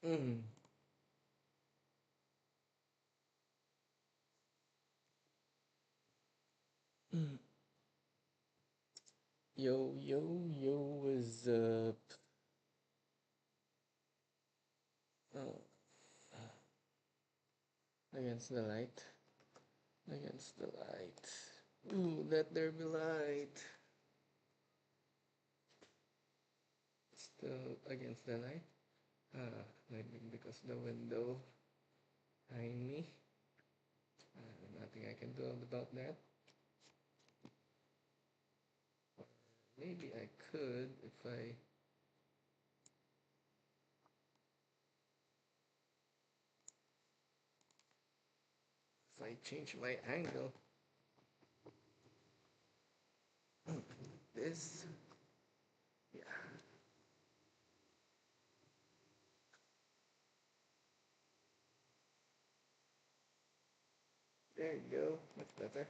Mm. Mm. Yo, yo, yo, what's up? Oh, against the light. Against the light. Ooh, let there be light. Still against the light. Maybe because the window behind me. Nothing I can do about that. Maybe I could if I change my angle. This, yeah. There you go. Much better.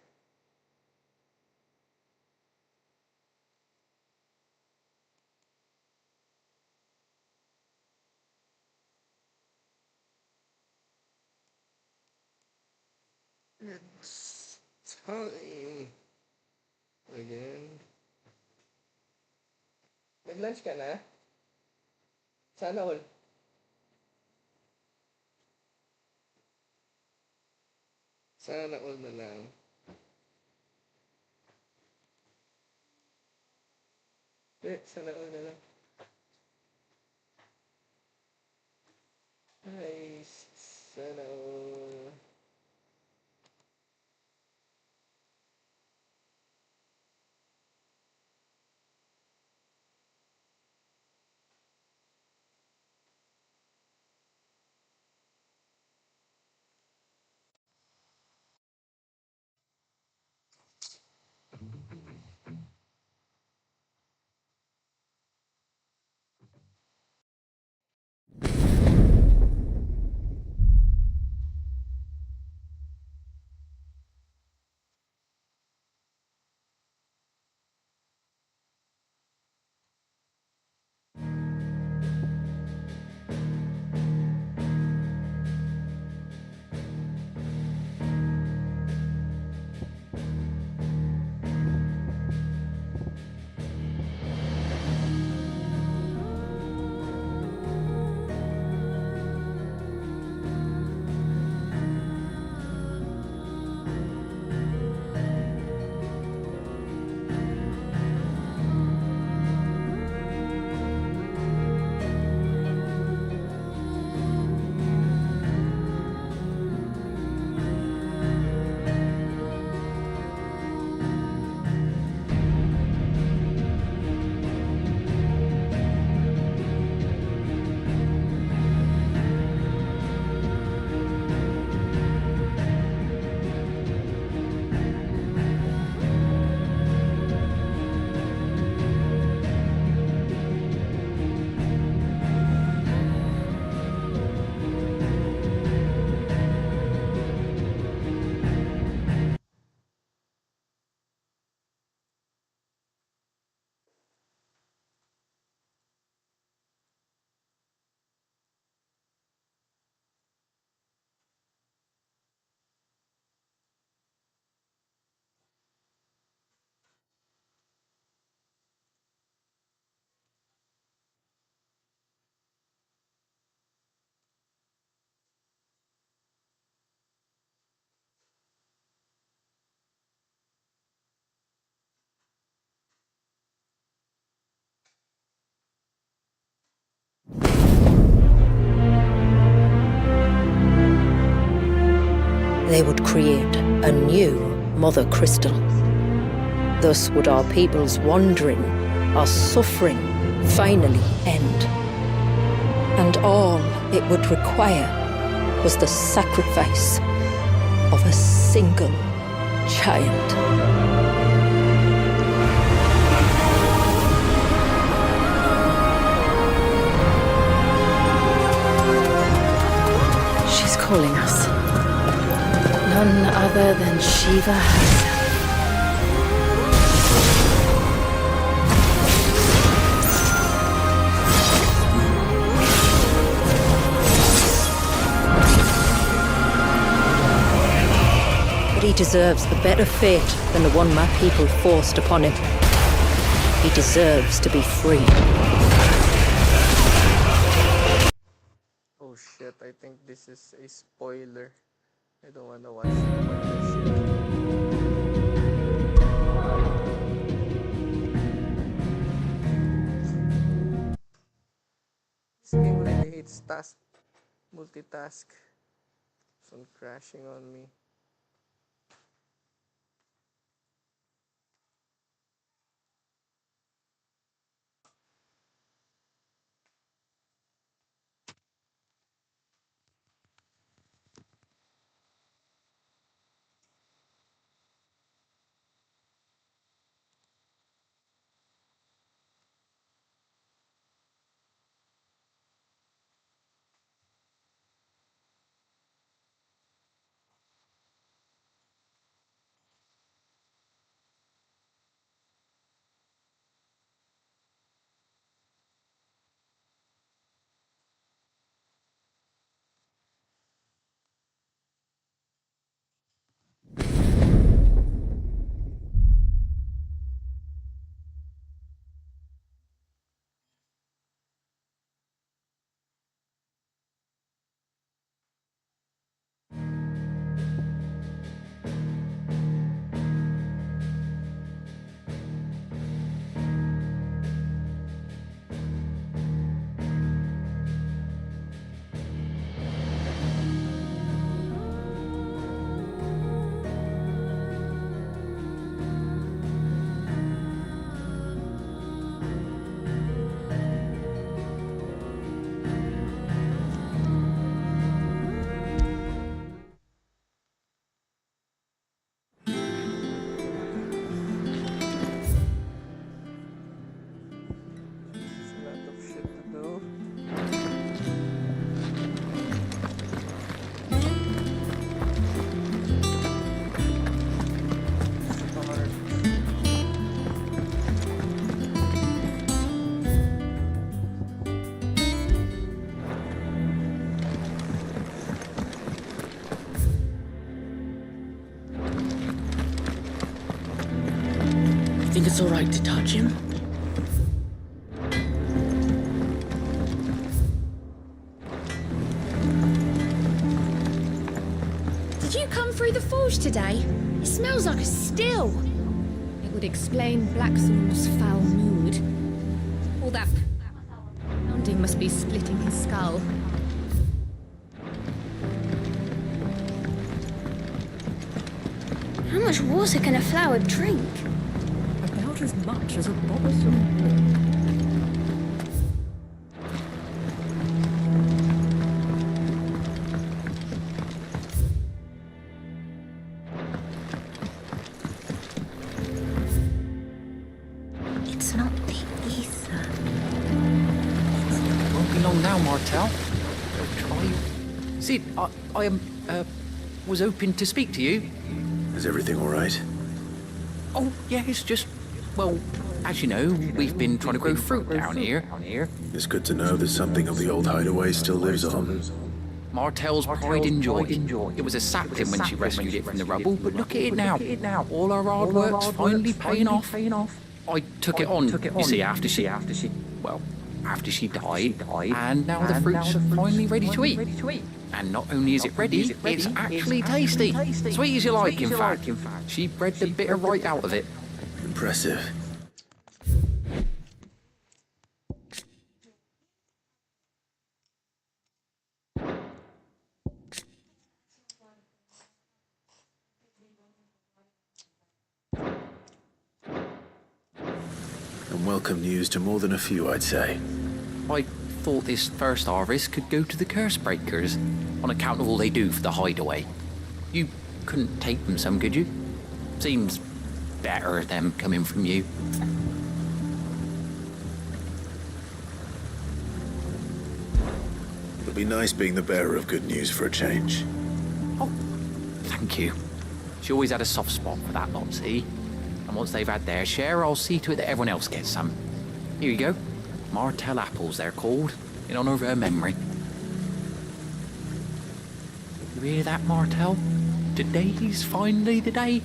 It's time again. Nag-lunch ka na? Sana all. Sana all na lang. Sana all na lang. Ay, sana all. They would create a new Mother Crystal. Thus would our people's wandering, our suffering, finally end. And all it would require was the sacrifice of a single child. She's calling us. None other than Shiva herself. deserves a better fate than the one my people forced upon him. He deserves to be free. Oh shit, I think this is a spoiler. I don't wanna watch spoiler shit. This game really hates multitask. It's on crashing on me. Think it's all right to touch him? Did you come through the forge today? It smells like a still. It would explain Blackthorn's foul mood. All that pounding must be splitting his skull. How much water can a flower drink? About as much as a bothersome. It's not the ether. Won't be long now, Martel. They'll try. Sid, I was hoping to speak to you. Is everything all right? Oh, yeah, it's just, well, as you know, we've been trying to grow fruit down here. It's good to know that something of the old hideaway still lives on. Martel's pride and joy. It was a sapling when she rescued it from the rubble, but look at it now. All our hard work's finally paying off. I took it on, you see, after she died, and now the fruits are finally ready to eat. And not only is it ready, it's actually tasty. Sweet as you like, in fact. She bred the bitter right out of it. Impressive. And welcome news to more than a few, I'd say. I thought this first harvest could go to the curse breakers, on account of all they do for the hideaway. You couldn't take them some, could you? Seems better them coming from you. It'll be nice being the bearer of good news for a change. Oh, thank you. She always had a soft spot for that lot, see? And once they've had their share, I'll see to it that everyone else gets some. Here you go. Martel apples, they're called, in honour of her memory. You hear that, Martel? today's finally the day.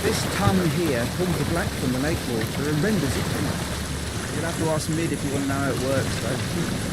This tunnel here pulls the black from the lake water and renders it pink. You'll have to ask Mid if you want to know how it works, though.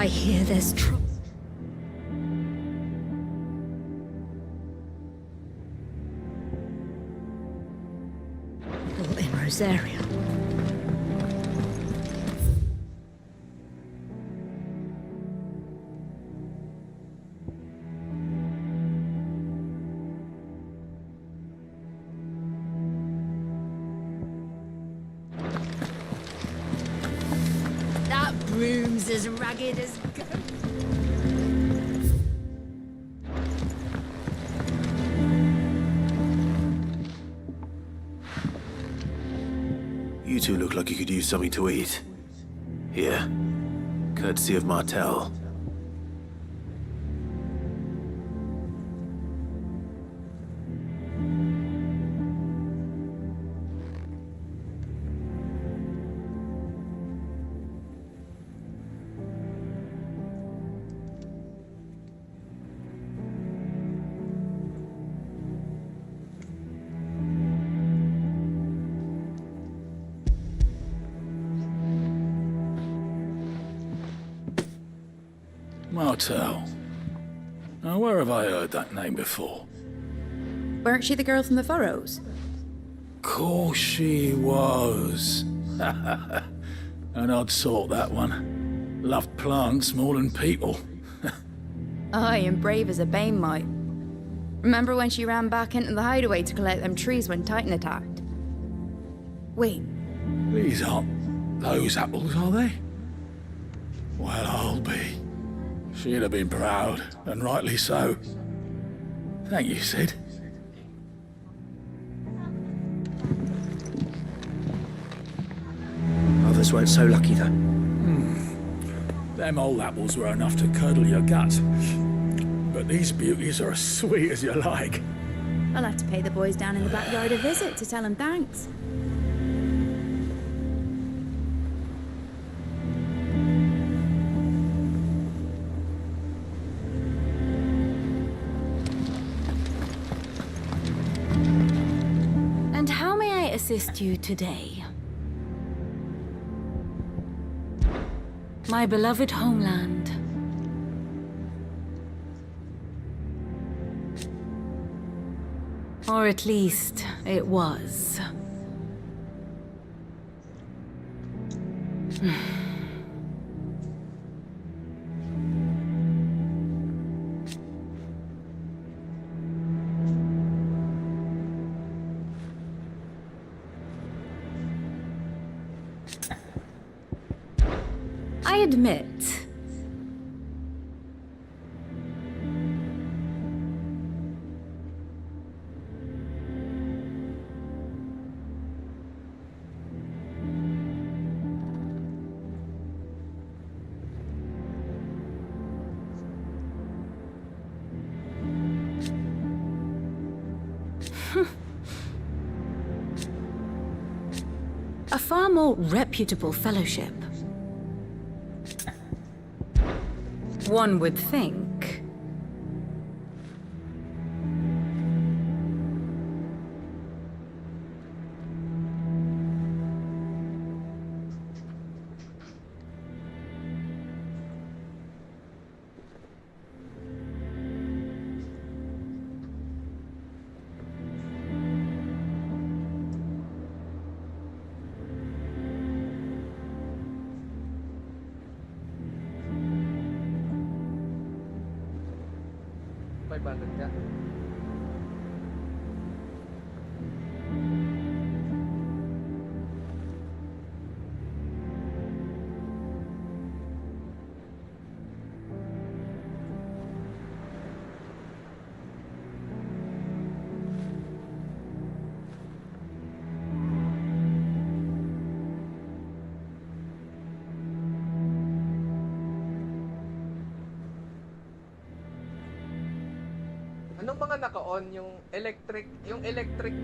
I hear there's trouble. In Rosaria. That broom's as ragged as go. You two look like you could use something to eat. Here, courtesy of Martel. Martel. Now, where have I heard that name before? Weren't she the girl from the Furrows? Course she was. An odd sort, that one. Loved plants more than people. Aye, and brave as a bane might. Remember when she ran back into the hideaway to collect them trees when Titan attacked? Wait, These aren't those apples, are they? Well, I'll be. She'd have been proud, and rightly so. Thank you, Sid. Others weren't so lucky, though. Them old apples were enough to curdle your guts. But these beauties are as sweet as you like. I'll have to pay the boys down in the backyard a visit to tell them thanks. And how may I assist you today? My beloved homeland. Or at least, it was. I admit, a far more reputable fellowship. One would think. May bandit ka. Anong mga naka-on yung electric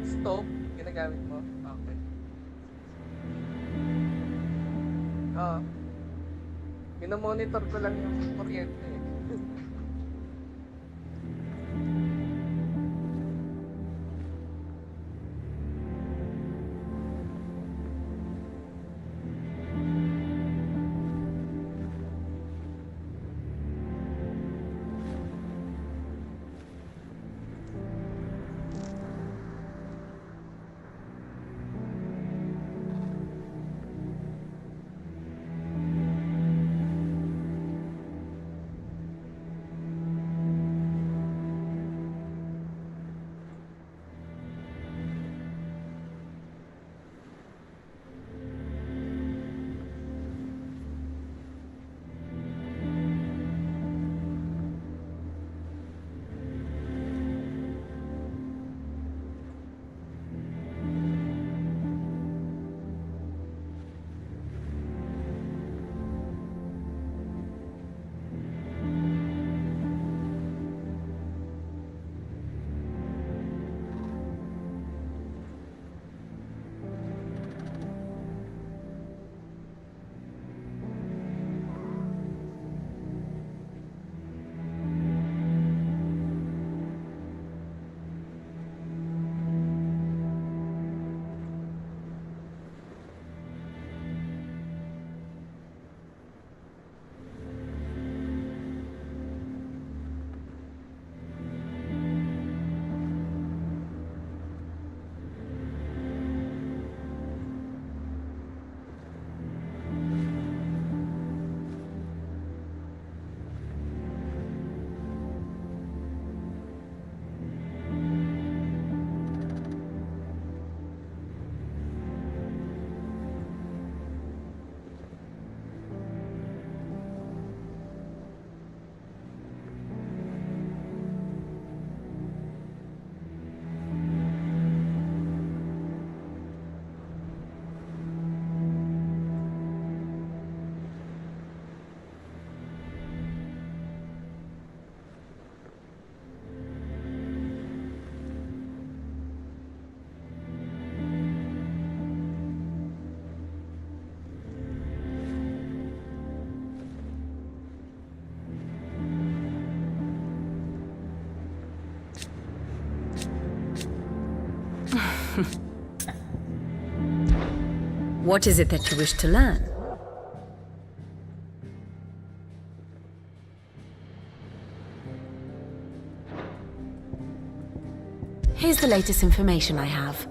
stove ginagamit mo? Okay. Minomonitor ko lang yung kuryente eh. What is it that you wish to learn? Here's the latest information I have.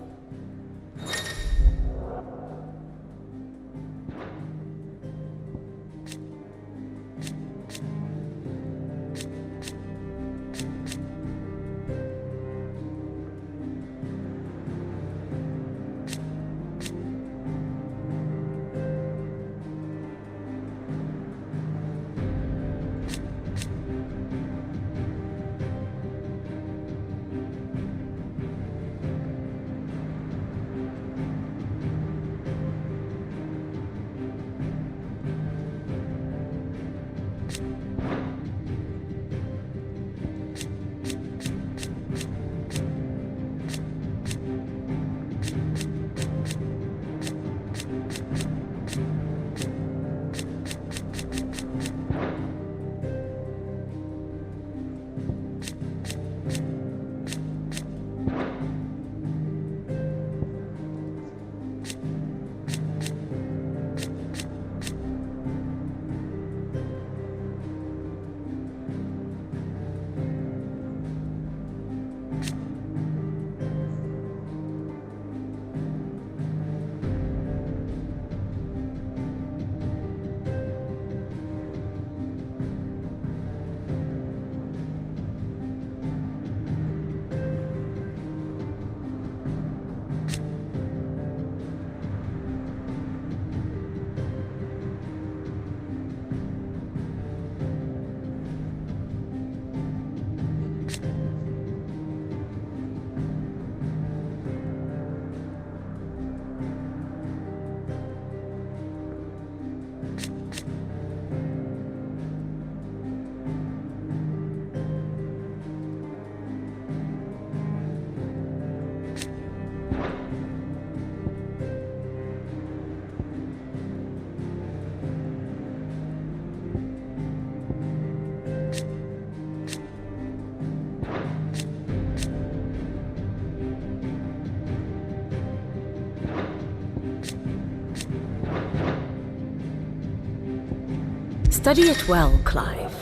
Study it well, Clive.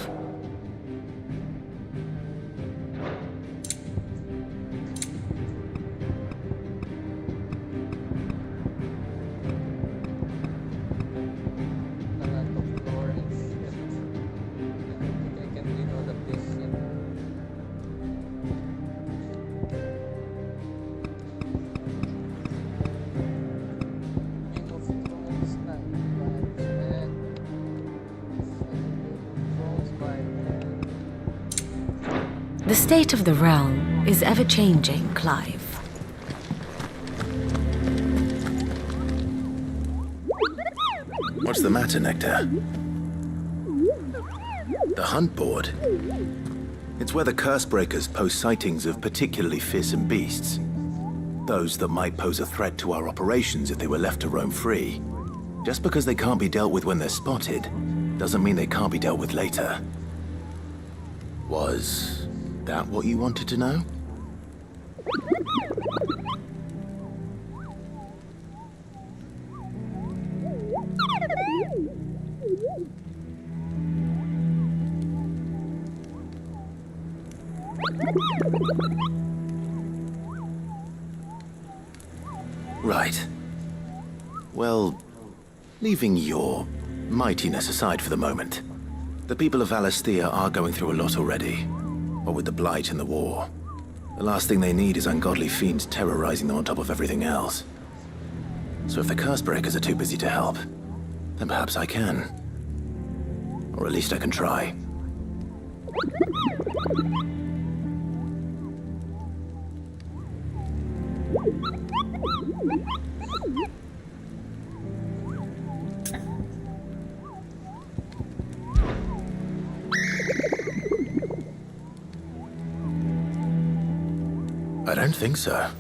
The state of the realm is ever-changing, Clive. What's the matter, Nectar? The hunt board? It's where the Cursebreakers post sightings of particularly fearsome beasts. Those that might pose a threat to our operations if they were left to roam free. Just because they can't be dealt with when they're spotted, doesn't mean they can't be dealt with later. Was that what you wanted to know? Right. Well, leaving your mightiness aside for the moment, the people of Valisthea are going through a lot already. What with the Blight and the war. The last thing they need is ungodly fiends terrorizing them on top of everything else. So if the Cursebreakers are too busy to help, then perhaps I can. Or at least I can try. I don't think so.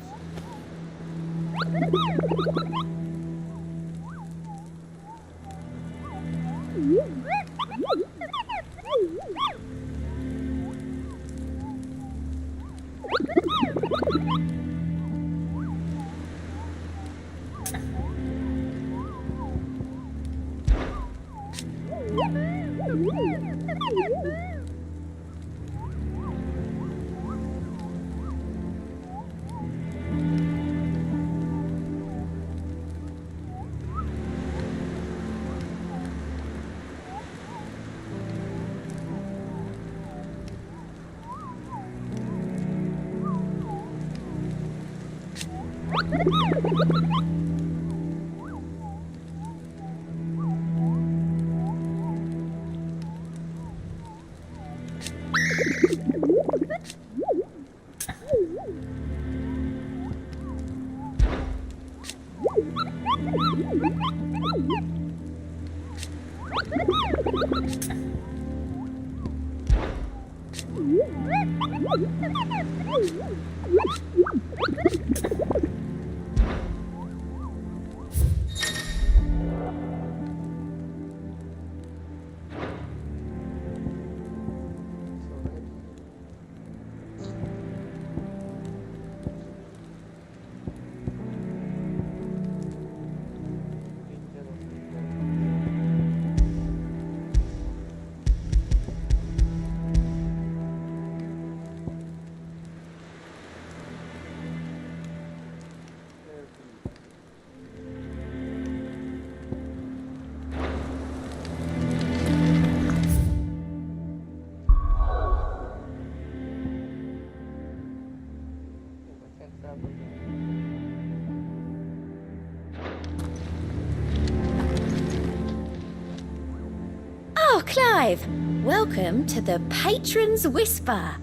Oh, Clive! Welcome to the Patron's Whisper.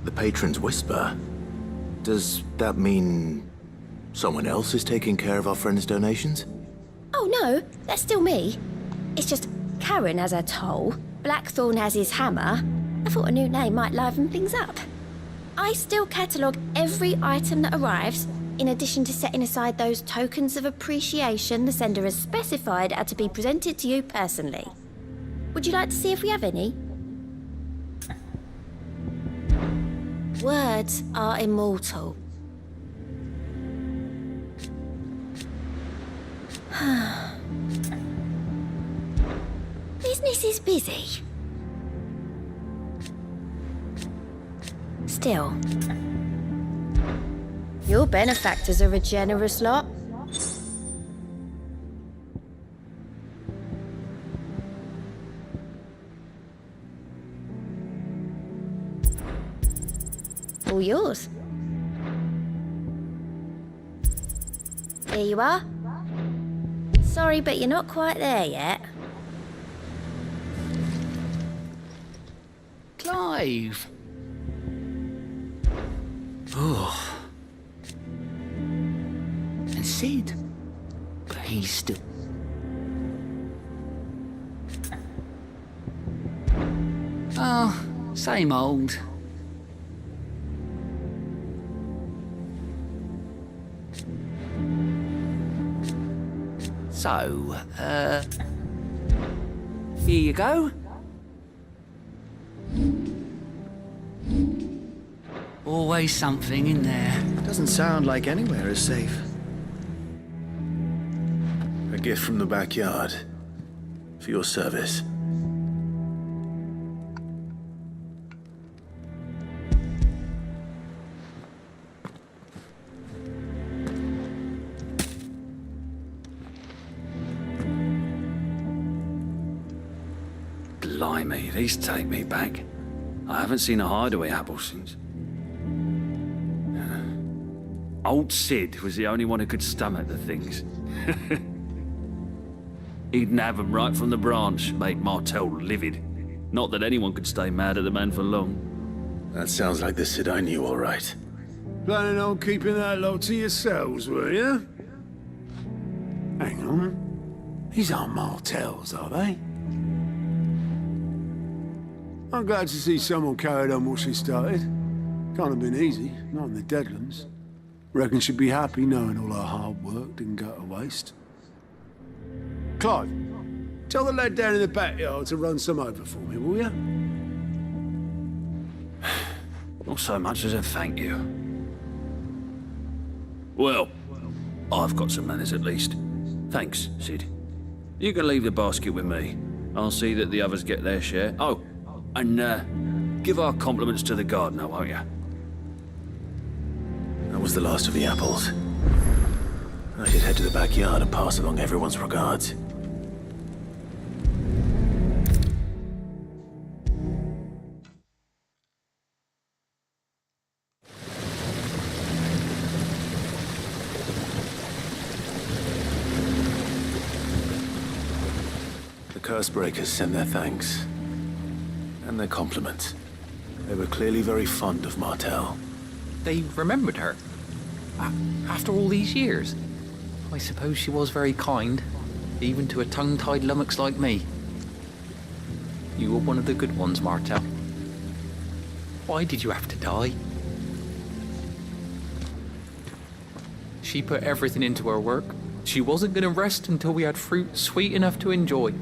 The Patron's Whisper? Does that mean someone else is taking care of our friend's donations? Oh no, that's still me. It's just Karen has her toll, Blackthorn has his hammer. I thought a new name might liven things up. I still catalogue every item that arrives, in addition to setting aside those tokens of appreciation the sender has specified are to be presented to you personally. Would you like to see if we have any? Words are immortal. Business is busy. Still, your benefactors are a generous lot. All yours. Here you are. Sorry, but you're not quite there yet. Clive! Oh. And Sid. But he's still... Oh, same old. So, here you go. Always something in there. Doesn't sound like anywhere is safe. A gift from the backyard. For your service. Blimey, these take me back. I haven't seen a hideaway apple since. Old Sid was the only one who could stomach the things. He'd nab 'em right from the branch, make Martel livid. Not that anyone could stay mad at the man for long. That sounds like the Sid I knew, all right. Planning on keeping that lot to yourselves, were you? Hang on. These aren't Martels, are they? I'm glad to see someone carried on what she started. Can't have been easy, not in the Deadlands. Reckon she'd be happy knowing all her hard work didn't go to waste. Clive, tell the lad down in the backyard to run some over for me, will you? Not so much as a thank you. Well, I've got some manners at least. Thanks, Sid. You can leave the basket with me. I'll see that the others get their share. Oh, and give our compliments to the gardener, won't you? That was the last of the apples. I should head to the backyard and pass along everyone's regards. Cursebreakers sent their thanks. And their compliments. They were clearly very fond of Martell. They remembered her. After all these years. I suppose she was very kind, even to a tongue-tied lummox like me. You were one of the good ones, Martell. Why did you have to die? She put everything into her work. She wasn't going to rest until we had fruit sweet enough to enjoy.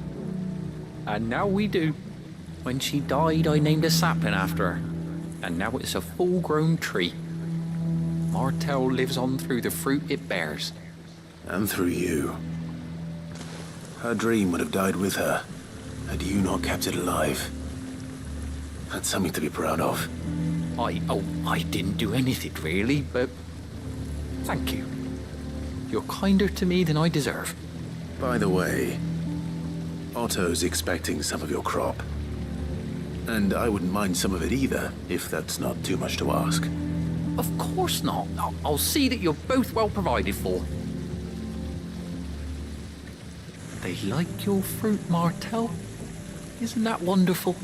And now we do. When she died, I named a sapling after her. And now it's a full-grown tree. Martell lives on through the fruit it bears. And through you. Her dream would have died with her, had you not kept it alive. That's something to be proud of. I didn't do anything really, but thank you. You're kinder to me than I deserve. By the way, Otto's expecting some of your crop. And I wouldn't mind some of it either, if that's not too much to ask. Of course not. I'll see that you're both well provided for. They like your fruit, Martell. Isn't that wonderful?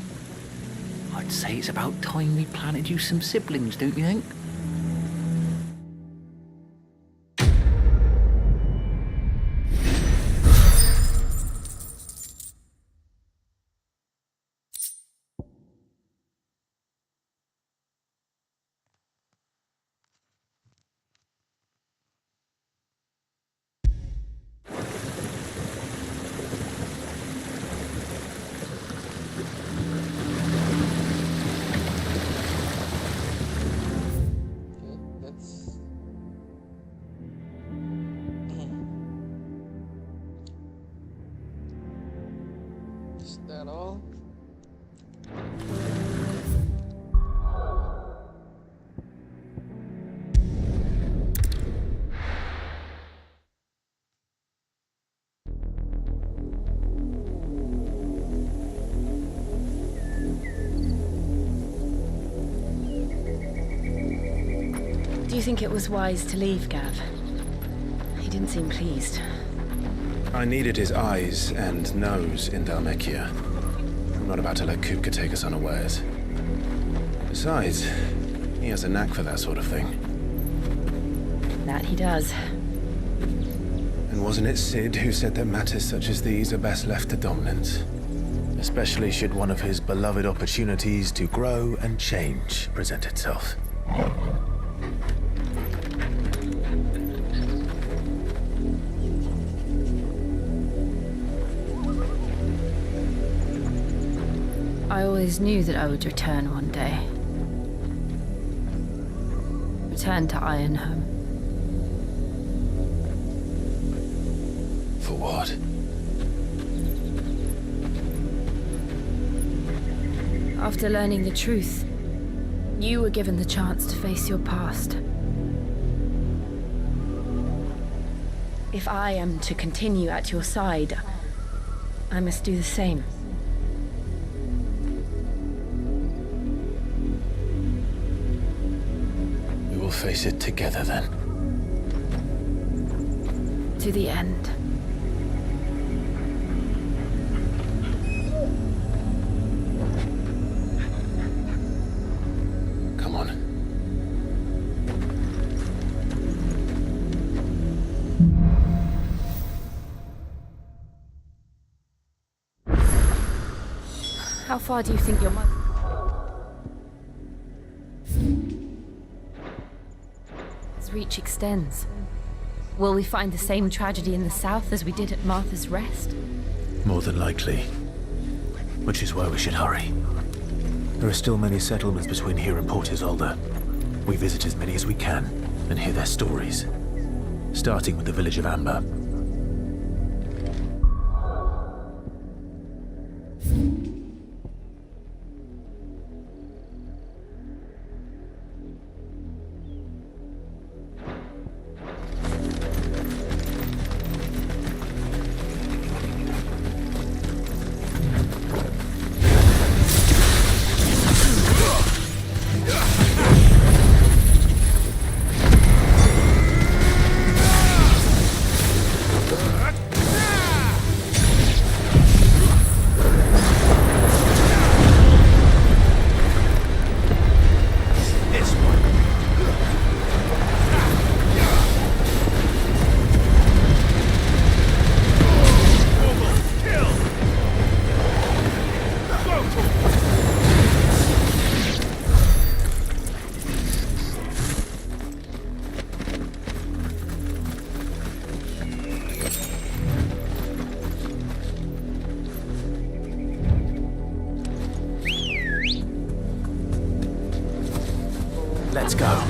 I'd say it's about time we planted you some siblings, don't you think? Is that all? Do you think it was wise to leave, Gav? He didn't seem pleased. I needed his eyes and nose in Dhalmekia. I'm not about to let Kupka take us unawares. Besides, he has a knack for that sort of thing. That he does. And wasn't it Sid who said that matters such as these are best left to dominance? Especially should one of his beloved opportunities to grow and change present itself. I always knew that I would return one day. Return to Ironhome. For what? After learning the truth, you were given the chance to face your past. If I am to continue at your side, I must do the same. We will face it together then. To the end. Come on. How far do you think your mother's reach extends? Will we find the same tragedy in the south as we did at Martha's Rest? More than likely. Which is why we should hurry. There are still many settlements between here and Port Isolde. We visit as many as we can and hear their stories. Starting with the village of Amber. Let's go.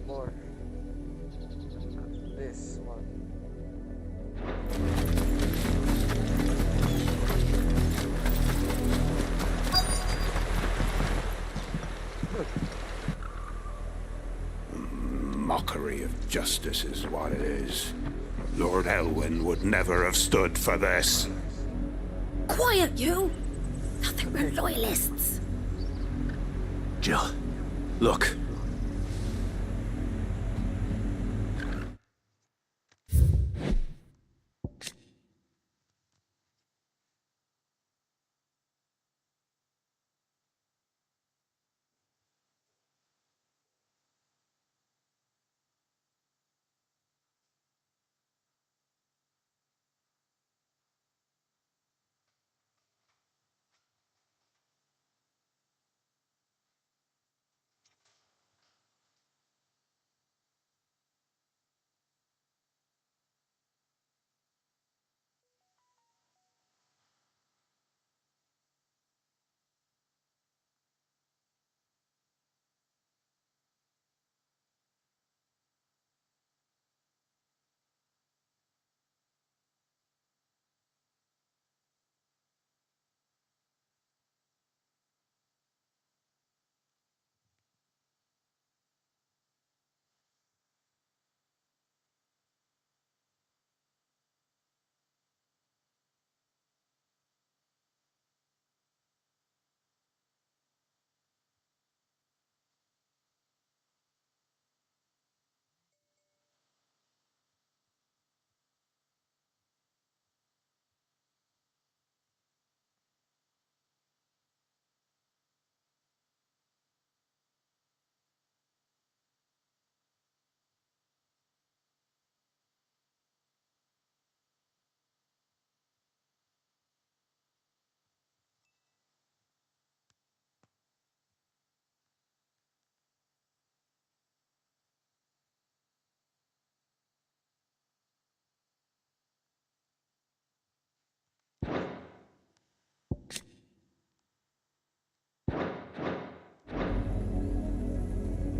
More. This one. Mockery of justice is what it is. Lord Elwyn would never have stood for this. Quiet, you! I think we're loyalists. Jill, look.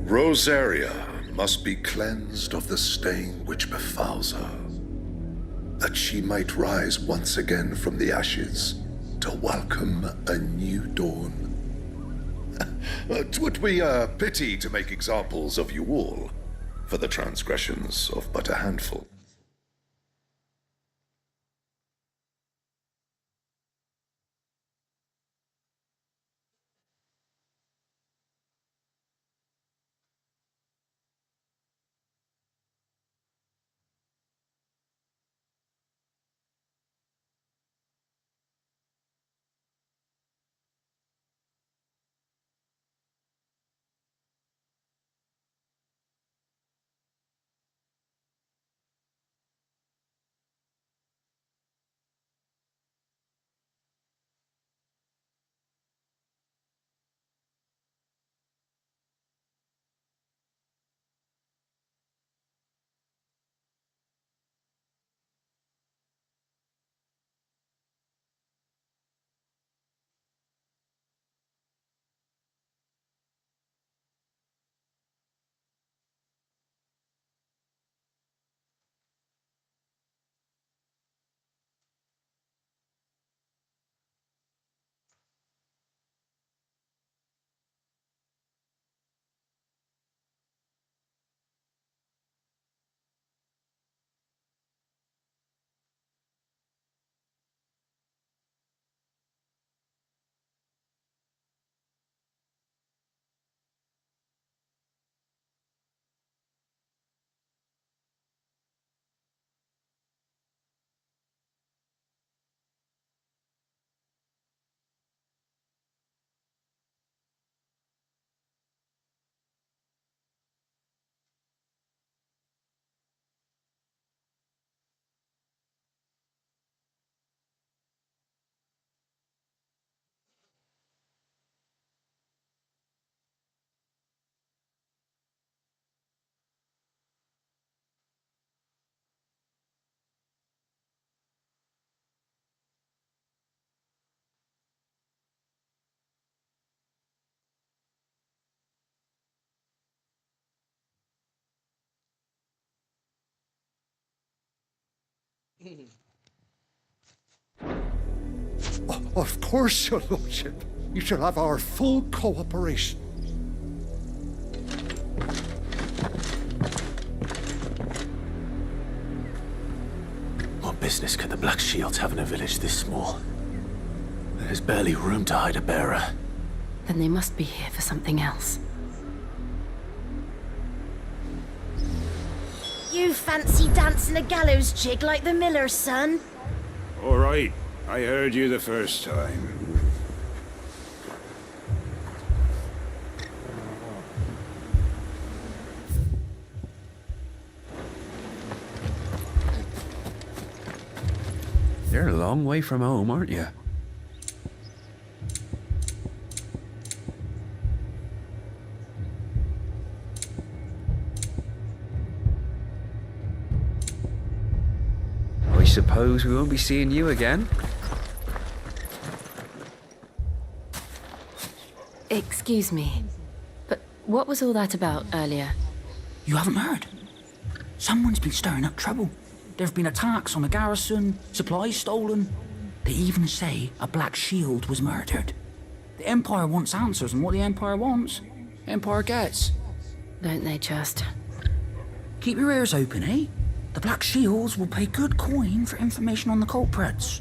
Rosaria must be cleansed of the stain which befouls her, that she might rise once again from the ashes to welcome a new dawn. 'Twould be a pity to make examples of you all for the transgressions of but a handful. Of course, your lordship. You shall have our full cooperation. What business could the Black Shields have in a village this small? There's barely room to hide a bearer. Then they must be here for something else. You fancy dancing a gallows jig like the miller's son? All right, I heard you the first time. You're a long way from home, aren't you? I suppose we won't be seeing you again. Excuse me, but what was all that about earlier? You haven't heard? Someone's been stirring up trouble. There have been attacks on the garrison, supplies stolen. They even say a Black Shield was murdered. The Empire wants answers, and what the Empire wants, Empire gets. Don't they just? Keep your ears open, eh? The Black Shields will pay good coin for information on the culprits.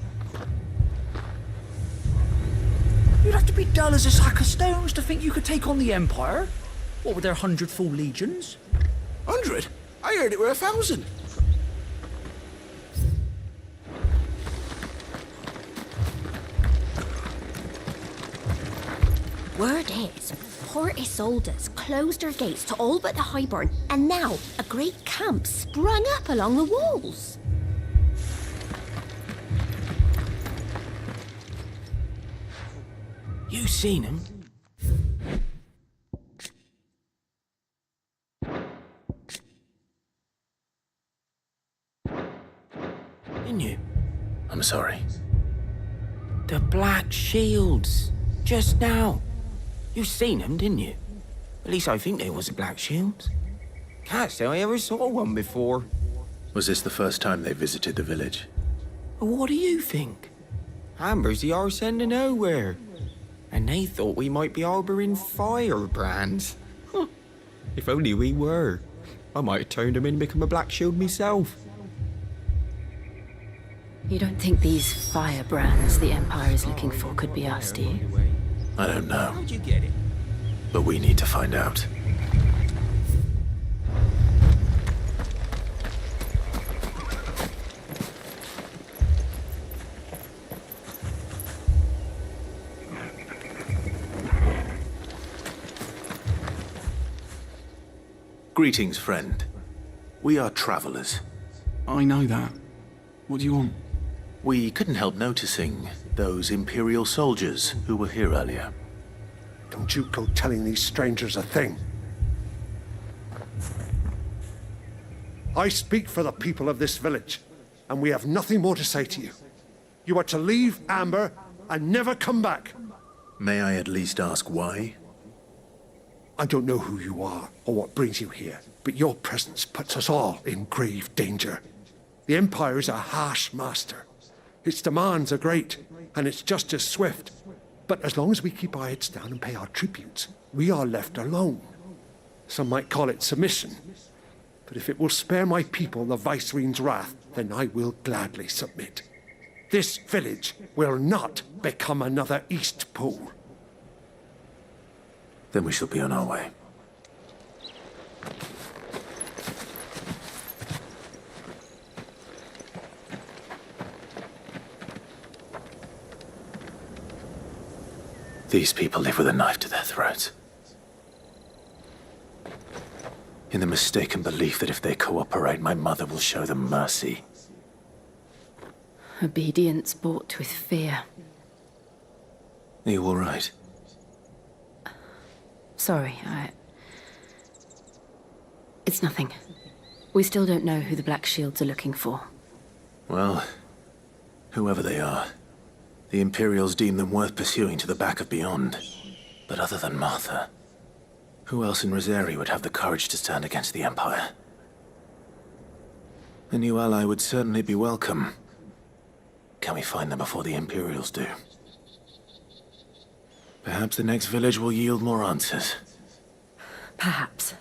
You'd have to be dull as a sack of stones to think you could take on the Empire. What with their 100 full legions? 100? I heard it were 1,000. Word is, Port Isolde's closed her gates to all but the Highborn, and now a great camp sprung up along the walls. You seen him? Didn't you? I'm sorry. The Black Shields. Just now. You seen them, didn't you? At least I think they was the Black Shields. Can't say I ever saw one before. Was this the first time they visited the village? What do you think? Amber's the arse end of nowhere. And they thought we might be harbouring firebrands. Huh. If only we were. I might have turned them in and become a Black Shield myself. You don't think these firebrands the Empire is looking for could be us, do you? I don't know. How'd you get it? But we need to find out. Greetings, friend. We are travelers. I know that. What do you want? We couldn't help noticing those Imperial soldiers who were here earlier. Don't you go telling these strangers a thing. I speak for the people of this village, and we have nothing more to say to you. You are to leave Amber and never come back. May I at least ask why? I don't know who you are or what brings you here, but your presence puts us all in grave danger. The Empire is a harsh master. Its demands are great, and its justice swift. But as long as we keep our heads down and pay our tributes, we are left alone. Some might call it submission. But if it will spare my people the Viceroy's wrath, then I will gladly submit. This village will not become another Eastpool. Then we shall be on our way. These people live with a knife to their throats. In the mistaken belief that if they cooperate, my mother will show them mercy. Obedience bought with fear. Are you all right? Sorry, It's nothing. We still don't know who the Black Shields are looking for. Well, whoever they are, the Imperials deem them worth pursuing to the back of beyond. But other than Martha, who else in Rosari would have the courage to stand against the Empire? A new ally would certainly be welcome. Can we find them before the Imperials do? Perhaps the next village will yield more answers. Perhaps.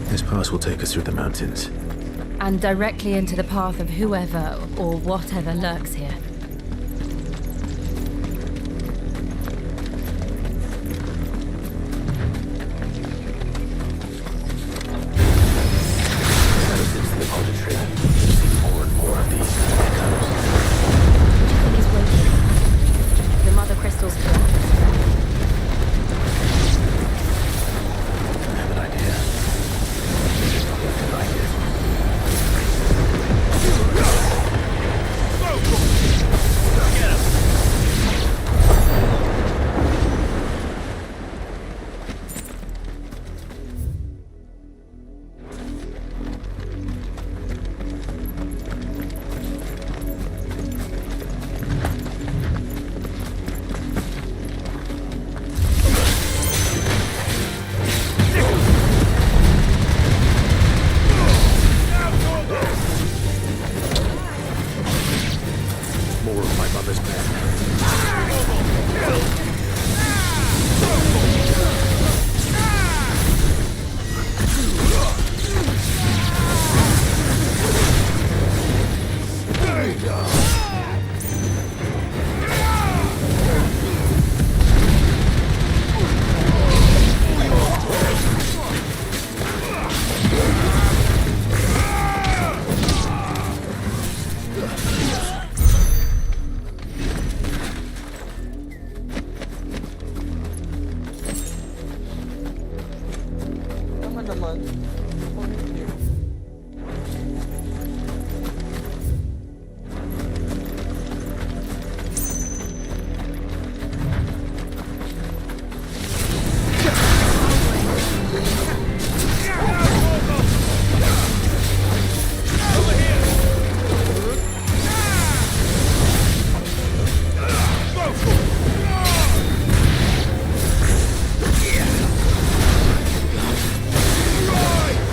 This pass will take us through the mountains. And directly into the path of whoever or whatever lurks here. Since the auditory, we've seen more and more of these echoes. He's waiting. The mother crystal's correct. I have an idea. Find it. More of my mother's men. Naman. Thank you. Right!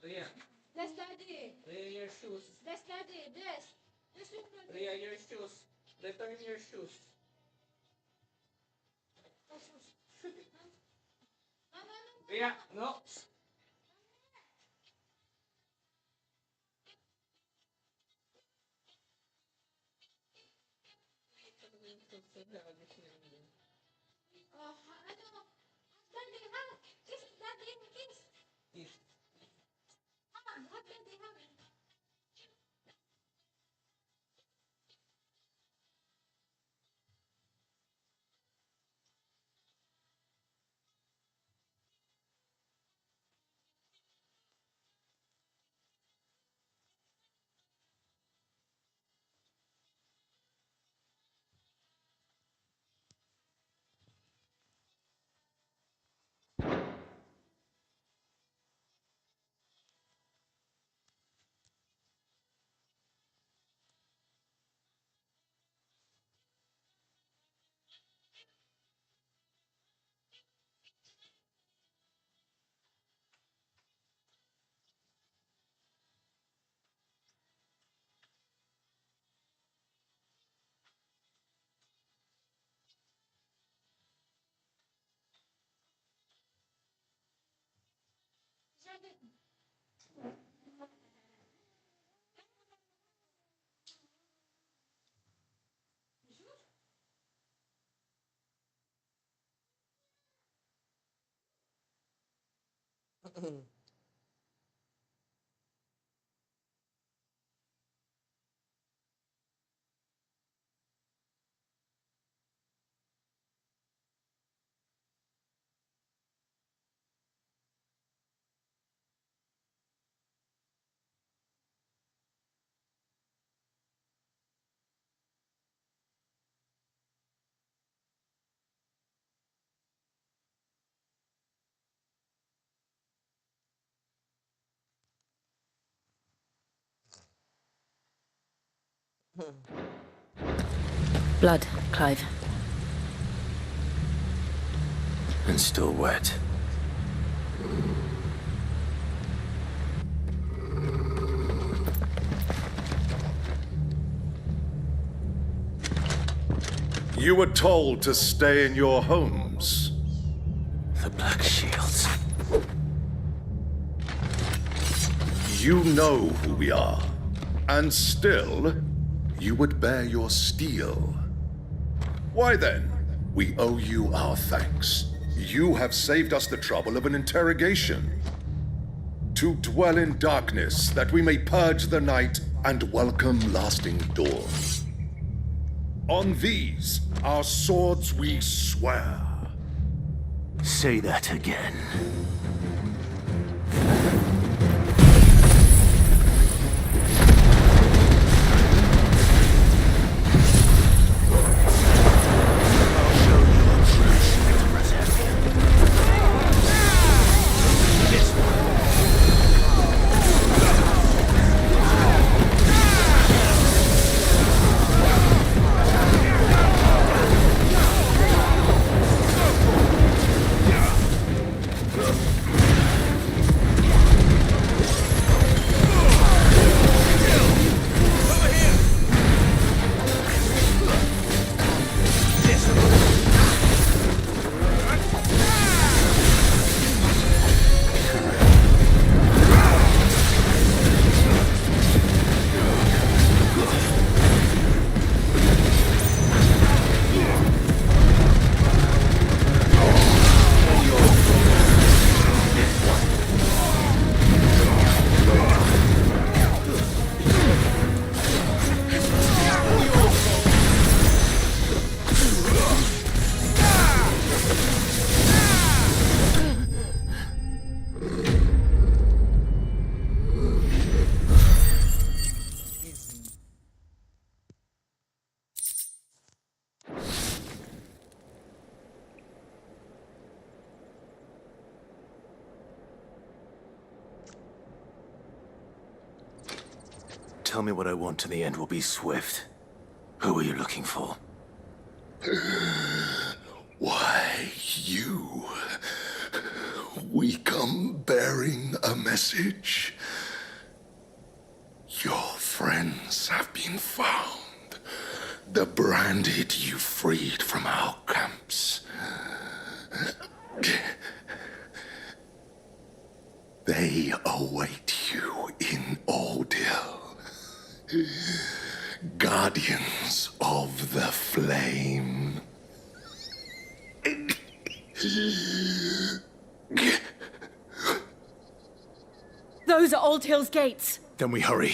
Ria, That's daddy. Ria, your shoes. That's daddy. This. Ria, your shoes. Return your shoes. Ria, no. Blood, Clive. And still wet. You were told to stay in your homes. The Black Shields. You know who we are. And still, you would bear your steel. Why then, we owe you our thanks. You have saved us the trouble of an interrogation. To dwell in darkness, that we may purge the night and welcome lasting dawn. On these, our swords we swear. Say that again. Tell me what I want and the end will be swift. Who are you looking for? Why, you... We come bearing a message. Your friends have been found. The branded you freed from our camps. They await you in Ordil. Guardians of the Flame. Those are Old Hill's gates. Then we hurry.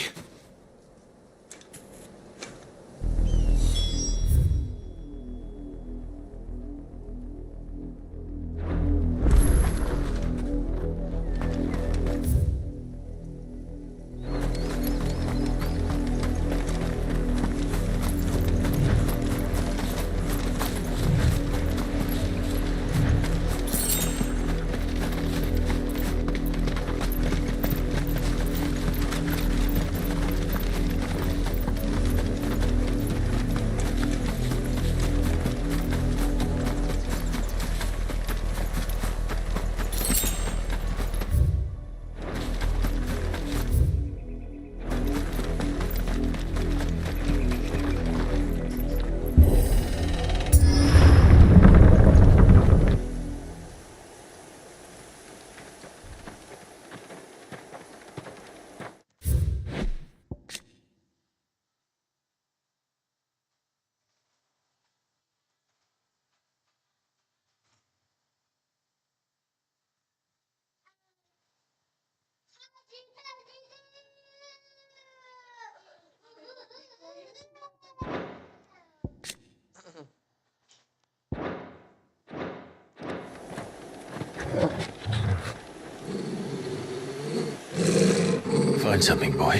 Find something, boy.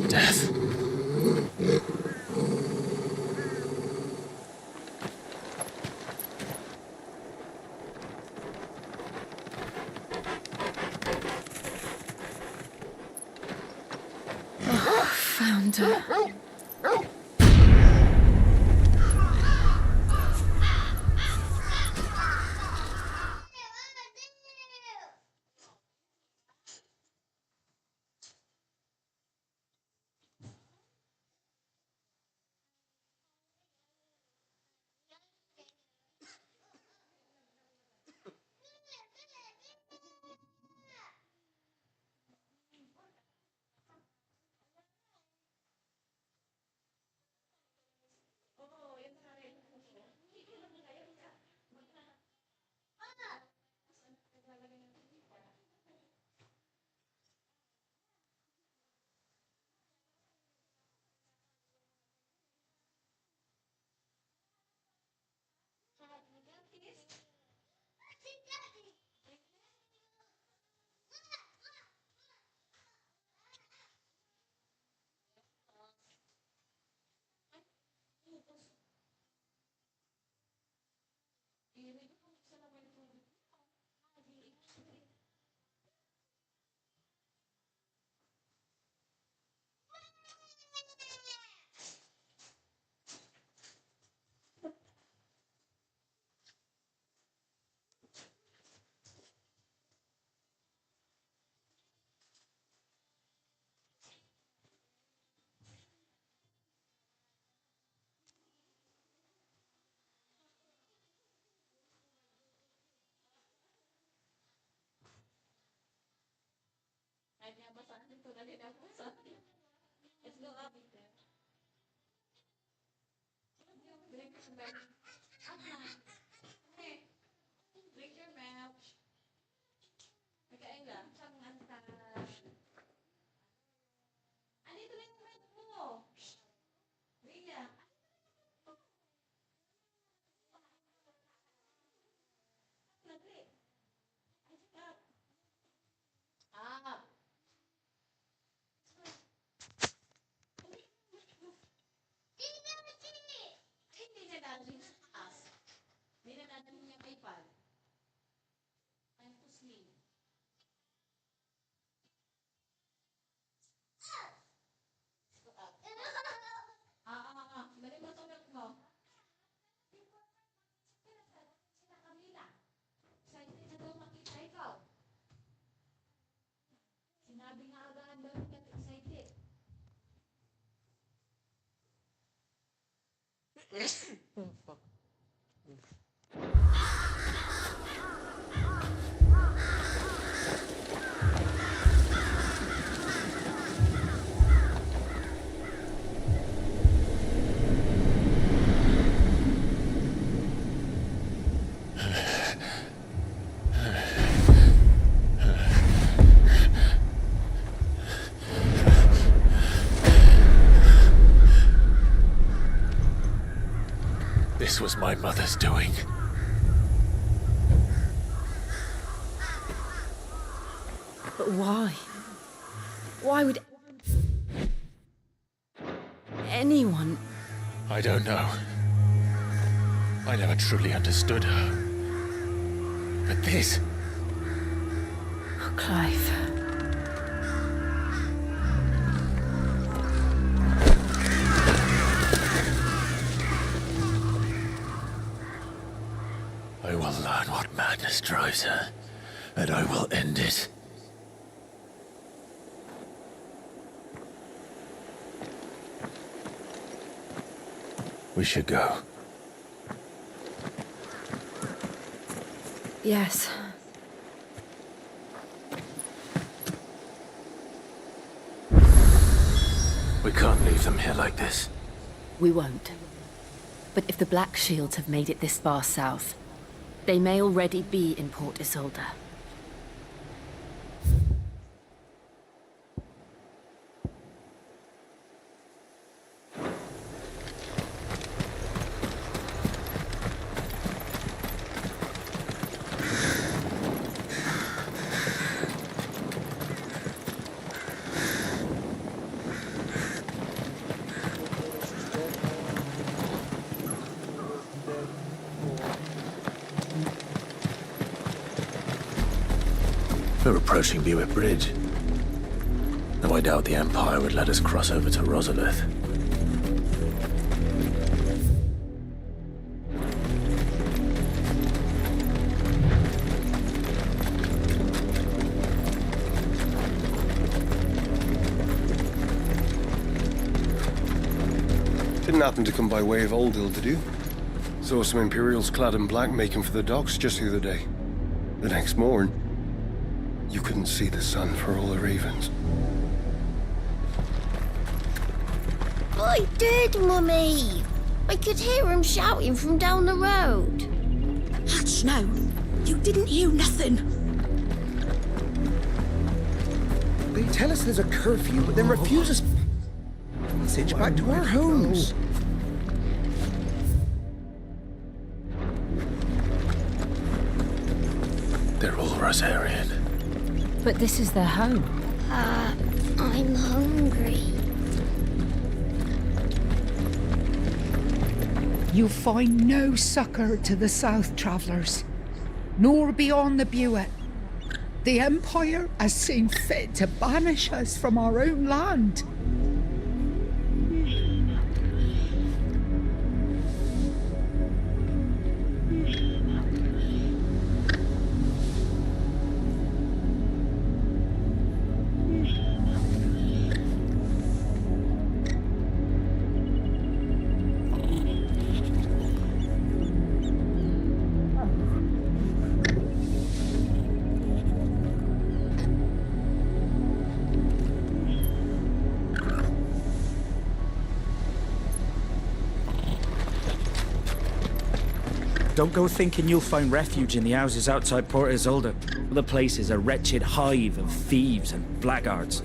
Death. Found her. This was my mother's doing. But why? Why would anyone? I don't know. I never truly understood her. But this... Oh, Clive. I will learn what madness drives her, and I will end it. We should go. Yes. We can't leave them here like this. We won't. But if the Black Shields have made it this far south, they may already be in Port Isolde. We're approaching Buick Bridge. Though I doubt the Empire would let us cross over to Rosalith. Didn't happen to come by way of Oldhill, did you? Saw some Imperials clad in black making for the docks just the other day. The next morn, you couldn't see the sun for all the ravens. I did, Mummy. I could hear him shouting from down the road. Hush now. You didn't hear nothing. They tell us there's a curfew, but then refuse us passage back to our homes. They're all Rosarian. But this is their home. I'm hungry. You find no succor to the south travellers, nor beyond the Buet. The Empire has seen fit to banish us from our own land. Don't go thinking you'll find refuge in the houses outside Port Isolde. The place is a wretched hive of thieves and blackguards.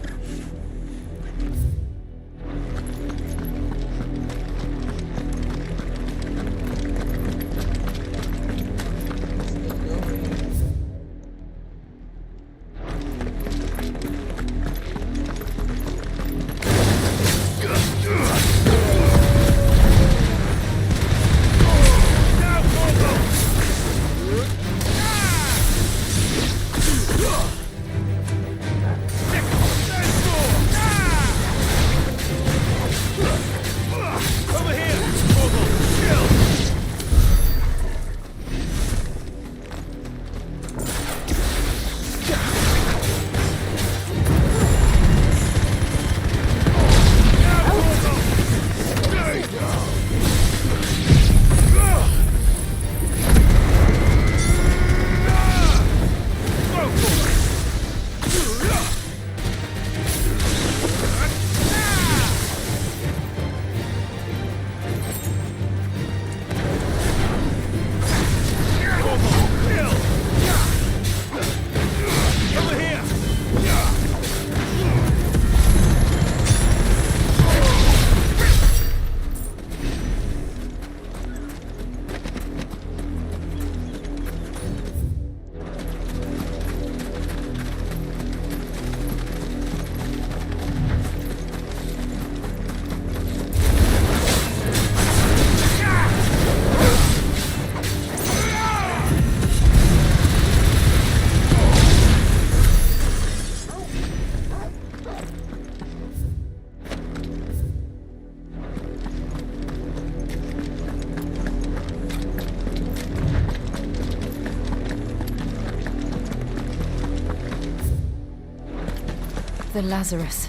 The Lazarus.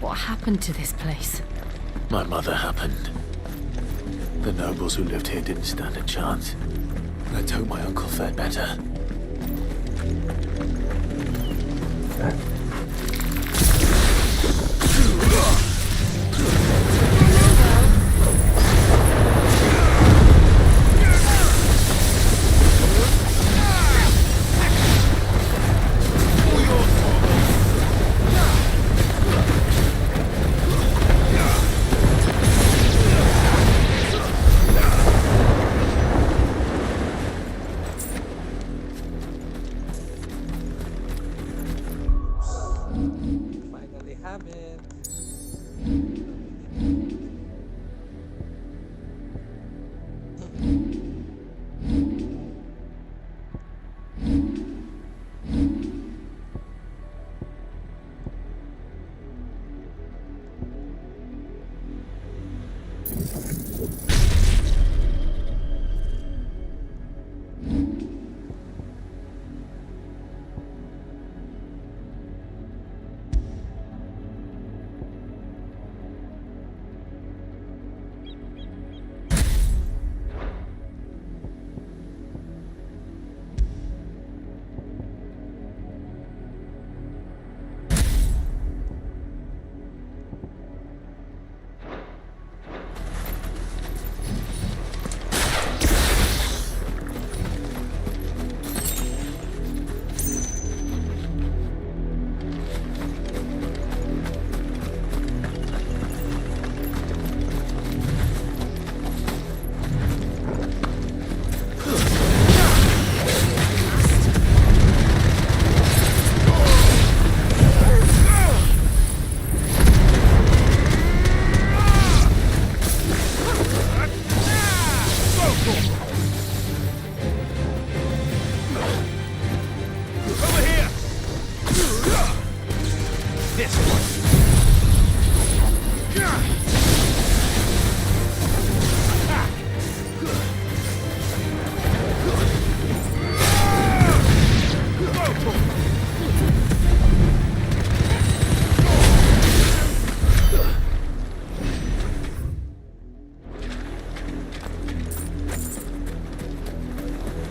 What happened to this place? My mother happened. The nobles who lived here didn't stand a chance. Let's hope my uncle fared better. Finally have it.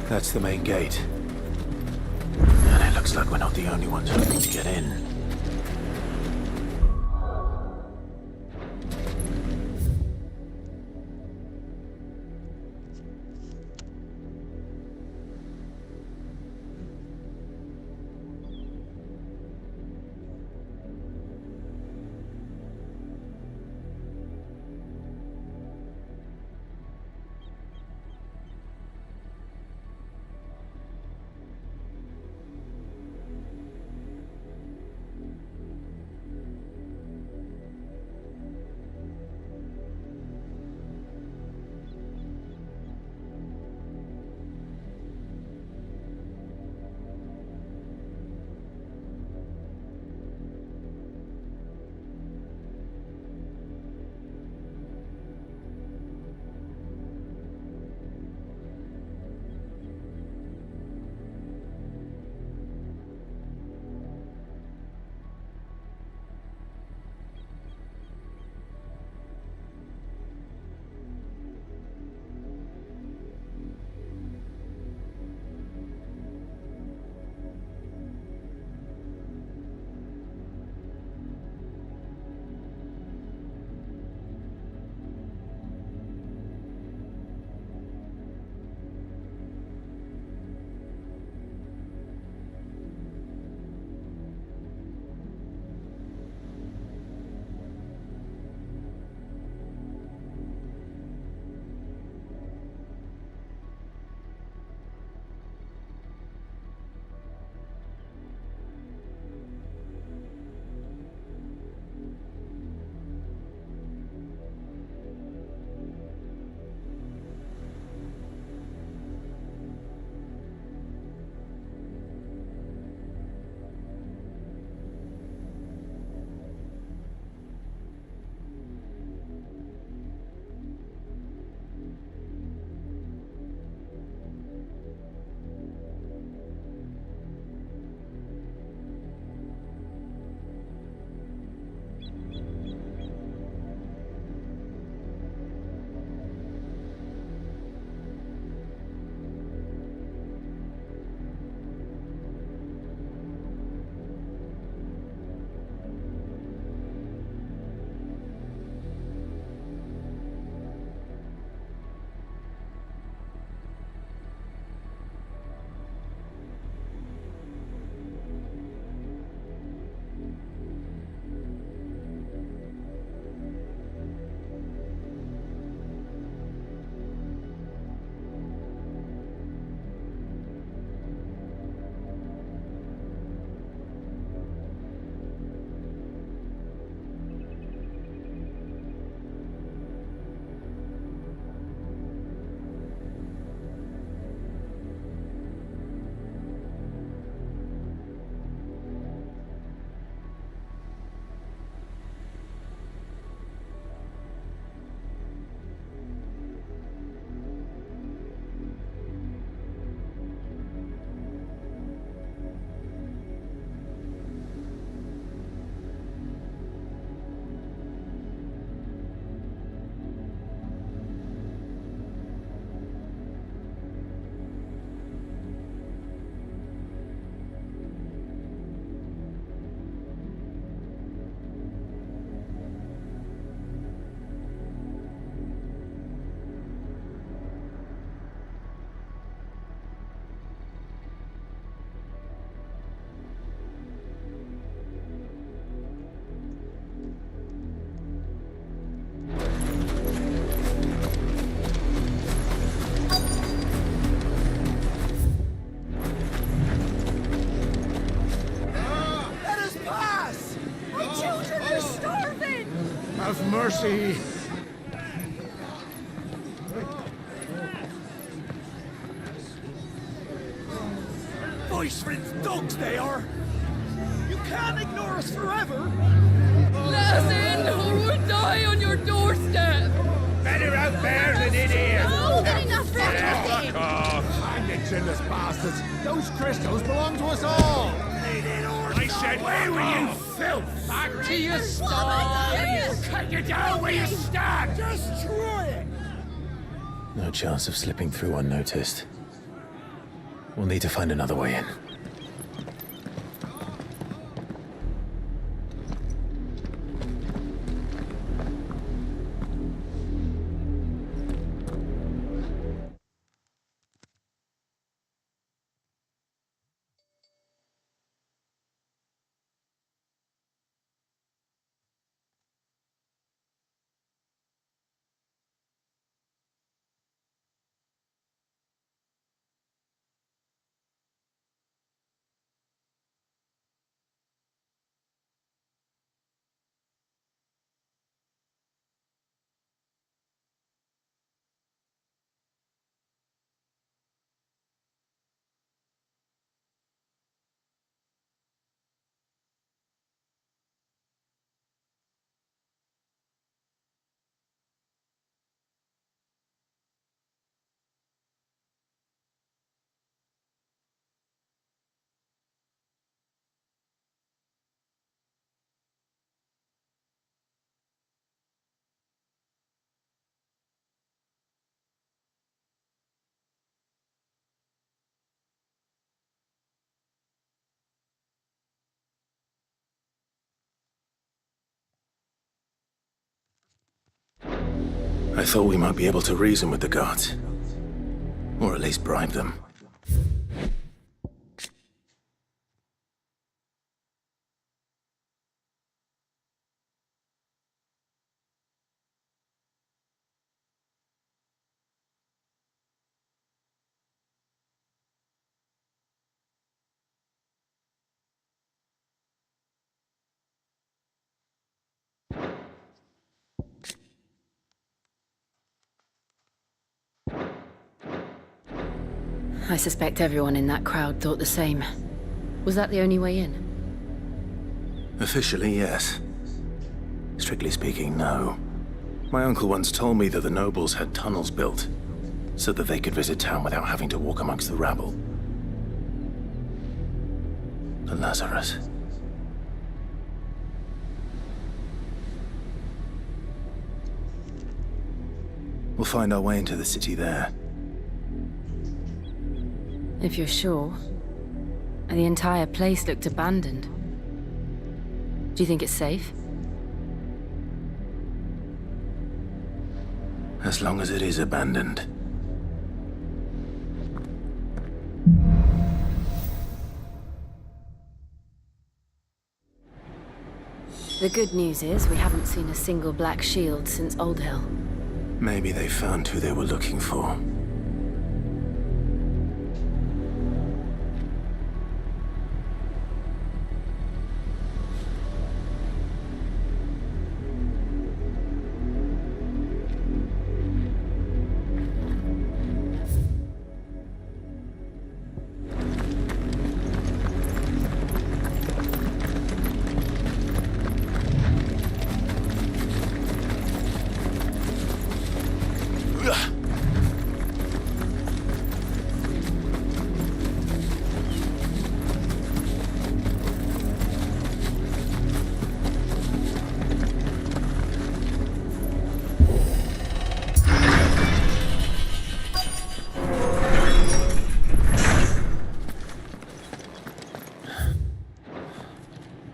That's the main gate. And it looks like we're not the only ones hoping to get in. Have mercy. Voice-riddled dogs they are! You can't ignore us forever! Let us in, or we'll die on your doorstep! Better out there than in here. Oh, enough for Fuck off! Hang the chinless bastards. Those crystals belong to us all. I said, where were you, filth? Back to your stall. Cut you down where you stand. Just try it. No chance of slipping through unnoticed. We'll need to find another way in. I thought we might be able to reason with the guards. Or at least bribe them. I suspect everyone in that crowd thought the same. Was that the only way in? Officially, yes. Strictly speaking, no. My uncle once told me that the nobles had tunnels built, so that they could visit town without having to walk amongst the rabble. But Lazarus... We'll find our way into the city there. If you're sure. The entire place looked abandoned. Do you think it's safe? As long as it is abandoned. The good news is we haven't seen a single black shield since Old Hill. Maybe they found who they were looking for.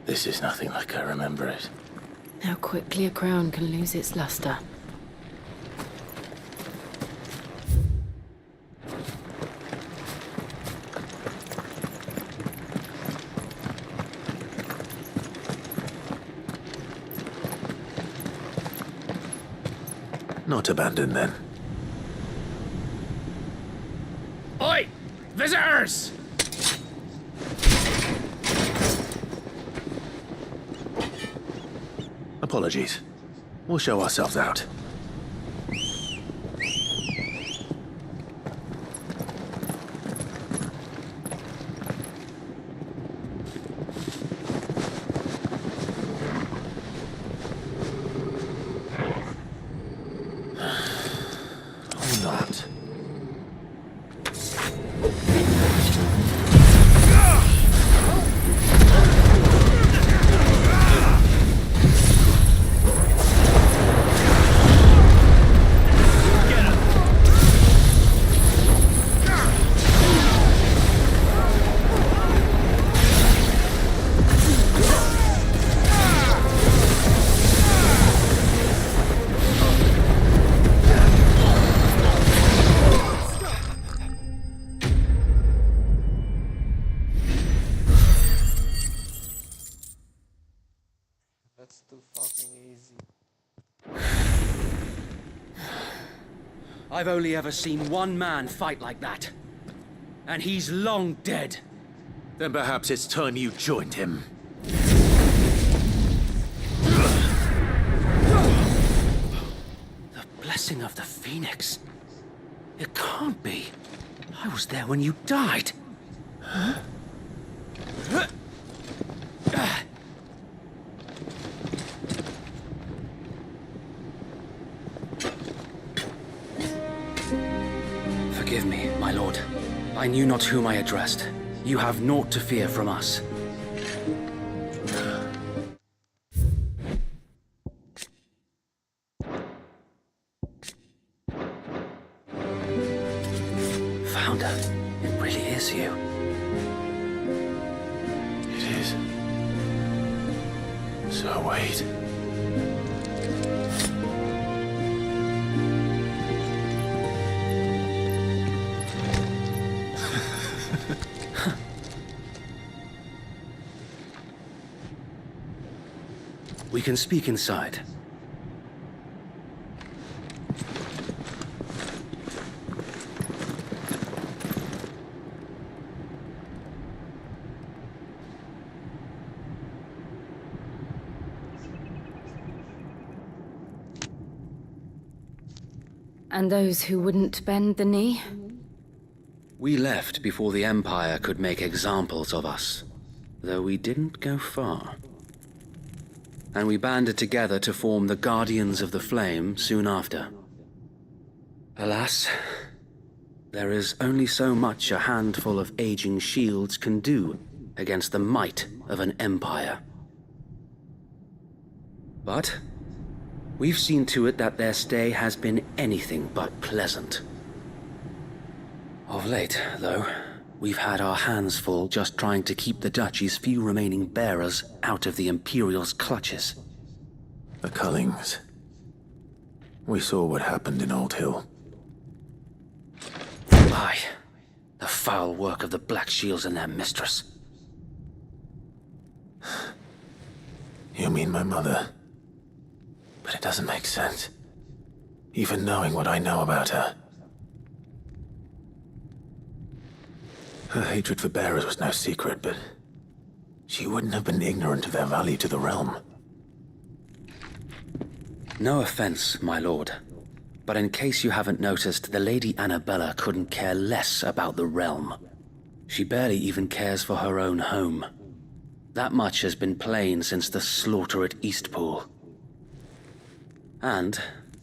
This is nothing like I remember it. How quickly a crown can lose its luster. Not abandoned, then. Oi! Visitors! Apologies. We'll show ourselves out. Or not. That's too fucking easy. I've only ever seen one man fight like that. And he's long dead. Then perhaps it's time you joined him. The blessing of the Phoenix. It can't be. I was there when you died. Huh? Forgive me, my lord. I knew not whom I addressed. You have naught to fear from us. Founder, it really is you. It is. So wait. We can speak inside. And those who wouldn't bend the knee? We left before the Empire could make examples of us, though we didn't go far. And we banded together to form the Guardians of the Flame soon after. Alas, there is only so much a handful of aging shields can do against the might of an empire. But we've seen to it that their stay has been anything but pleasant. Of late, though, we've had our hands full just trying to keep the Duchy's few remaining bearers out of the Imperial's clutches. The Cullings. We saw what happened in Old Hill. Aye, the foul work of the Black Shields and their mistress. You mean my mother? But it doesn't make sense. Even knowing what I know about her. Her hatred for bearers was no secret, but she wouldn't have been ignorant of their value to the realm. No offense, my lord, but in case you haven't noticed, the Lady Annabella couldn't care less about the realm. She barely even cares for her own home. That much has been plain since the slaughter at Eastpool. And,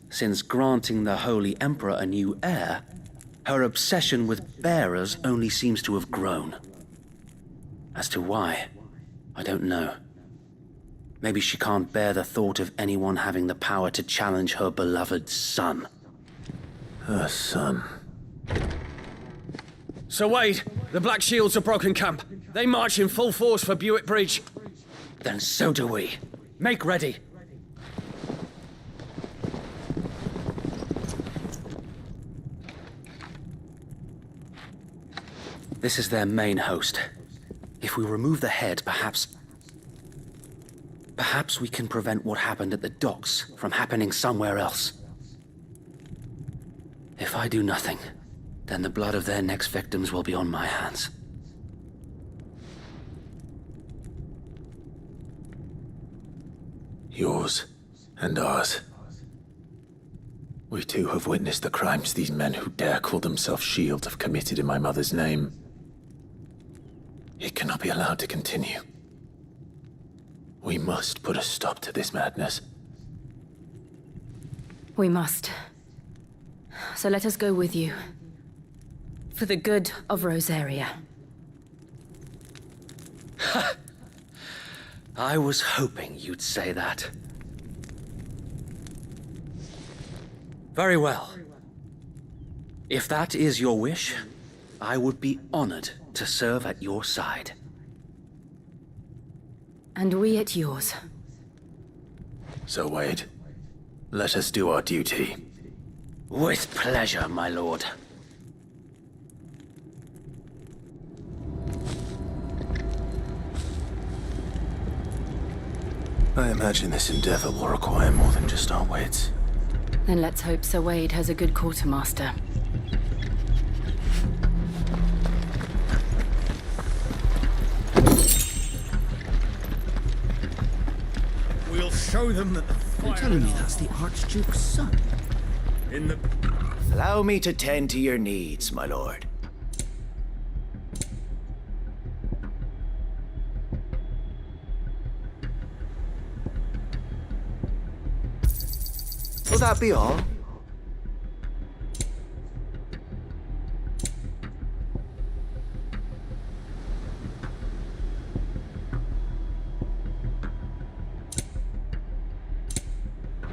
since granting the Holy Emperor a new heir, her obsession with bearers only seems to have grown. As to why, I don't know. Maybe she can't bear the thought of anyone having the power to challenge her beloved son. Her son. Sir Wade, the Black Shields have broken camp. They march in full force for Buick Bridge. Then so do we. Make ready. This is their main host. If we remove the head, perhaps we can prevent what happened at the docks from happening somewhere else. If I do nothing, then the blood of their next victims will be on my hands. Yours And ours. We too have witnessed the crimes these men who dare call themselves shields have committed in my mother's name. It cannot be allowed to continue. We must put a stop to this madness. We must. So let us go with you. For the good of Rosaria. I was hoping you'd say that. Very well. If that is your wish, I would be honored to serve at your side. And we at yours. So, Wade, let us do our duty. With pleasure, my lord. I imagine this endeavor will require more than just our wits. Then let's hope Sir Wade has a good quartermaster. We'll show them that the fire... You're telling me that's the Archduke's son? In the... Allow me to tend to your needs, my lord. Will that be all?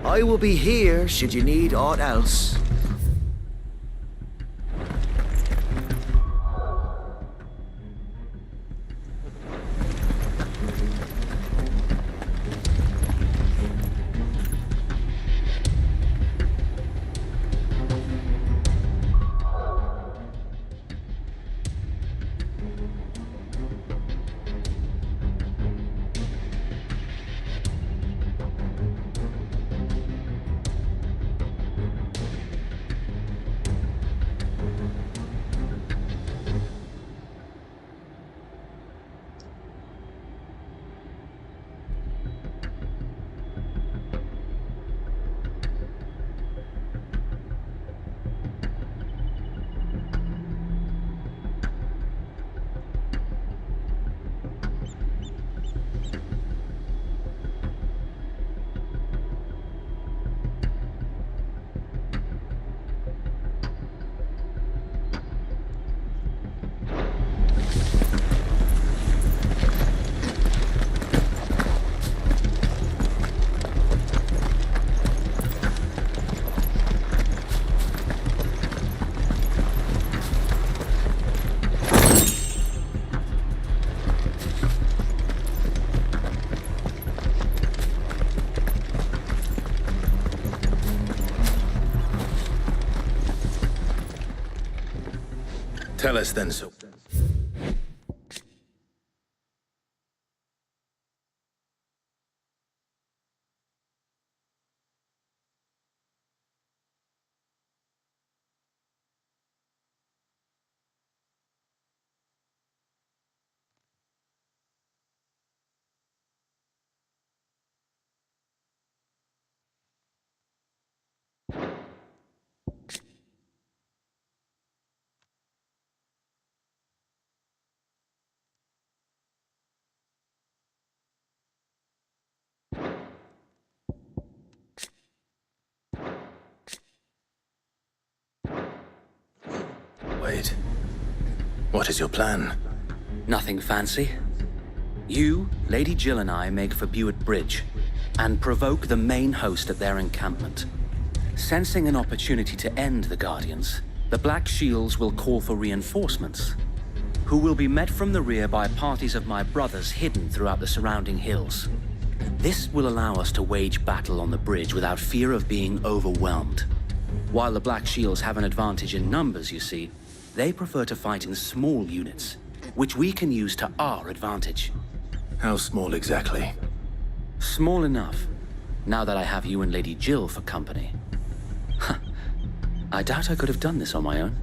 I will be here should you need aught else. Tell us then, so. Wait. What is your plan? Nothing fancy. You, Lady Jill and I make for Buett Bridge and provoke the main host at their encampment. Sensing an opportunity to end the Guardians, the Black Shields will call for reinforcements, who will be met from the rear by parties of my brothers hidden throughout the surrounding hills. This will allow us to wage battle on the bridge without fear of being overwhelmed. While the Black Shields have an advantage in numbers, you see, they prefer to fight in small units, which we can use to our advantage. How small exactly? Small enough, now that I have you and Lady Jill for company. I doubt I could have done this on my own.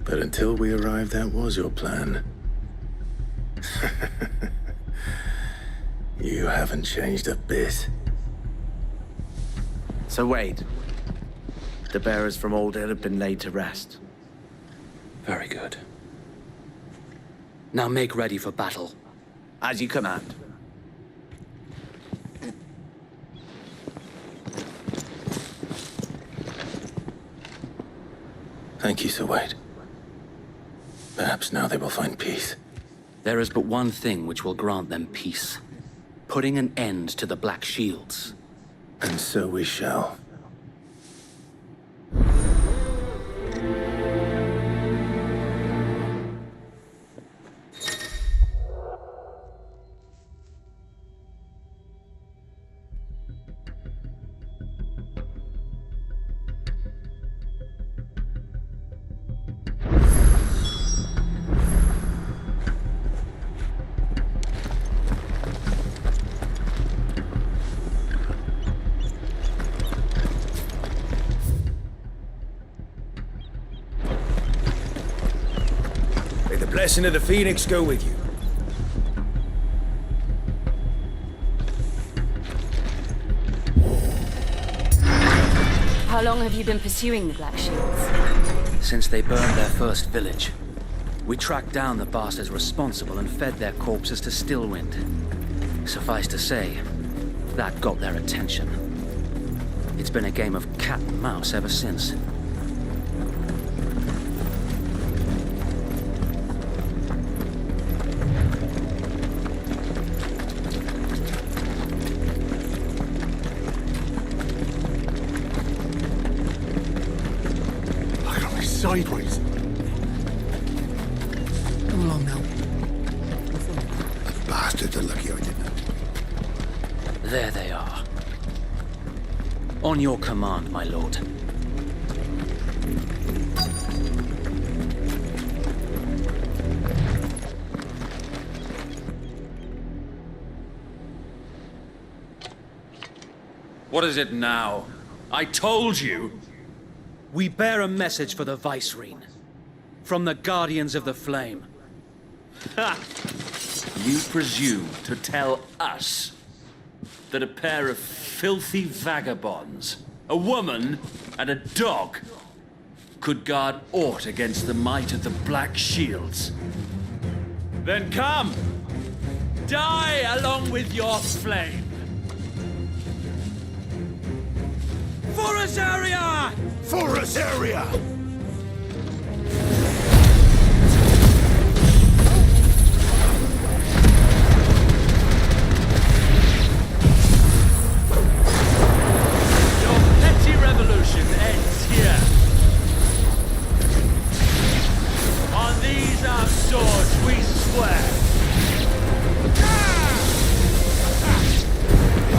But until we arrived, that was your plan. You haven't changed a bit. So wait. The bearers from Old Hill have been laid to rest. Very good. Now make ready for battle. As you command. Thank you, Sir Wade. Perhaps now they will find peace. There is but one thing which will grant them peace. Putting an end to the Black Shields. And so we shall. May the blessing of the Phoenix go with you. How long have you been pursuing the Black Shields? Since they burned their first village. We tracked down the bastards responsible and fed their corpses to Stillwind. Suffice to say, that got their attention. It's been a game of cat and mouse ever since. Sideways. Come along now. The bastards are lucky I didn't. There they are. On your command, my lord. What is it now? I told you! We bear a message for the Vicereine. From the Guardians of the Flame. Ha! You presume to tell us that a pair of filthy vagabonds, a woman and a dog, could guard aught against the might of the Black Shields? Then come! Die along with your flame! For Azaria! For Azaria! Your petty revolution ends here. On these our swords we swear.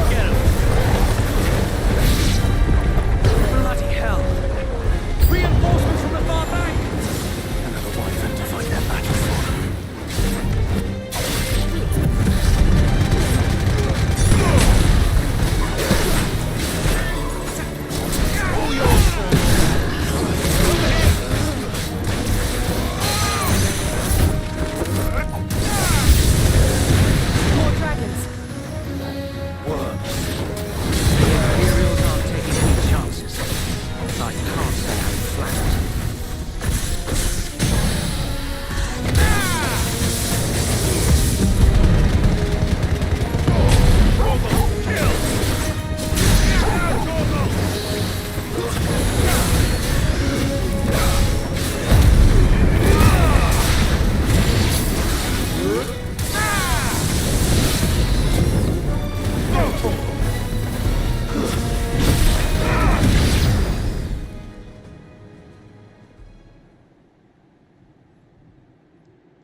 Get him. Bloody hell! Reinforcements from the far bank! Another wyvern to fight their battle for. More dragons. Worse. The Imperials aren't taking any chances. I can't say I'm flattered.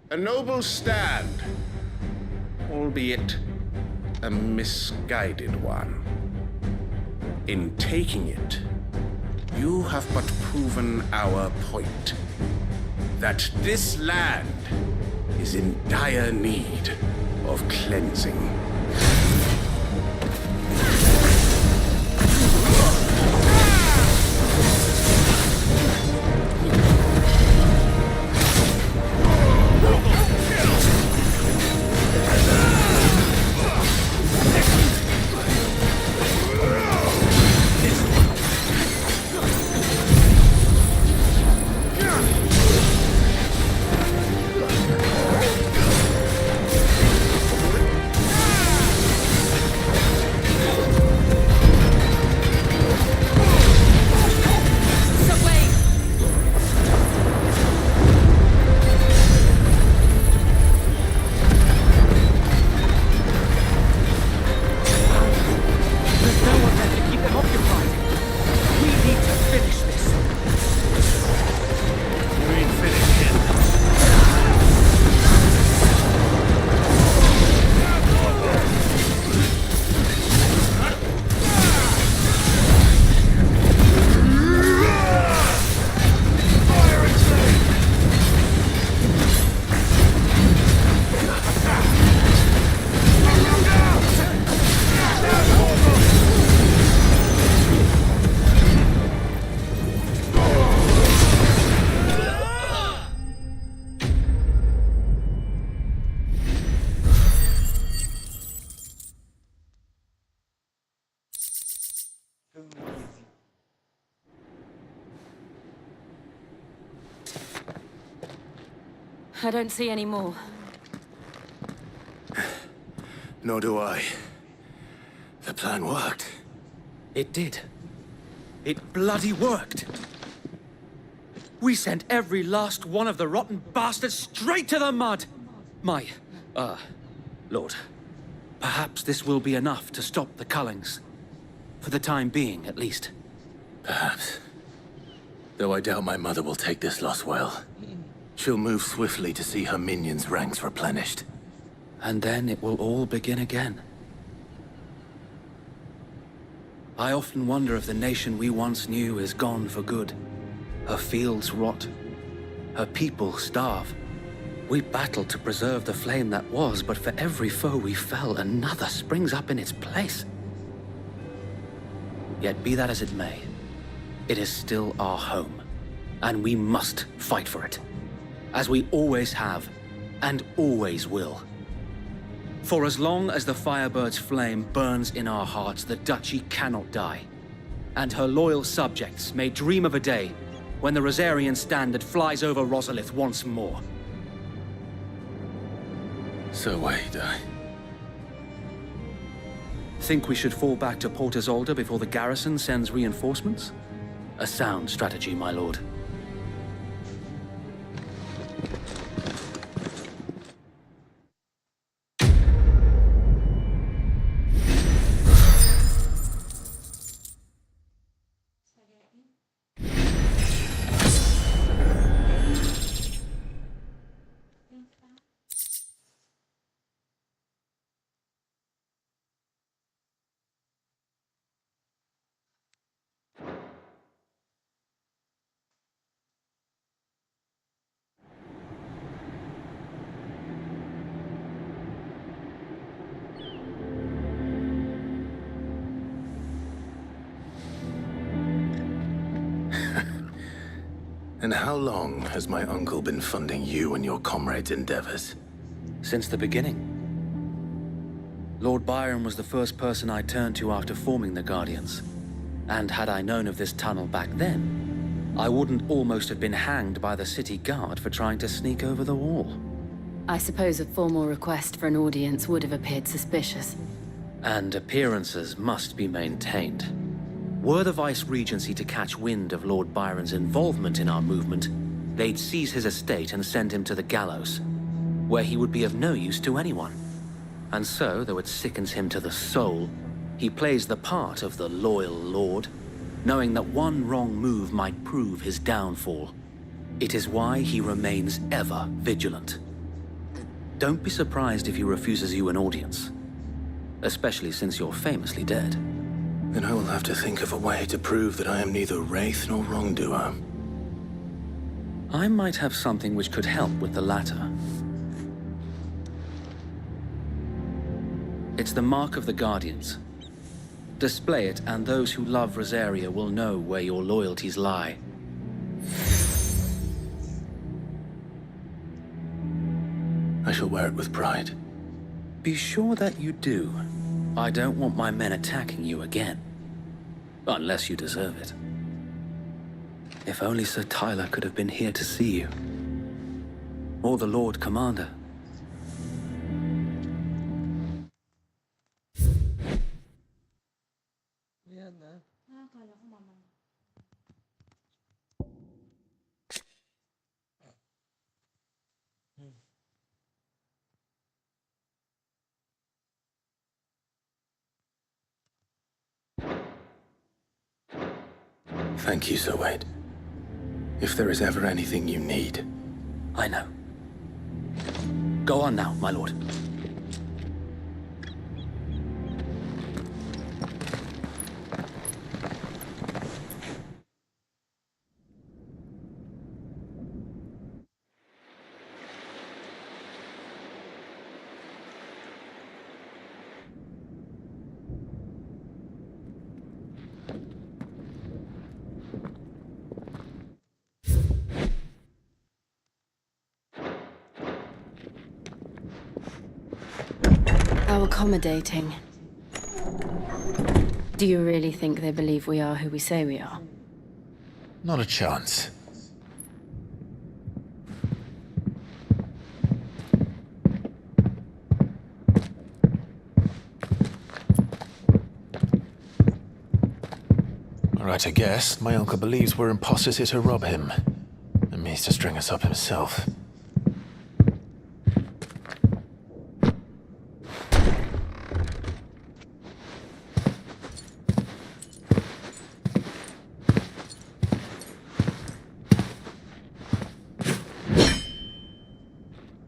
A noble stand, albeit a misguided one. In taking it, you have but proven our point. That this land is in dire need of cleansing. I don't see any more. Nor do I. The plan worked. It did. It bloody worked. We sent every last one of the rotten bastards straight to the mud! Lord, perhaps this will be enough to stop the Cullings. For the time being, at least. Perhaps. Though I doubt my mother will take this loss well. She'll move swiftly to see her minions' ranks replenished. And then it will all begin again. I often wonder if the nation we once knew is gone for good. Her fields rot. Her people starve. We battled to preserve the flame that was, but for every foe we fell, another springs up in its place. Yet be that as it may, it is still our home, and we must fight for it, as we always have, and always will. For as long as the Firebird's flame burns in our hearts, the Duchy cannot die, and her loyal subjects may dream of a day when the Rosarian standard flies over Rosalith once more. So wait, Think we should fall back to Port Isolde before the garrison sends reinforcements? A sound strategy, my lord. And how long has my uncle been funding you and your comrades' endeavors? Since the beginning. Lord Byron was the first person I turned to after forming the Guardians. And had I known of this tunnel back then, I wouldn't almost have been hanged by the city guard for trying to sneak over the wall. I suppose a formal request for an audience would have appeared suspicious. And appearances must be maintained. Were the Vice-Regency to catch wind of Lord Byron's involvement in our movement, they'd seize his estate and send him to the gallows, where he would be of no use to anyone. And so, though it sickens him to the soul, he plays the part of the loyal lord, knowing that one wrong move might prove his downfall. It is why he remains ever vigilant. Don't be surprised if he refuses you an audience, especially since you're famously dead. Then I will have to think of a way to prove that I am neither wraith nor wrongdoer. I might have something which could help with the latter. It's the mark of the Guardians. Display it, and those who love Rosaria will know where your loyalties lie. I shall wear it with pride. Be sure that you do. I don't want my men attacking you again. Unless you deserve it. If only Sir Tyler could have been here to see you. Or the Lord Commander. Thank you, Sir Wade. If there is ever anything you need... I know. Go on now, my lord. How accommodating. Do you really think they believe we are who we say we are? Not a chance. Right, I guess. My uncle believes we're imposters here to rob him. And means to string us up himself.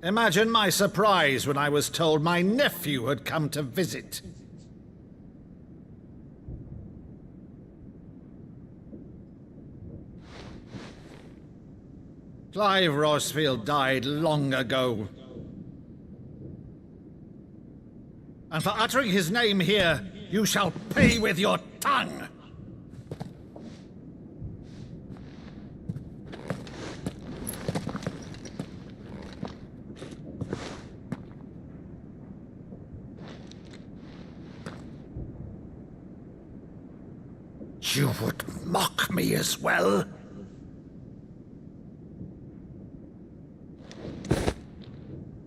Imagine my surprise when I was told my nephew had come to visit. Clive Rosfield died long ago. And for uttering his name here, you shall pay with your tongue! You would mock me as well?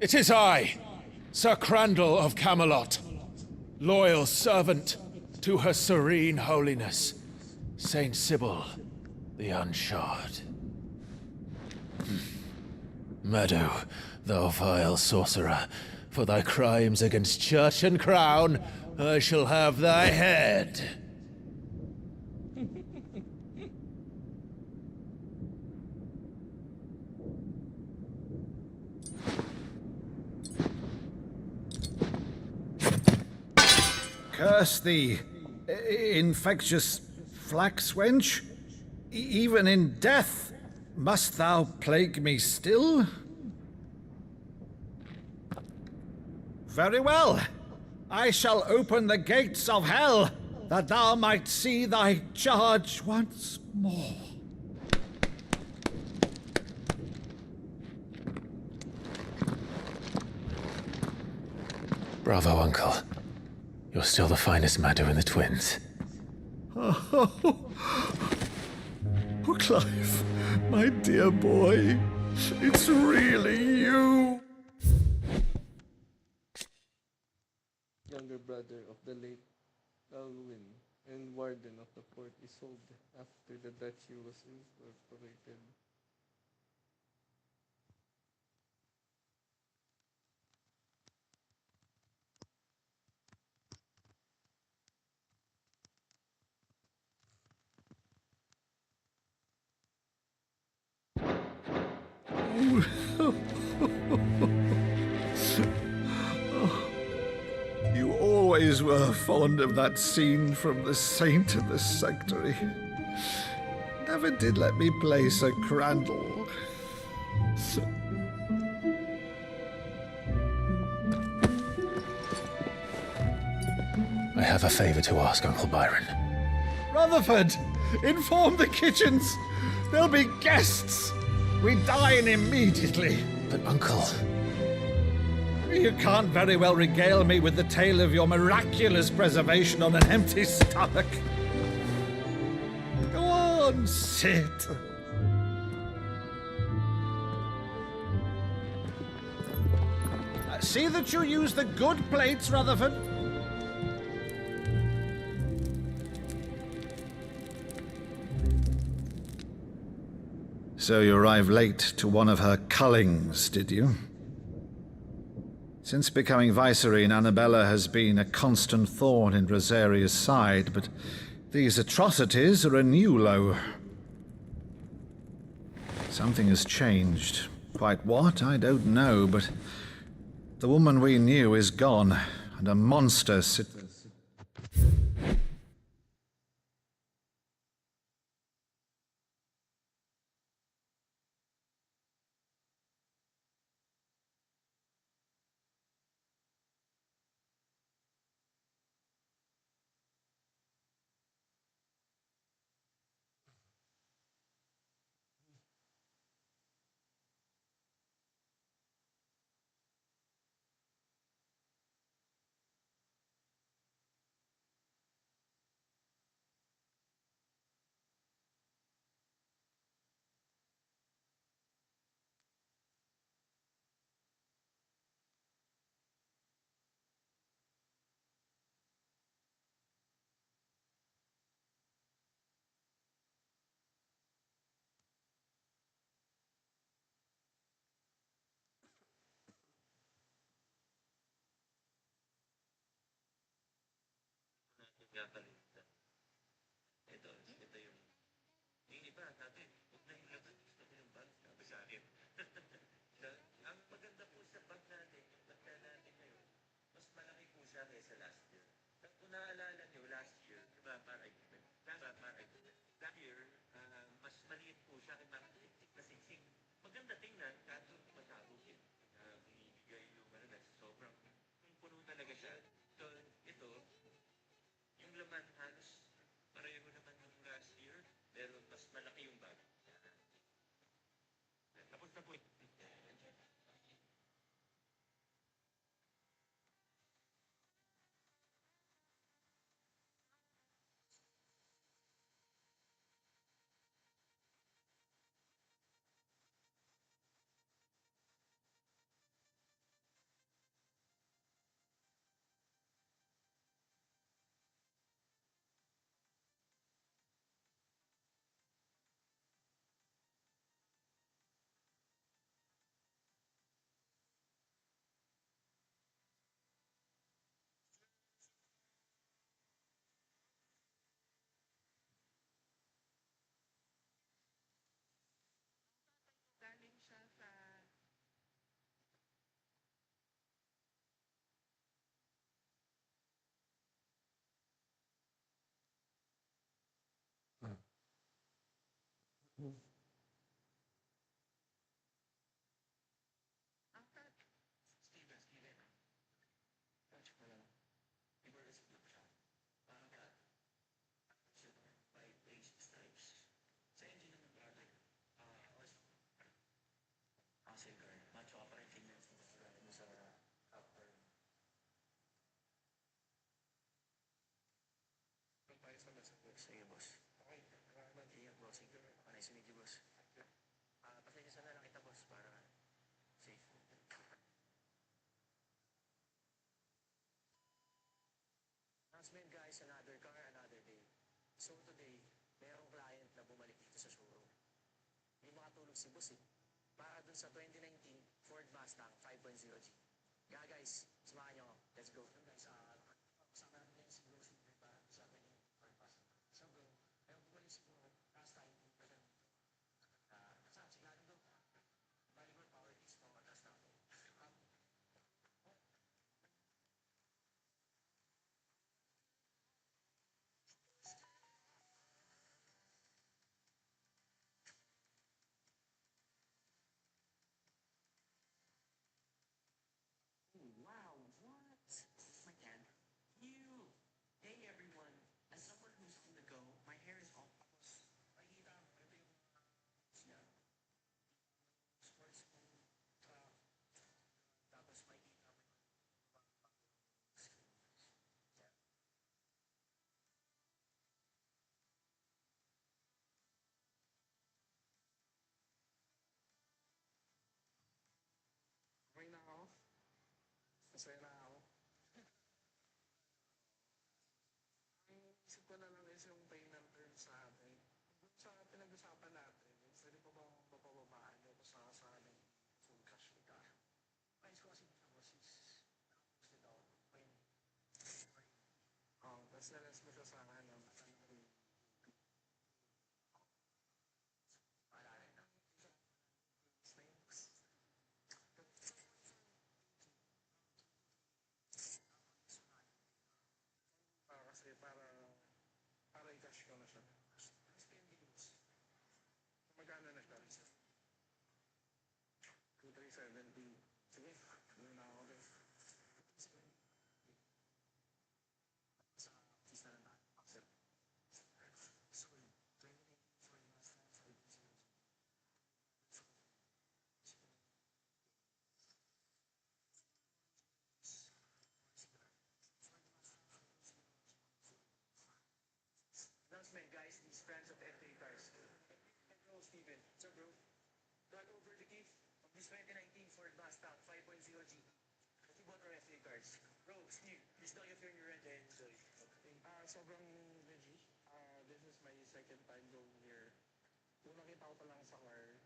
It is I, Sir Crandall of Camelot, loyal servant to Her Serene Holiness, Saint Sybil the Unshod. Meadow, thou vile sorcerer, for thy crimes against church and crown, I shall have thy head. Curse thee, infectious flax wench. Even in death, must thou plague me still? Very well. I shall open the gates of hell, that thou might see thy charge once more. Bravo, Uncle. You're still the finest Meadow in the twins. Oh, Clive, my dear boy, it's really you. Younger brother of the late Alwyn and warden of the fort is sold after the duchy was incorporated. You always were fond of that scene from The Saint of the Sanctuary. Never did let me play Sir Crandall. I have a favor to ask, Uncle Byron. Rutherford, inform the kitchens. There'll be guests. We dine immediately. But, Uncle... You can't very well regale me with the tale of your miraculous preservation on an empty stomach. Go on, sit. See that you use the good plates, Rutherford. So you arrived late to one of her cullings, did you? Since becoming Vicereine, Annabella has been a constant thorn in Rosaria's side, but these atrocities are a new low. Something has changed. Quite what, I don't know, but the woman we knew is gone, and a monster sits... nga pala yun. Ito yung iba, sabi, huwag na yung laban, gusto ko yung bag, sabi sa akin. Ang maganda po sa bag natin, yung bag natin ngayon, mas malaki po siya kaysa last year. Kung naaalala nyo, last year, last year, mas maliit po siya kay Martin kasi maganda tingnan, kaso matabog yun. Binibigay yung sobrang puno talaga siya. So, ito, yung laman halos pareho naman yung last year, pero mas malaki yung bag. Tapos na po. Galing siya sa Steven. Touch ko lang. Ibaras ko siya. Parang ka. Siya by basic stripes. Sa engine ng brother. Cigar. Macho operating na sa upper. Pagpayos na ba sa boss? Sige, boss. Okay. Ingat, boss. Nice to meet you, boss. Pasensya na lang kita, boss, para safe. Announcement, guys. Another car, another day. So today, merong client na bumalik dito sa showroom. Hindi makatulog si boss, eh. Para dun sa 2019 Ford Mustang 5.0G. Kaya guys, samahan nyo ako. Let's go. Guys, kasama natin yung siguro si para sa akin yung Ford Mustang. So bro, ayaw bumalik siguro last time yung present. Saan? Sigurado doon. Bali mo, power keys mo, last time. Wow, what? My God. You. Hey, everyone. As someone who's on the go, my hair is all tapos. Makikita mo, ito yung siya. Sports mo. Tapos makikita mo yung okay na ako. Masaya na ako. Ang isip ko na lang is yung payment terms sa atin. Sa pinag-usapan natin, pwede pa bang mapababaan nyo kung sa amin full cash with cash? Ayos ko kasi sa boses. Tapos nito ako. Tapos nalas mo siya sa akin ng paalala na. Kasi para i-cash ko na siya. Magkano na siya? 2,370. Sige, ano na ako din. Sa office na lang na. Accept. Sorry, 20 for the last time. Announcement, guys. These friends of FFXVI. Hello, Steven. What's up, bro? Got over the gift of this 2019 Ford Mustang 5.0G. What you bought our FA cars? Bro, Steve, please tell your friend you're ready and enjoy. Sobrang legit. This is my second time going here. Kung nakita ko pa lang sa car,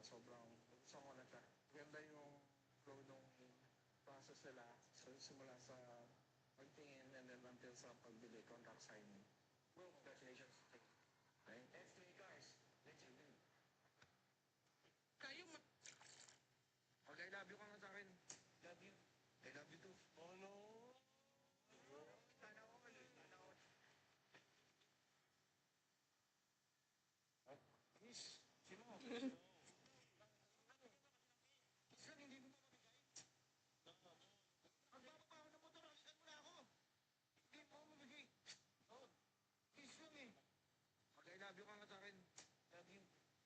sobrang gusto ko na siya. Ganda yung flow nung process nila. So, simula sa tingin and then until sa pagbili, contract signing. Well, congratulations. Right? FFXVI guys, let's do it. Kayo ma... Okay, love you ka nga sa akin. Love you. I love you too. Oh no! Sana all. Sana all. Miss, sino? Love you ka nga sa akin. Love you.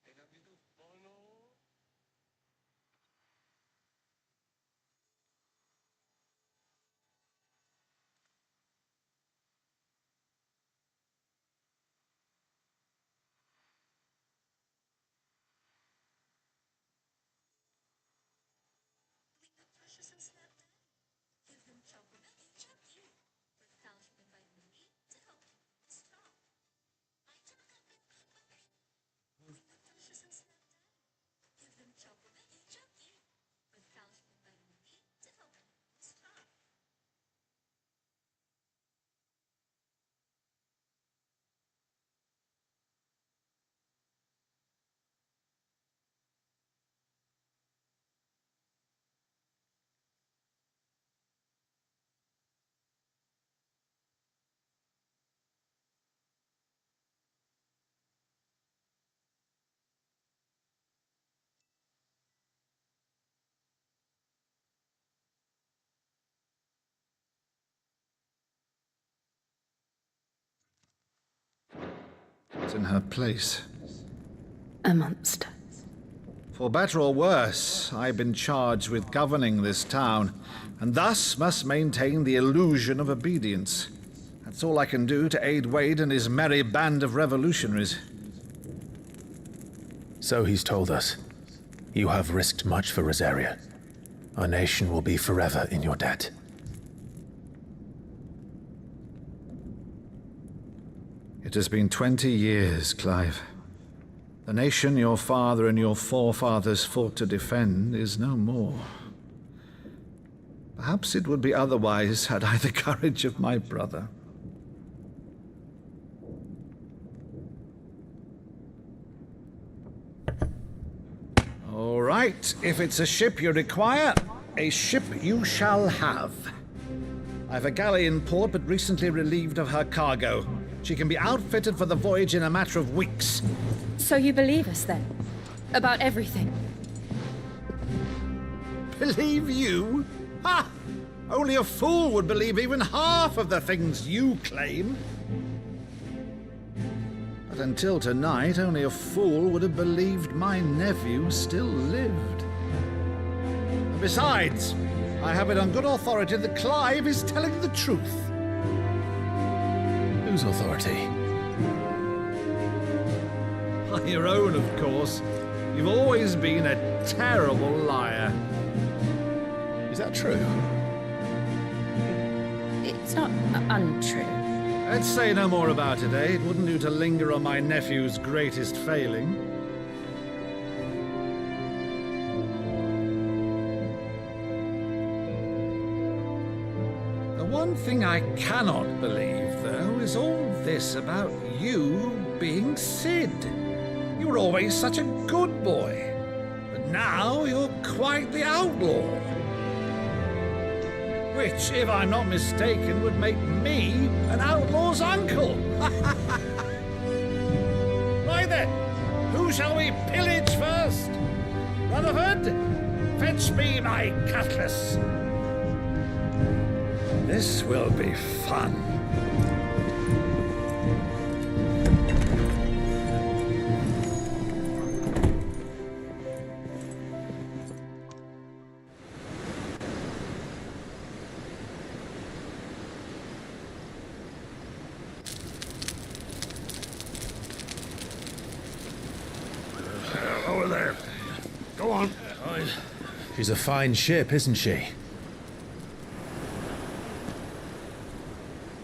I love you too. Oh no. What's in her place? A monster. For better or worse, I've been charged with governing this town, and thus must maintain the illusion of obedience. That's all I can do to aid Wade and his merry band of revolutionaries. So he's told us. You have risked much for Rosaria. Our nation will be forever in your debt. It has been 20 years, Clive. The nation your father and your forefathers fought to defend is no more. Perhaps it would be otherwise had I the courage of my brother. All right, if it's a ship you require, a ship you shall have. I've a galley in port, but recently relieved of her cargo. She can be outfitted for the voyage in a matter of weeks. So you believe us then? About everything? Believe you? Ha! Only a fool would believe even half of the things you claim. But until tonight, only a fool would have believed my nephew still lived. And besides, I have it on good authority that Clive is telling the truth. Whose authority? On your own, of course. You've always been a terrible liar. Is that true? It's not untrue. Let's say no more about it, eh? It wouldn't do to linger on my nephew's greatest failing. The one thing I cannot believe, though, is all this about you being Sid. You were always such a good boy, but now you're quite the outlaw. Which, if I'm not mistaken, would make me an outlaw's uncle. Right then, who shall we pillage first? Rutherford, fetch me my cutlass. This will be fun. Over there. Go on. She's a fine ship, isn't she?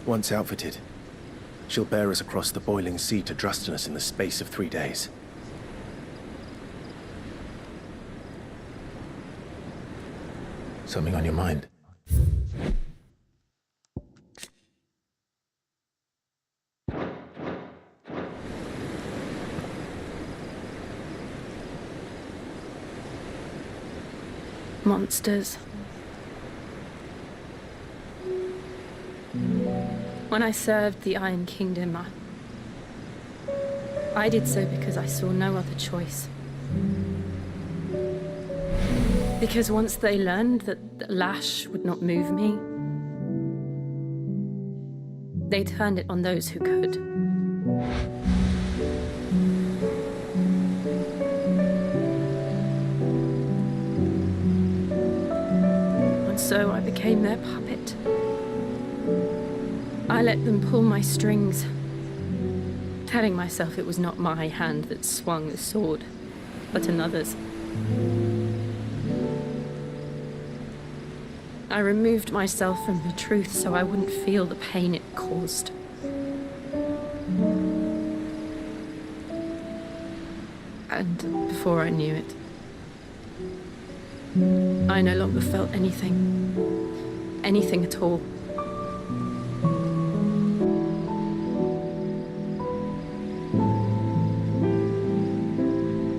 Once outfitted, she'll bear us across the boiling sea to Drustinus in the space of 3 days. Something on your mind? Monsters. When I served the Iron Kingdom, I did so because I saw no other choice. Because once they learned that the lash would not move me, they turned it on those who could. And so I became their puppet. I let them pull my strings, telling myself it was not my hand that swung the sword, but another's. I removed myself from the truth so I wouldn't feel the pain it caused. And before I knew it, I no longer felt anything. Anything at all.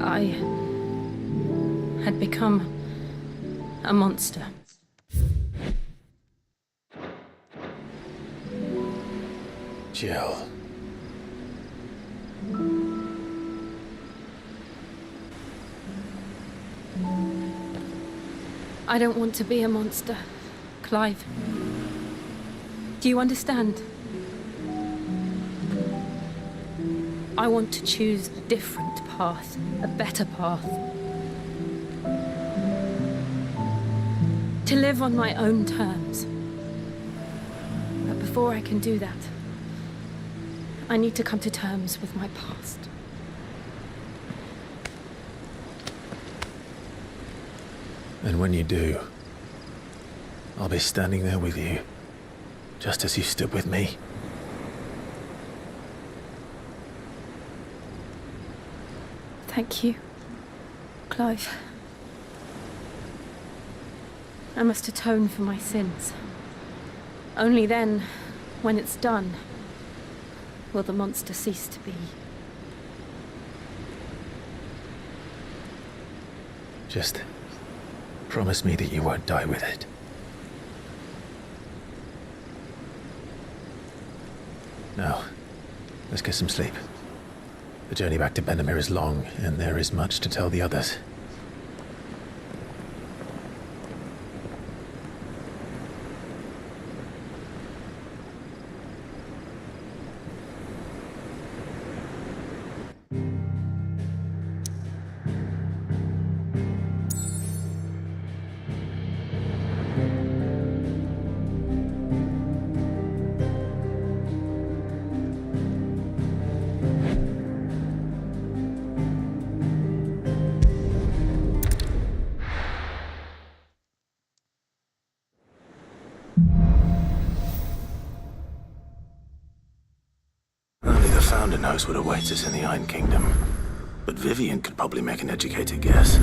I had become a monster. Jill. I don't want to be a monster, Clive. Do you understand? I want to choose a different path, a better path. To live on my own terms. But before I can do that, I need to come to terms with my past. And when you do, I'll be standing there with you, just as you stood with me. Thank you, Clive. I must atone for my sins. Only then, when it's done, will the monster cease to be. Just promise me that you won't die with it. Now, let's get some sleep. The journey back to Benamir is long, and there is much to tell the others. Only the Founder knows what awaits us in the Iron Kingdom. But Vivian could probably make an educated guess.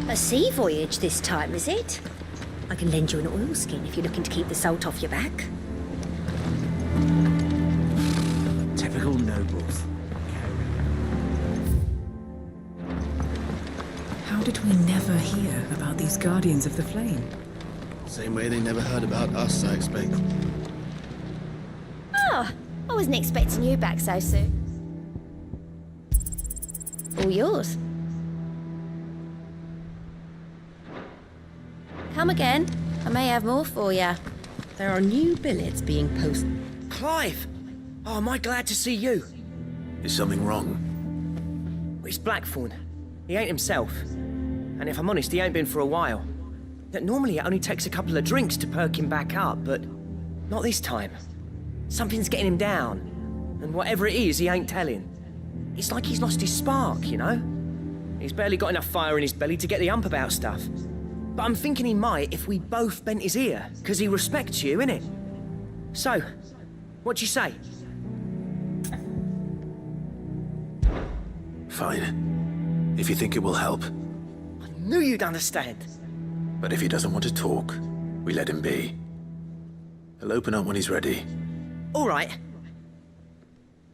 A sea voyage this time, is it? I can lend you an oilskin if you're looking to keep the salt off your back. Typical nobles. How did we never hear about these Guardians of the Flame? Same way they never heard about us, I expect. Ah, I wasn't expecting you back so soon. All yours. Come again. I may have more for you. There are new billets being posted. Clive! Oh, am I glad to see you? Is something wrong? It's Blackthorn. He ain't himself. And if I'm honest, he ain't been for a while. Normally it only takes a couple of drinks to perk him back up, but not this time. Something's getting him down. And whatever it is, he ain't telling. It's like he's lost his spark, you know? He's barely got enough fire in his belly to get the ump about stuff. But I'm thinking he might if we both bent his ear, because he respects you, innit? So, what you say? Fine. If you think it will help. I knew you'd understand. But if he doesn't want to talk, we let him be. He'll open up when he's ready. All right.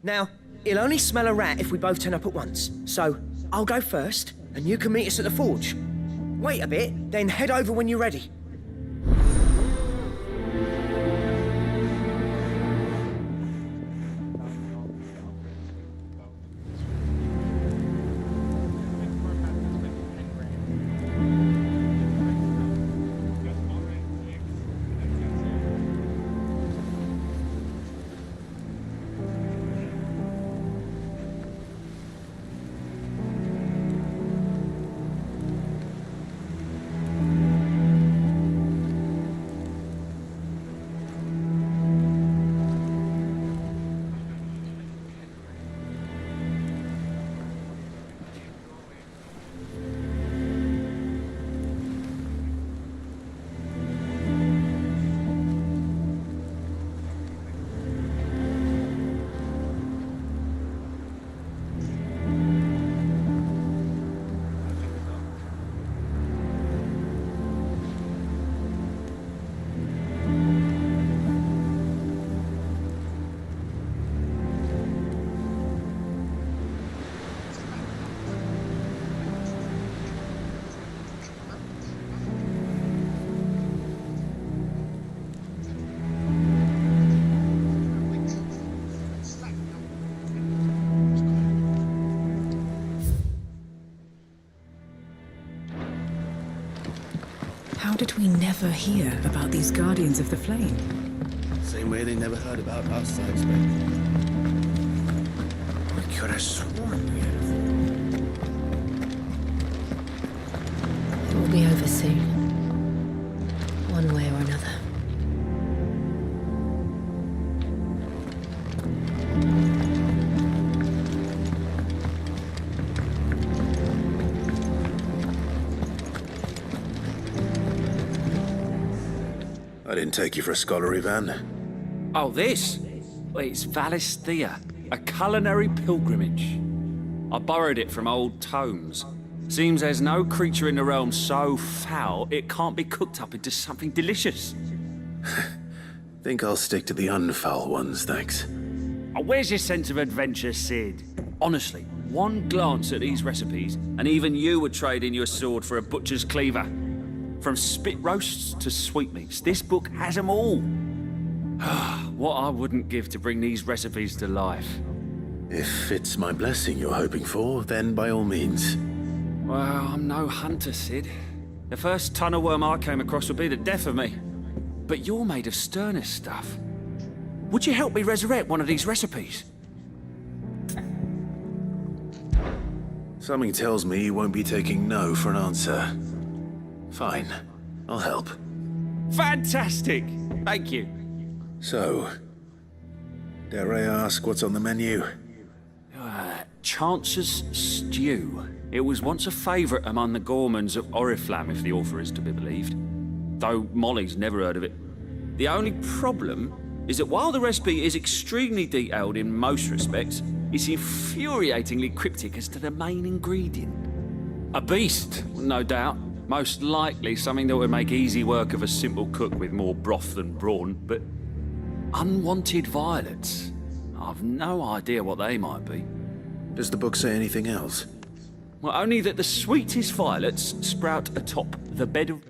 Now, he'll only smell a rat if we both turn up at once. So, I'll go first, and you can meet us at the forge. Wait a bit, then head over when you're ready. How did we never hear about these Guardians of the Flame? Same way they never heard about us, I expect. I could have sworn we had It will be over soon. One way or another. I didn't take you for a scholar, Ivan. Oh, this? Well, it's Valisthea, a culinary pilgrimage. I borrowed it from old tomes. Seems there's no creature in the realm so foul it can't be cooked up into something delicious. Think I'll stick to the unfoul ones, thanks. Oh, where's your sense of adventure, Sid? Honestly, one glance at these recipes, and even you would trade in your sword for a butcher's cleaver. From spit roasts to sweetmeats, this book has them all. What I wouldn't give to bring these recipes to life. If it's my blessing you're hoping for, then by all means. Well, I'm no hunter, Sid. The first tunnel worm I came across would be the death of me. But you're made of sterner stuff. Would you help me resurrect one of these recipes? Something tells me you won't be taking no for an answer. Fine, I'll help. Fantastic! Thank you. So, dare I ask what's on the menu? Chance's Stew. It was once a favourite among the gourmands of Oriflamme, if the author is to be believed. Though Molly's never heard of it. The only problem is that while the recipe is extremely detailed in most respects, it's infuriatingly cryptic as to the main ingredient. A beast, no doubt. Most likely something that would make easy work of a simple cook with more broth than brawn, but unwanted violets. I've no idea what they might be. Does the book say anything else? Well, only that the sweetest violets sprout atop the bed of...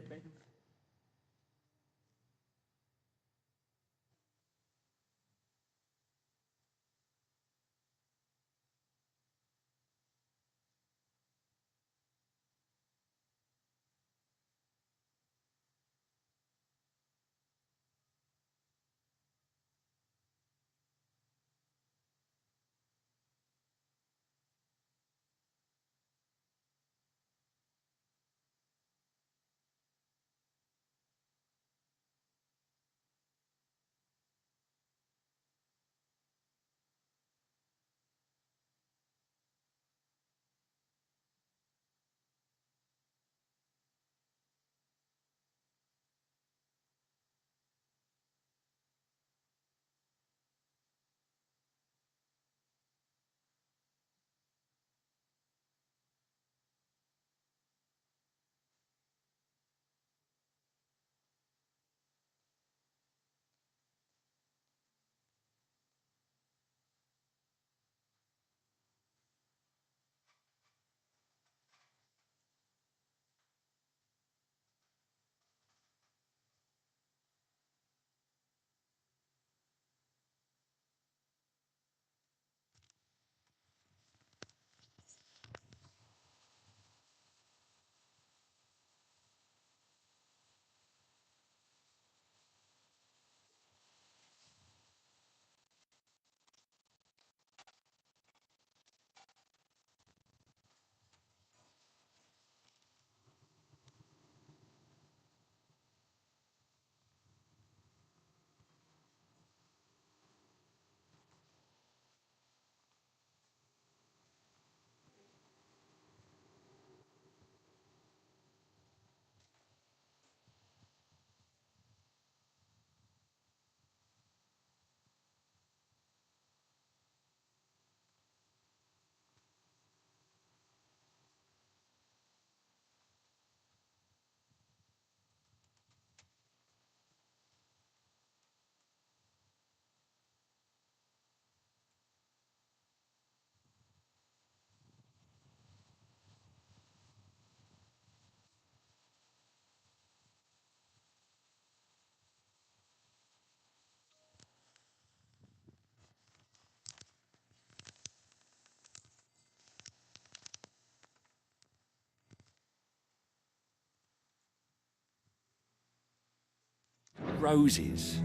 roses.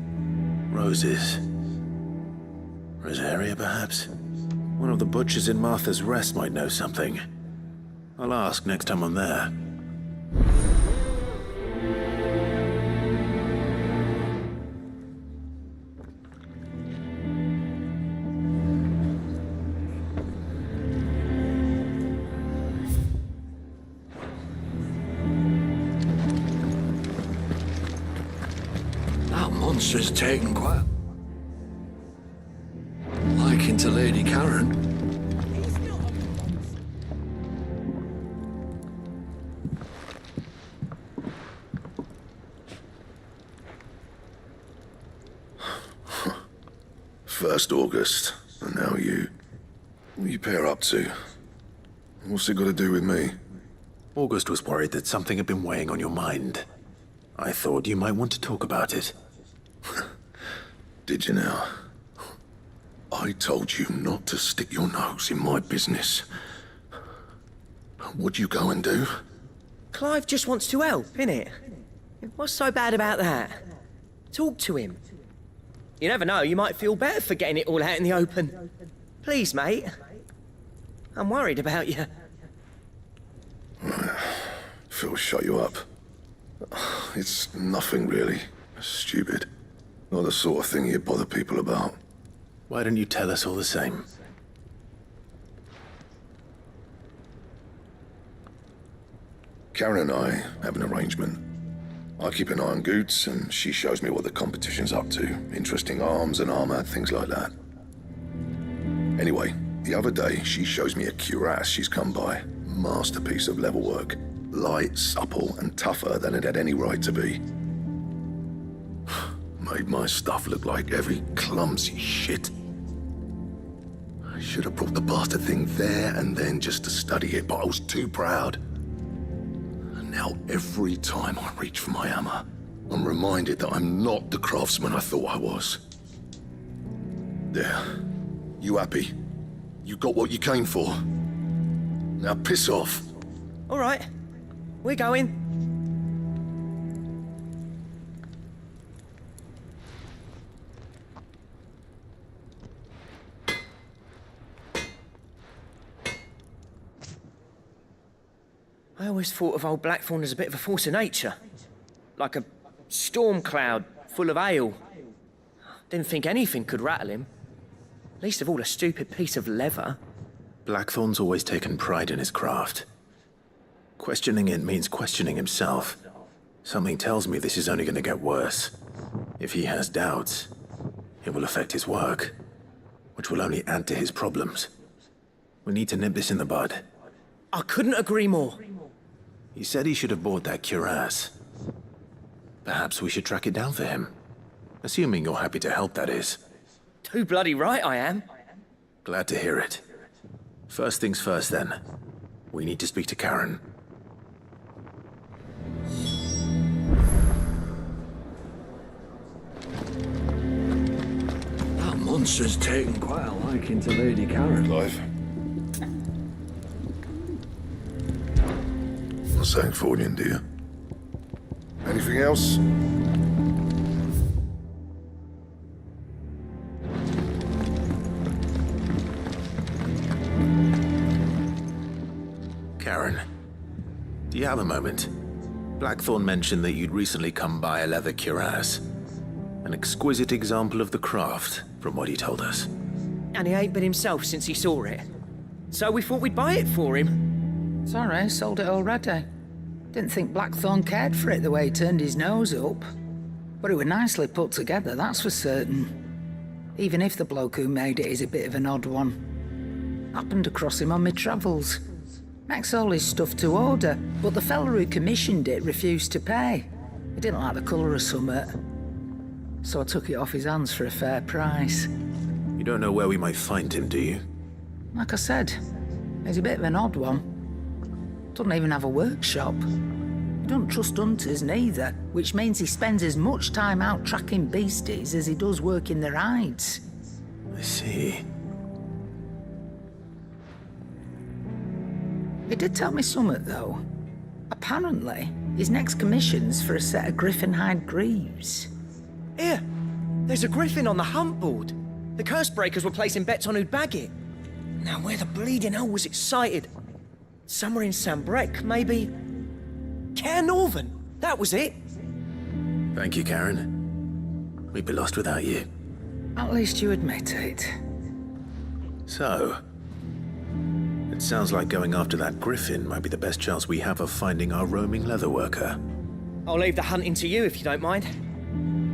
Roses. Rosaria, perhaps? One of the butchers in Martha's Rest might know something. I'll ask next time I'm there. That monster's taken quite a liking to Lady Karen. First August, and now you. What are you pair up to? What's it got to do with me? August was worried that something had been weighing on your mind. I thought you might want to talk about it. Did you now? I told you not to stick your nose in my business. What'd you go and do? Clive just wants to help, innit? What's so bad about that? Talk to him. You never know, you might feel better for getting it all out in the open. Please, mate. I'm worried about you. Phil shut you up. It's nothing really. Stupid. Not the sort of thing you bother people about. Why don't you tell us all the same? Karen and I have an arrangement. I keep an eye on Goots, and she shows me what the competition's up to. Interesting arms and armor, things like that. Anyway, the other day, she shows me a cuirass she's come by. Masterpiece of level work. Light, supple, and tougher than it had any right to be. Made my stuff look like heavy, clumsy shit. I should have brought the bastard thing there and then just to study it, but I was too proud. And now every time I reach for my hammer, I'm reminded that I'm not the craftsman I thought I was. There. You happy? You got what you came for. Now piss off. All right. We're going. I always thought of old Blackthorn as a bit of a force of nature. Like a storm cloud full of ale. Didn't think anything could rattle him. Least of all a stupid piece of leather. Blackthorn's always taken pride in his craft. Questioning it means questioning himself. Something tells me this is only going to get worse. If he has doubts, it will affect his work, which will only add to his problems. We need to nip this in the bud. I couldn't agree more. He said he should have bought that cuirass. Perhaps we should track it down for him. Assuming you're happy to help, that is. Too bloody right I am. Glad to hear it. First things first, then. We need to speak to Karen. That monster's taken quite a liking to Lady Karen. Clive. Not saying for you, dear. Anything else? Karen, do you have a moment? Blackthorn mentioned that you'd recently come by a leather cuirass. An exquisite example of the craft, from what he told us. And he ain't been himself since he saw it. So we thought we'd buy it for him. Sorry, sold it already. Didn't think Blackthorn cared for it the way he turned his nose up. But it was nicely put together, that's for certain. Even if the bloke who made it is a bit of an odd one. Happened across him on my travels. Makes all his stuff to order, but the fella who commissioned it refused to pay. He didn't like the colour of summit. So I took it off his hands for a fair price. You don't know where we might find him, do you? Like I said, he's a bit of an odd one. Doesn't even have a workshop. He don't trust hunters neither, which means he spends as much time out tracking beasties as he does working their hides. I see. He did tell me something, though. Apparently, his next commission's for a set of griffin hide greaves. Here, there's a griffin on the hunt board. The curse breakers were placing bets on who'd bag it. Now, where the bleeding hell was it sighted? Somewhere in Sambrec, maybe... Care Northern, that was it. Thank you, Karen. We'd be lost without you. At least you admit it. So, it sounds like going after that griffin might be the best chance we have of finding our roaming leatherworker. I'll leave the hunting to you if you don't mind.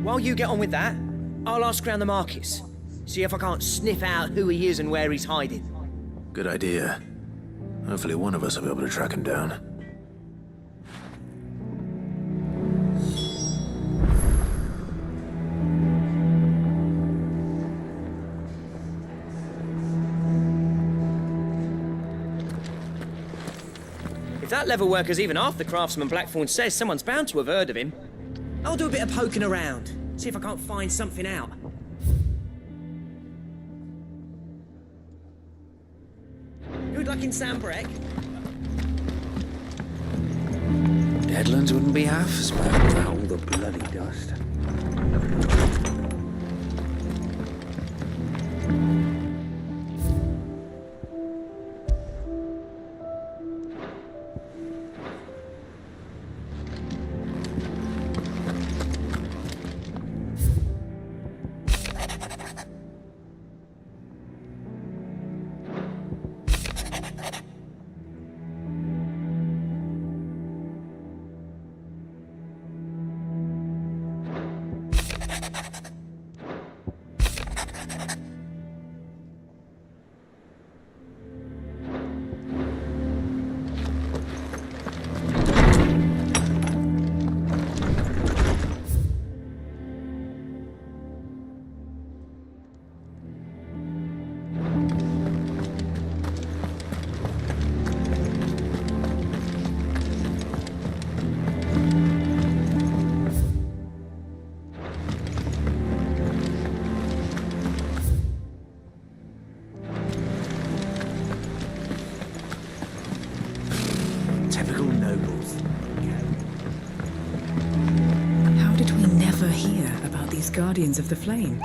While you get on with that, I'll ask around the markets. See if I can't sniff out who he is and where he's hiding. Good idea. Hopefully one of us will be able to track him down. If that level worker's even half the craftsman Blackthorn says, someone's bound to have heard of him. I'll do a bit of poking around, see if I can't find something out. Good luck in Sambrec. Deadlands wouldn't be half as bad without all the bloody dust. Guardians of the Flame.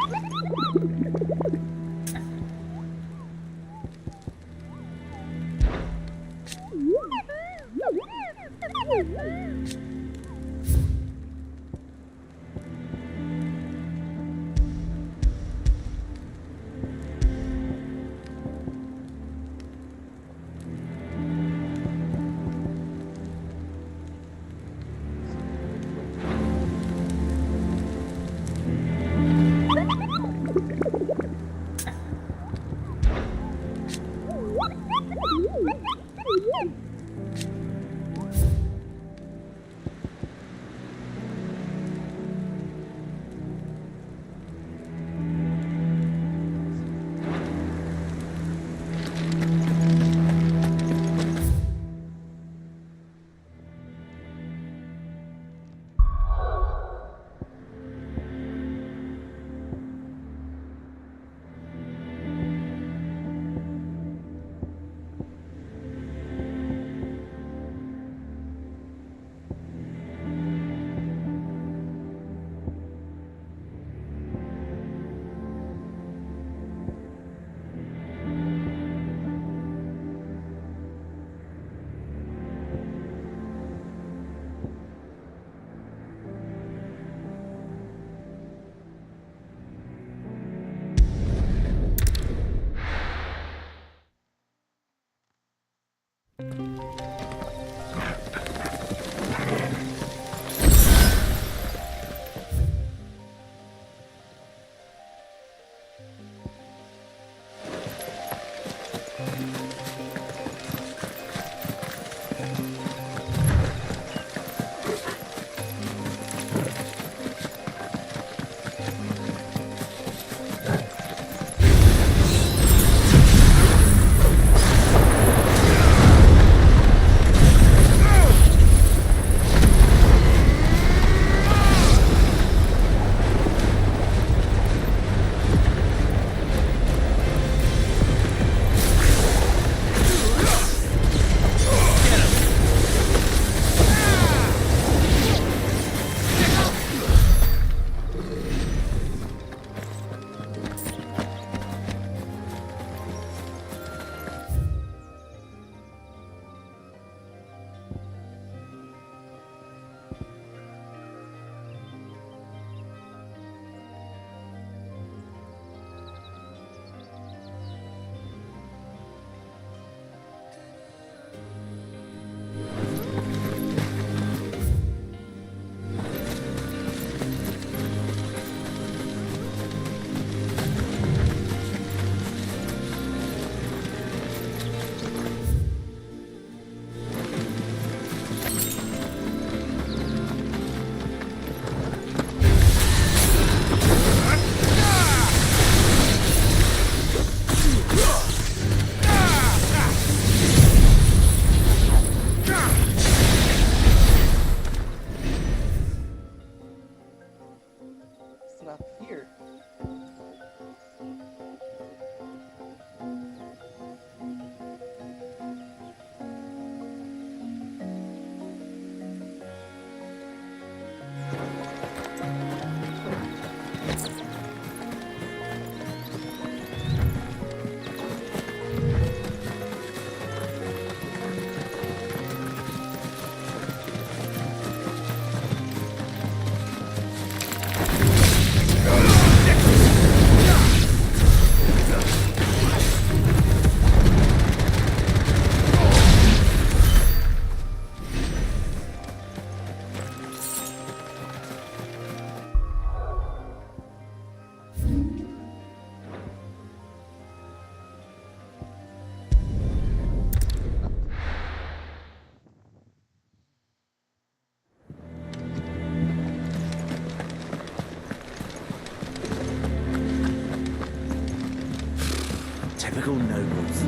Typical nobles.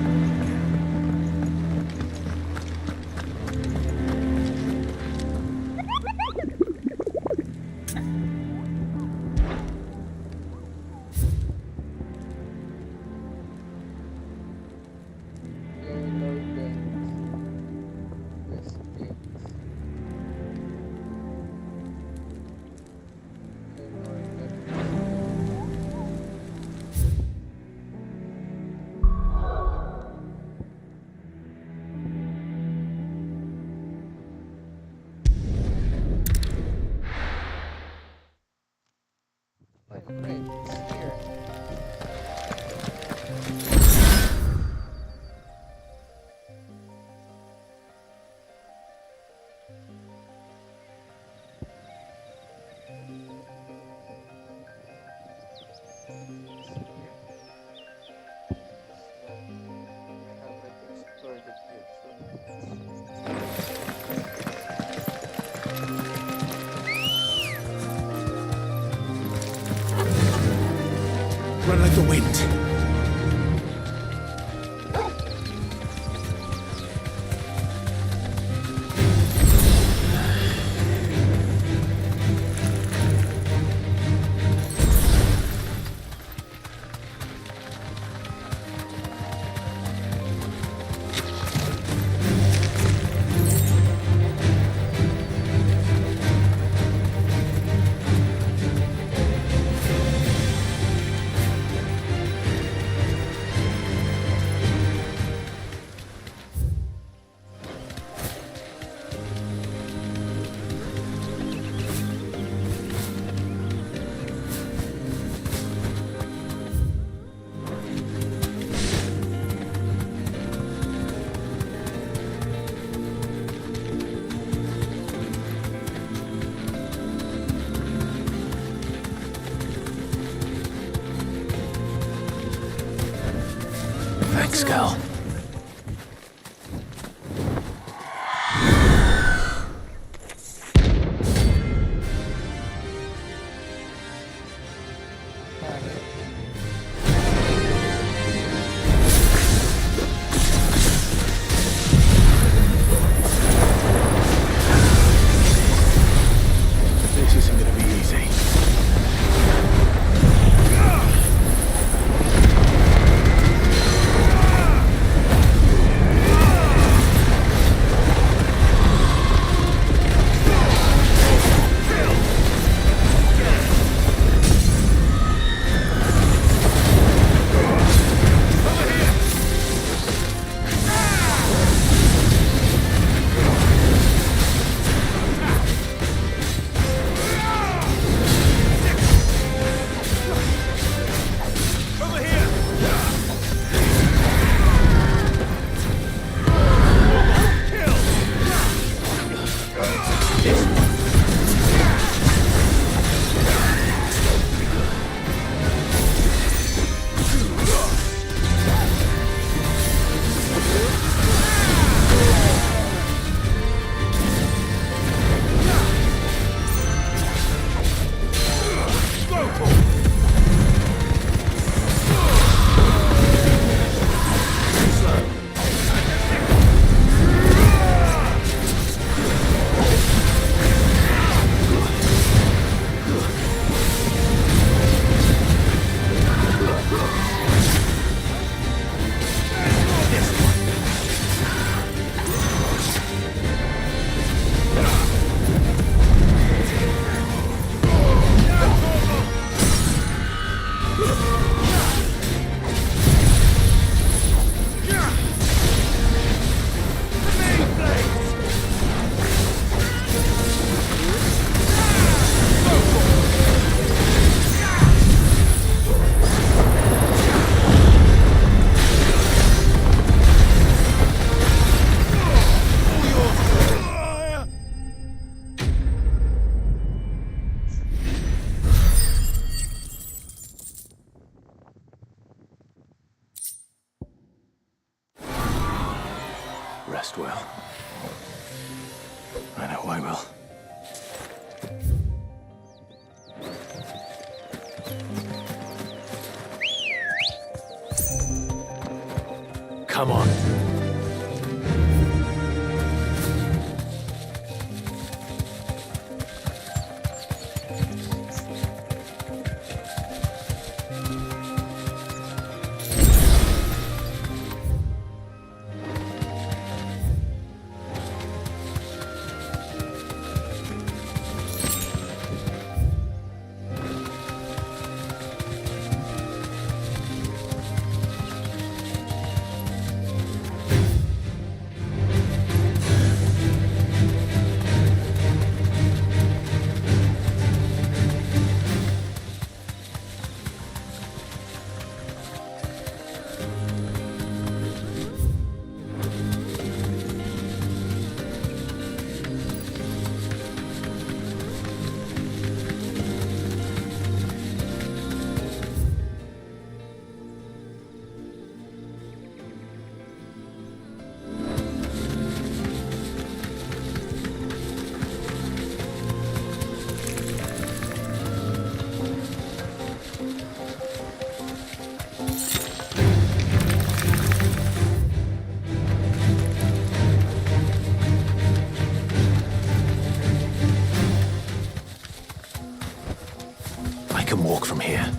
Run like the wind. Thanks, Cal. This isn't gonna be easy. Rest well. I know I will. Come on. I can walk from here.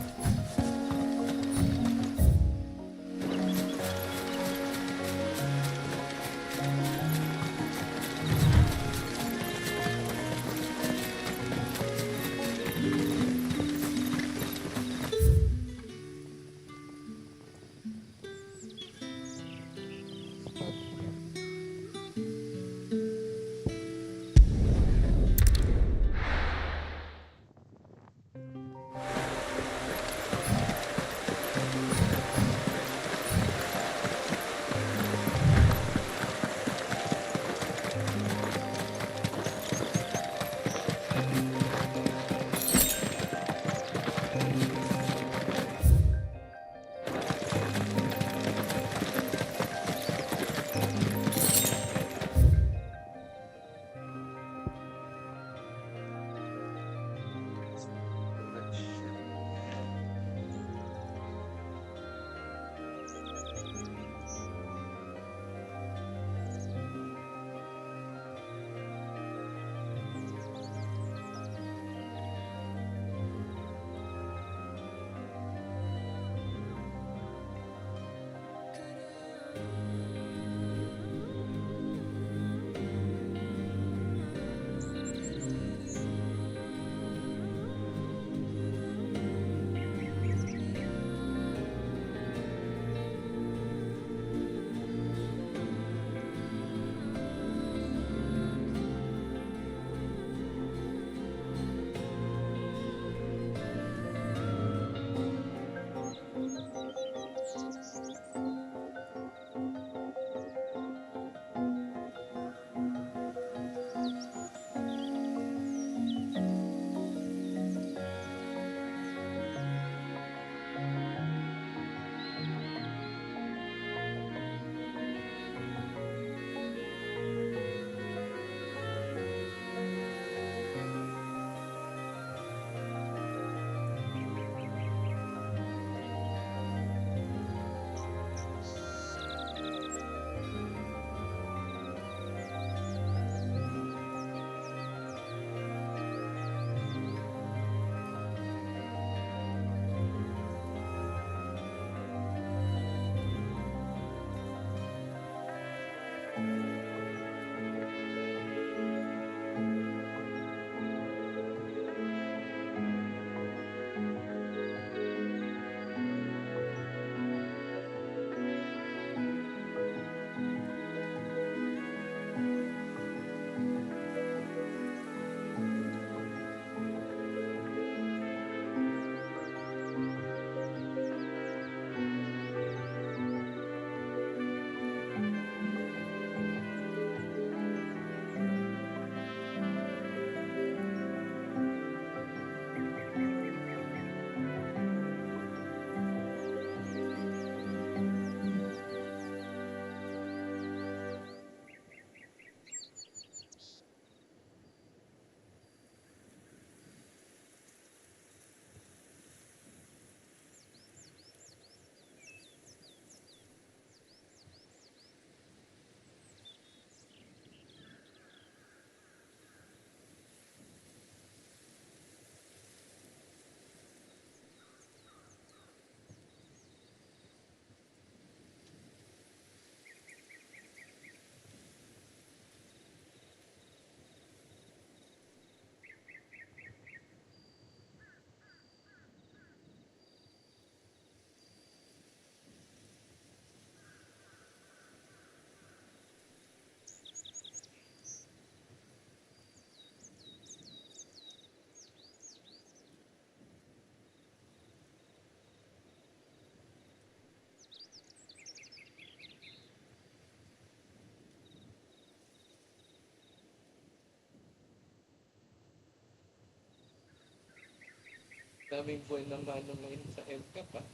Daming buhay na mano ngayon sa MCAP ah.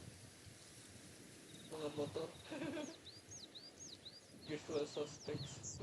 Mga motor. Usual suspects.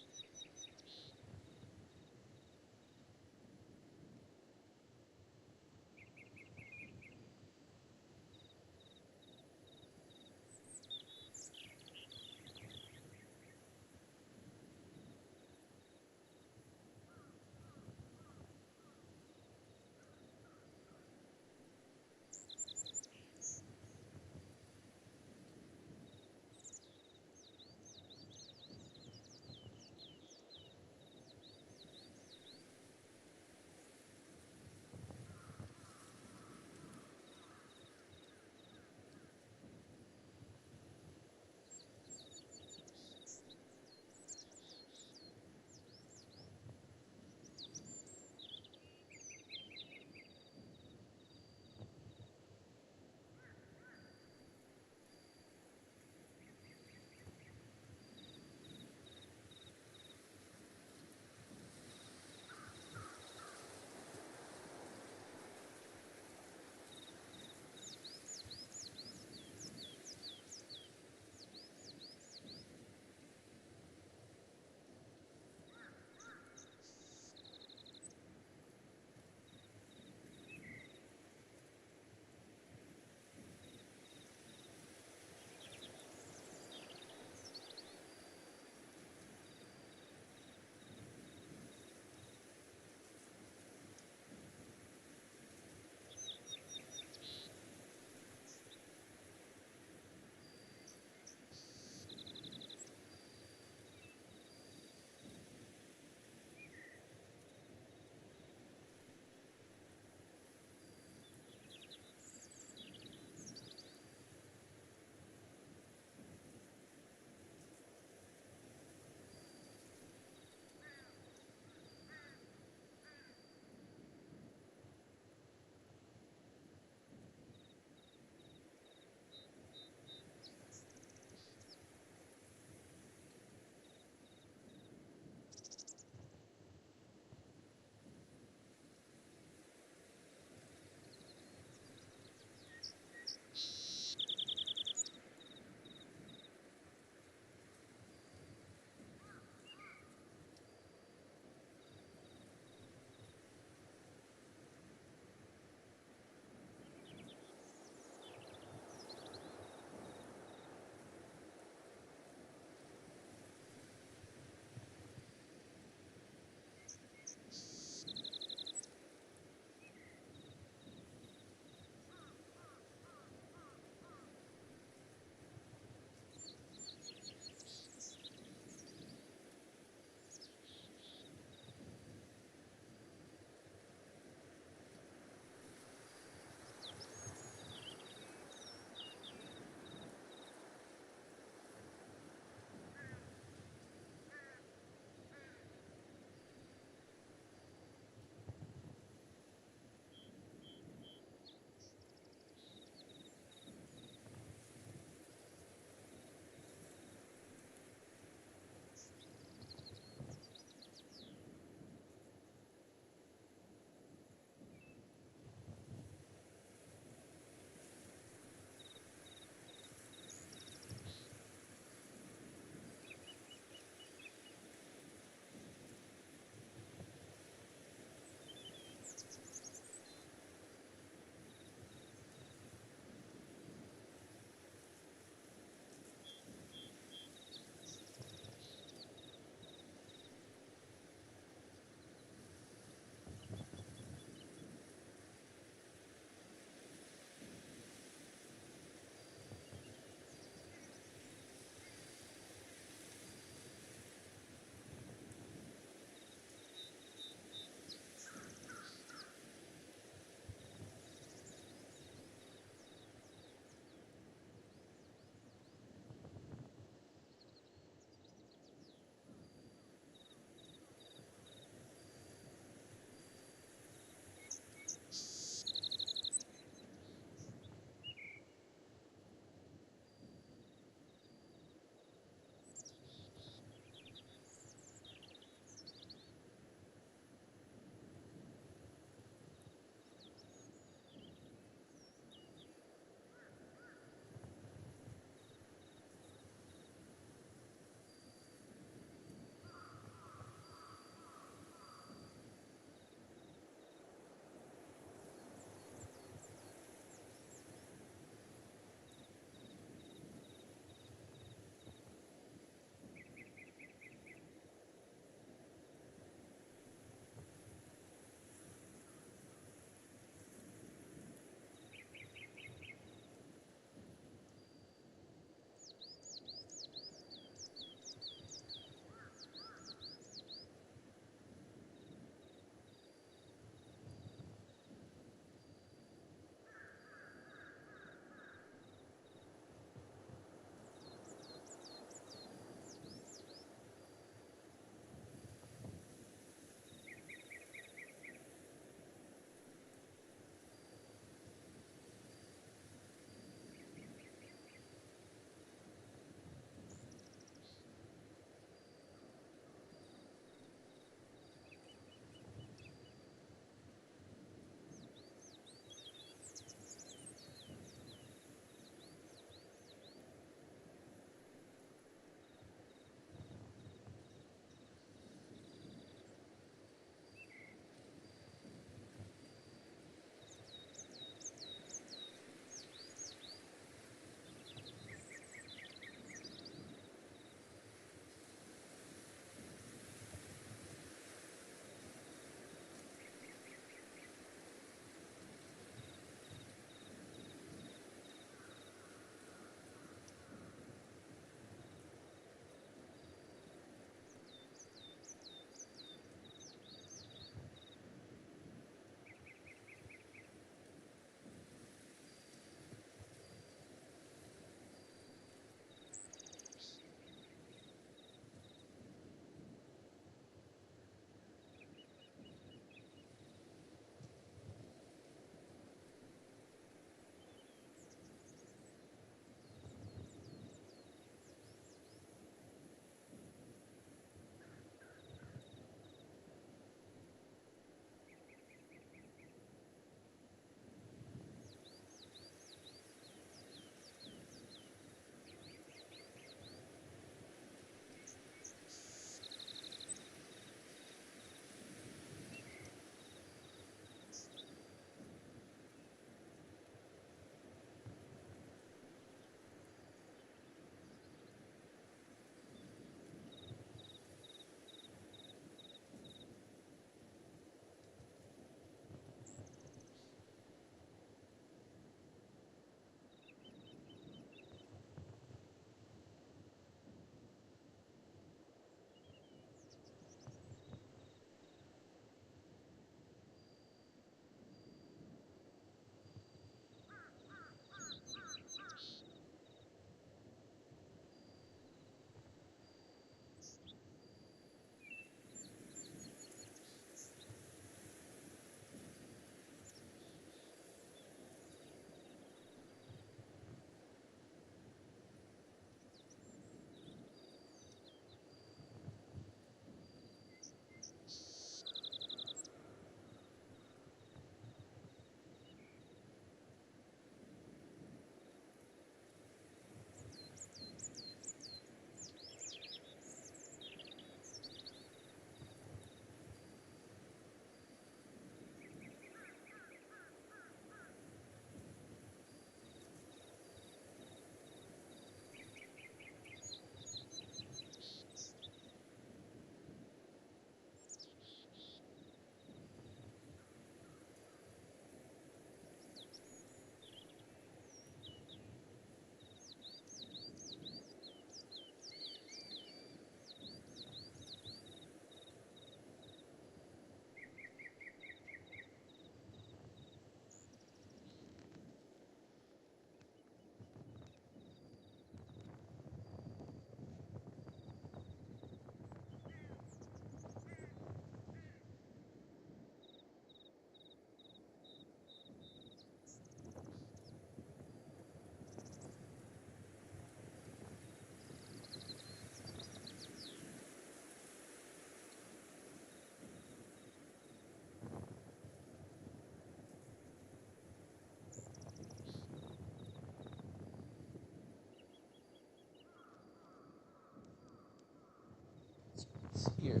here.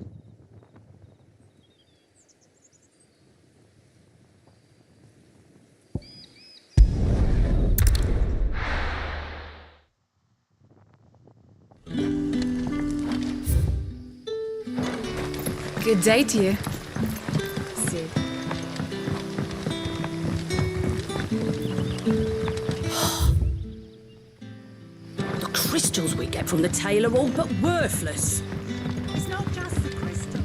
Good day to you. Sid. The crystals we get from the tail are all but worthless. It's not just the crystal.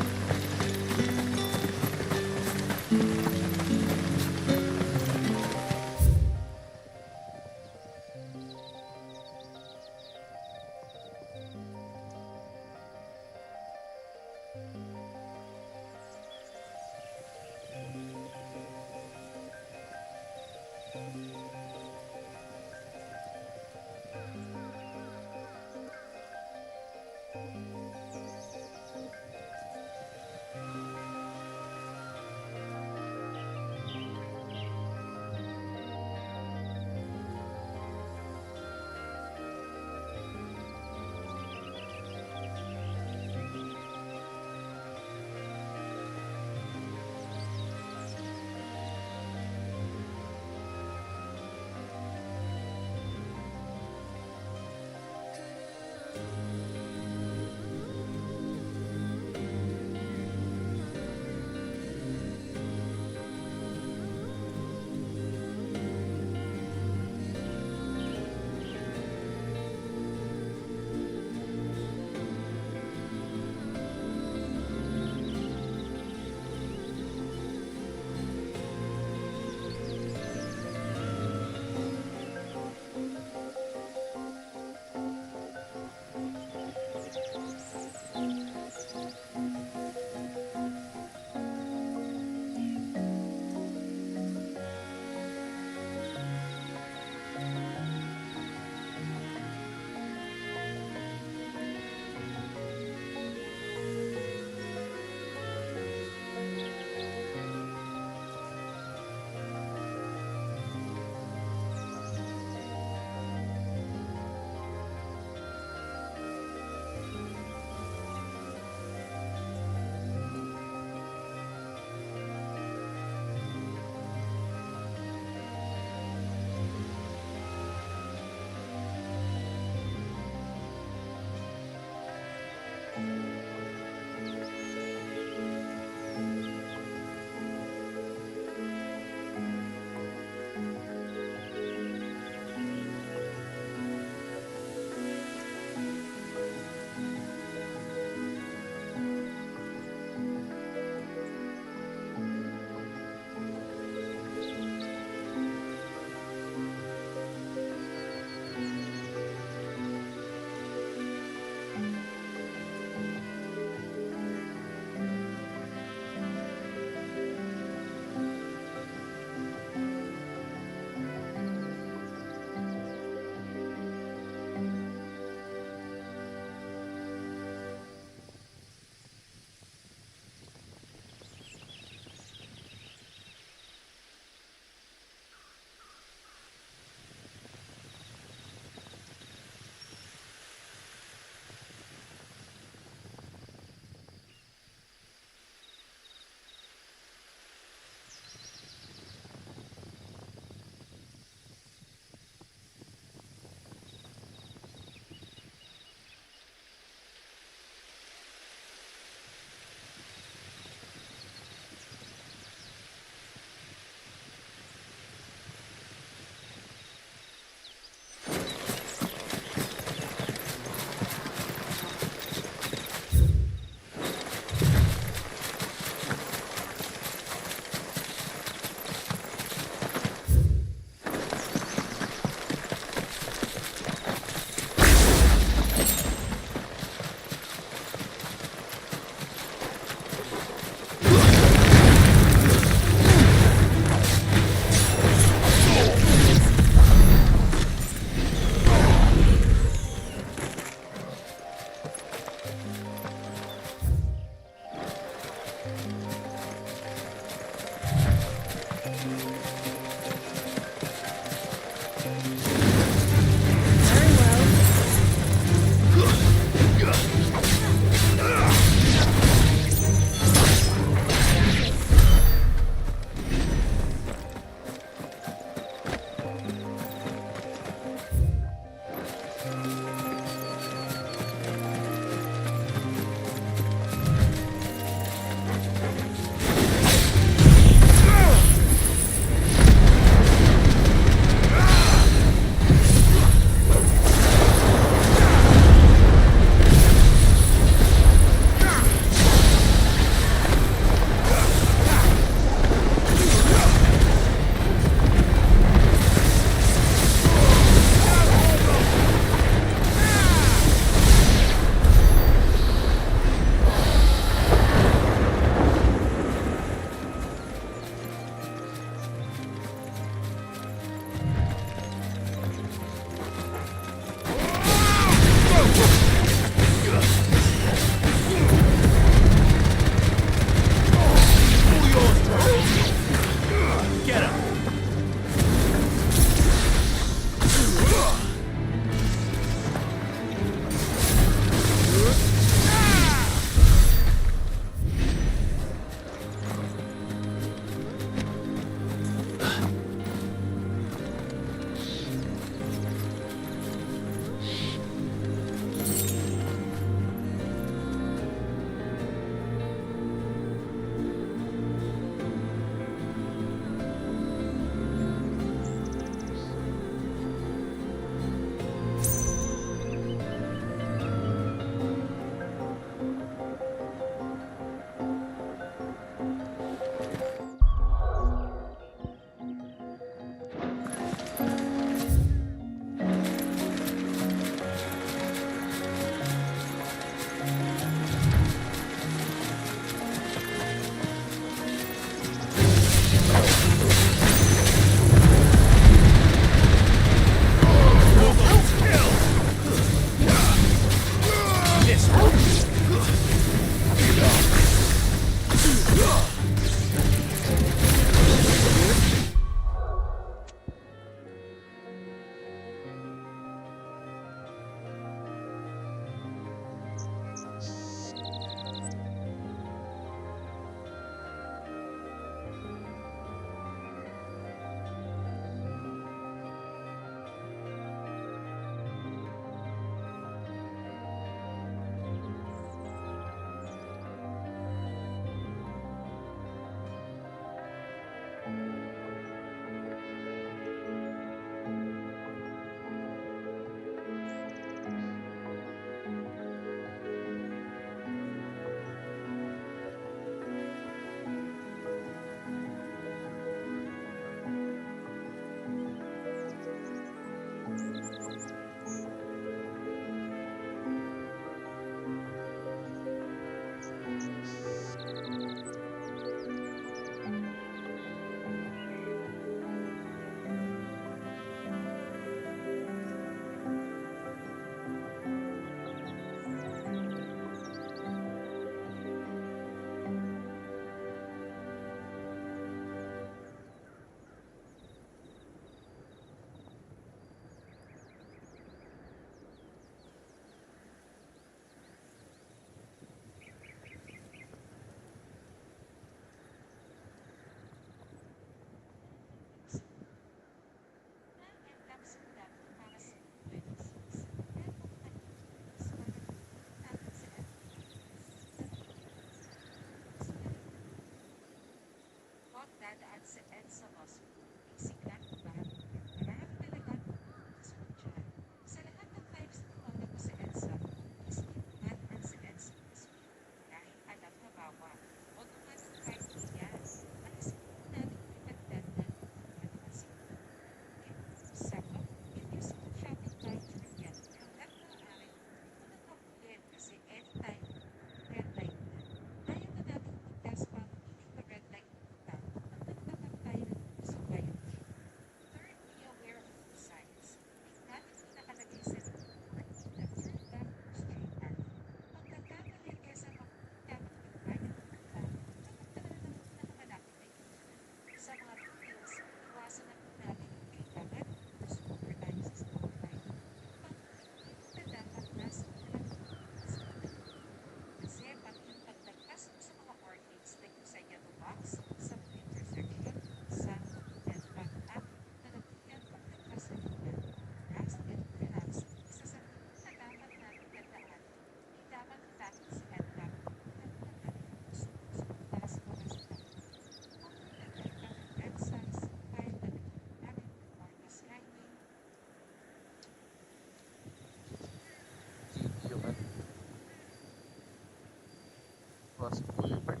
Cross Boulevard.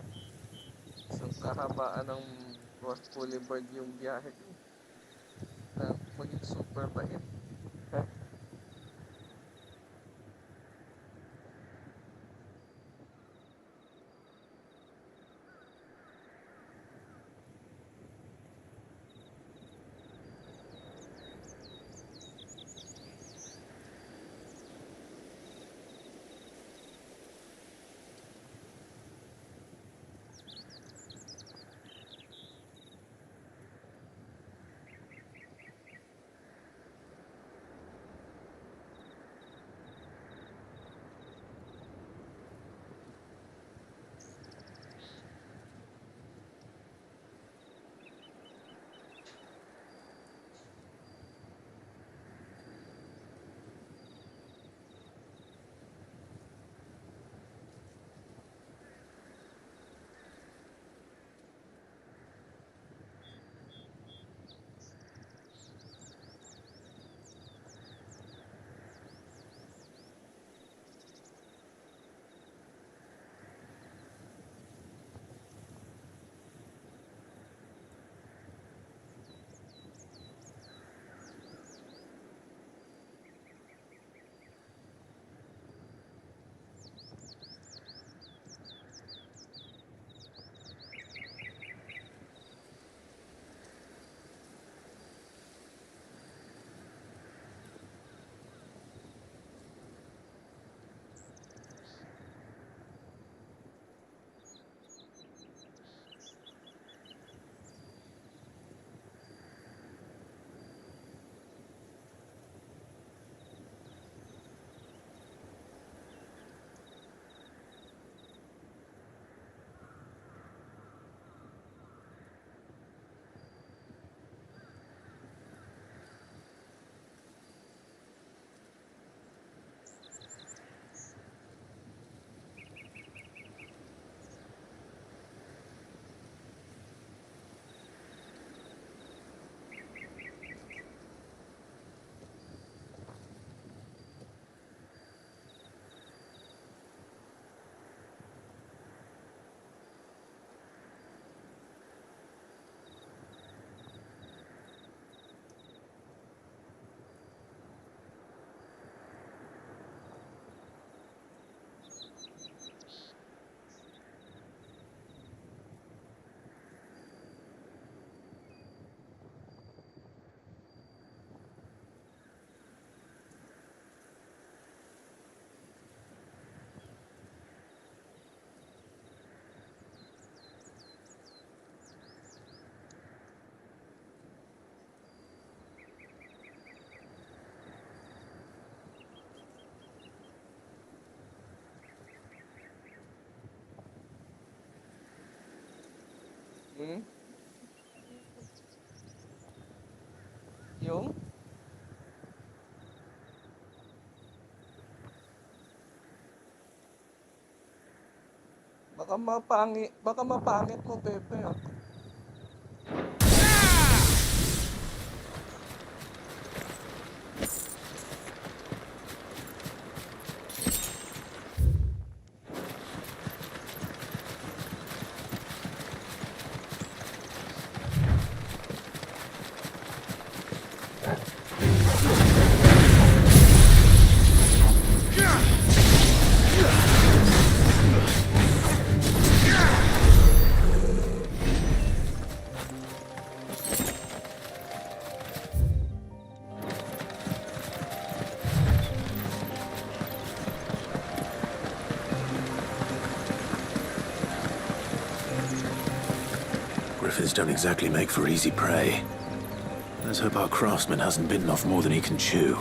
Isang kahabaan ng Cross Boulevard yung biyahe ko. Na maging super bait. Ha? Hmm? Yung? Baka mapangit mo, Pepe. Ah. Griffins don't exactly make for easy prey. Let's hope our craftsman hasn't bitten off more than he can chew.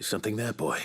Is something there, boy?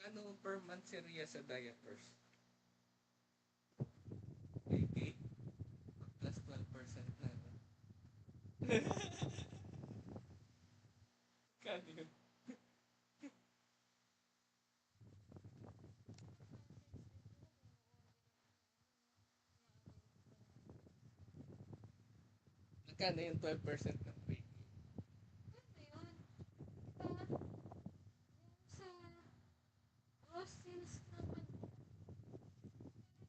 Ano per month si Rhea sa diapers? 80 plus 12% na. No? Kano yun? Magkano yung 12% ng baby? Sa Austin's naman,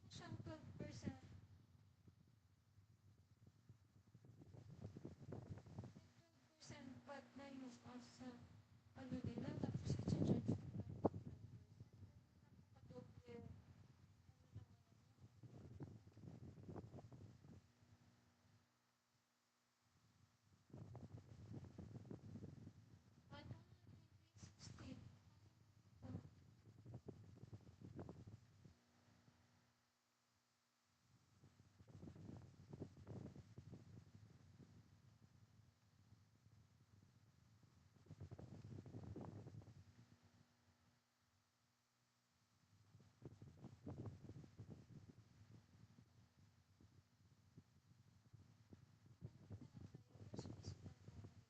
siyang 12%. 12% but na yung sa ano nila, tapos i-charge padoble. Ano, 16.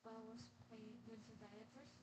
Bawas kay dun sa diapers.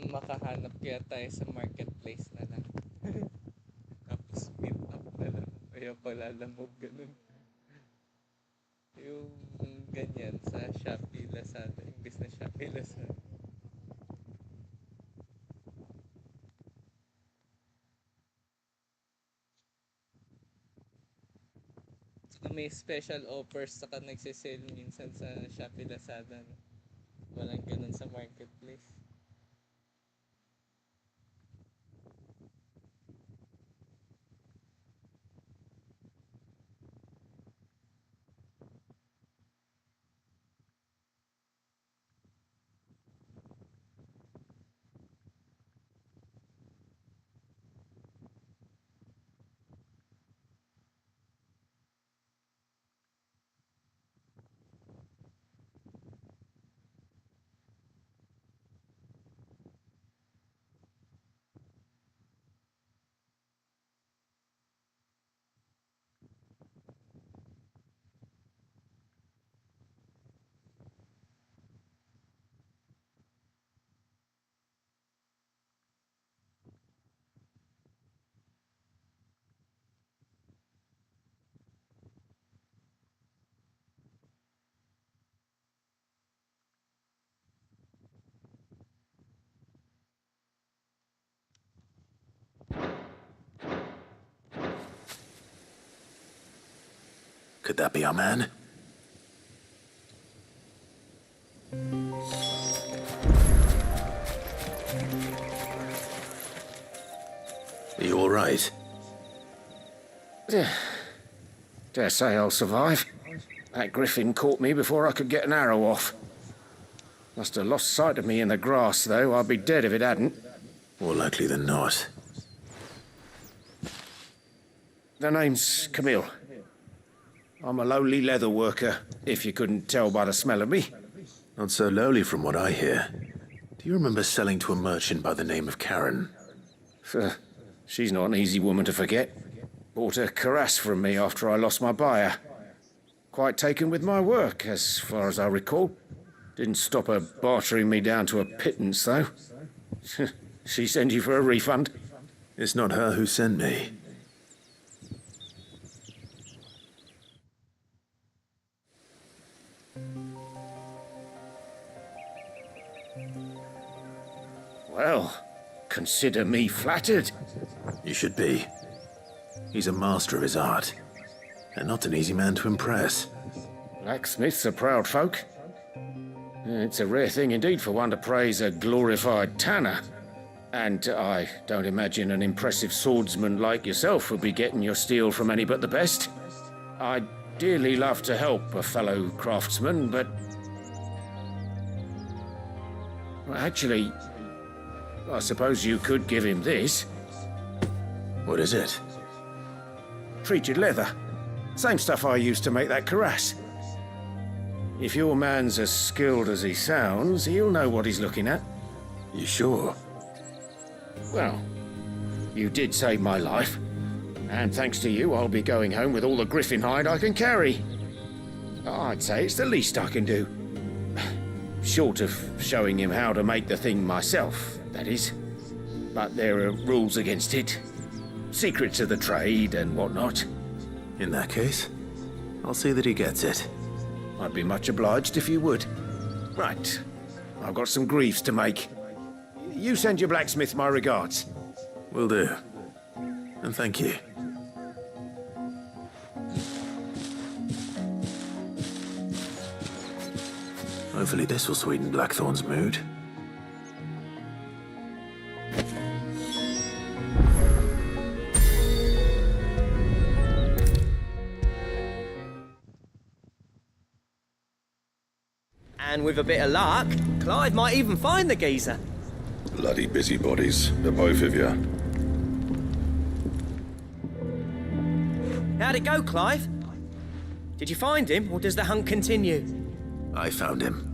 makahanap kaya tayo sa marketplace na lang. Tapos meet up na lang. Kaya palalamog ganun. Yung ganyan sa Shopee, Lazada. Imbis na Shopee, Lazada. May special offers saka nagsisale minsan sa Shopee, Lazada. No? Walang ganun sa marketplace. Could that be our man? Are you all right? Dare say I'll survive. That griffin caught me before I could get an arrow off. Must have lost sight of me in the grass, though. I'd be dead if it hadn't. More likely than not. The name's Camille. I'm a lowly leather worker, if you couldn't tell by the smell of me. Not so lowly from what I hear. Do you remember selling to a merchant by the name of Karen? She's not an easy woman to forget. Bought a cuirass from me after I lost my buyer. Quite taken with my work, as far as I recall. Didn't stop her bartering me down to a pittance, though. She sent you for a refund? It's not her who sent me. Well, consider me flattered. You should be. He's a master of his art, and not an easy man to impress. Blacksmiths are proud folk. It's a rare thing indeed for one to praise a glorified tanner. And I don't imagine an impressive swordsman like yourself would be getting your steel from any but the best. I'd dearly love to help a fellow craftsman, but... Well, actually, I suppose you could give him this. What is it? Treated leather. Same stuff I used to make that cuirass. If your man's as skilled as he sounds, he'll know what he's looking at. You sure? Well, you did save my life. And thanks to you, I'll be going home with all the griffin hide I can carry. I'd say it's the least I can do. Short of showing him how to make the thing myself, that is. But there are rules against it. Secrets of the trade and whatnot. In that case, I'll see that he gets it. I'd be much obliged if you would. Right. I've got some greaves to make. You send your blacksmith my regards. Will do. And thank you. Hopefully this will sweeten Blackthorn's mood. And with a bit of luck, Clive might even find the geezer. Bloody busybodies, the both of you. How'd it go, Clive? Did you find him, or does the hunt continue? I found him.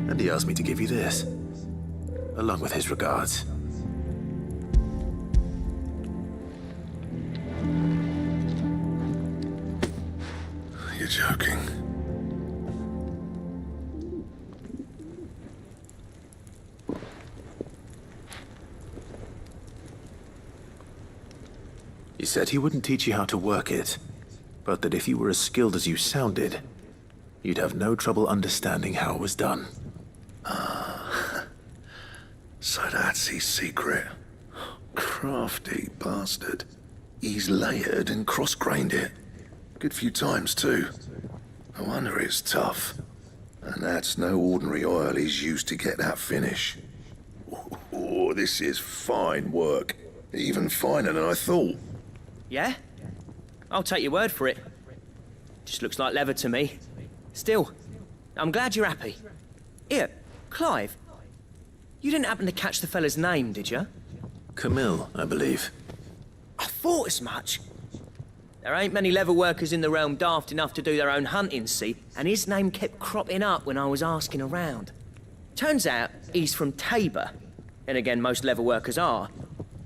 And he asked me to give you this, along with his regards. You're joking. He said he wouldn't teach you how to work it, but that if you were as skilled as you sounded, you'd have no trouble understanding how it was done. So that's his secret. Crafty bastard. He's layered and cross-grained it. Good few times, too. No wonder it's tough. And that's no ordinary oil he's used to get that finish. Oh, this is fine work. Even finer than I thought. Yeah? I'll take your word for it. Just looks like leather to me. Still, I'm glad you're happy. Here, Clive. You didn't happen to catch the fella's name, did you? Camille, I believe. I thought as much. There ain't many leather workers in the realm daft enough to do their own hunting, see? And his name kept cropping up when I was asking around. Turns out he's from Tabor. And again, most leather workers are.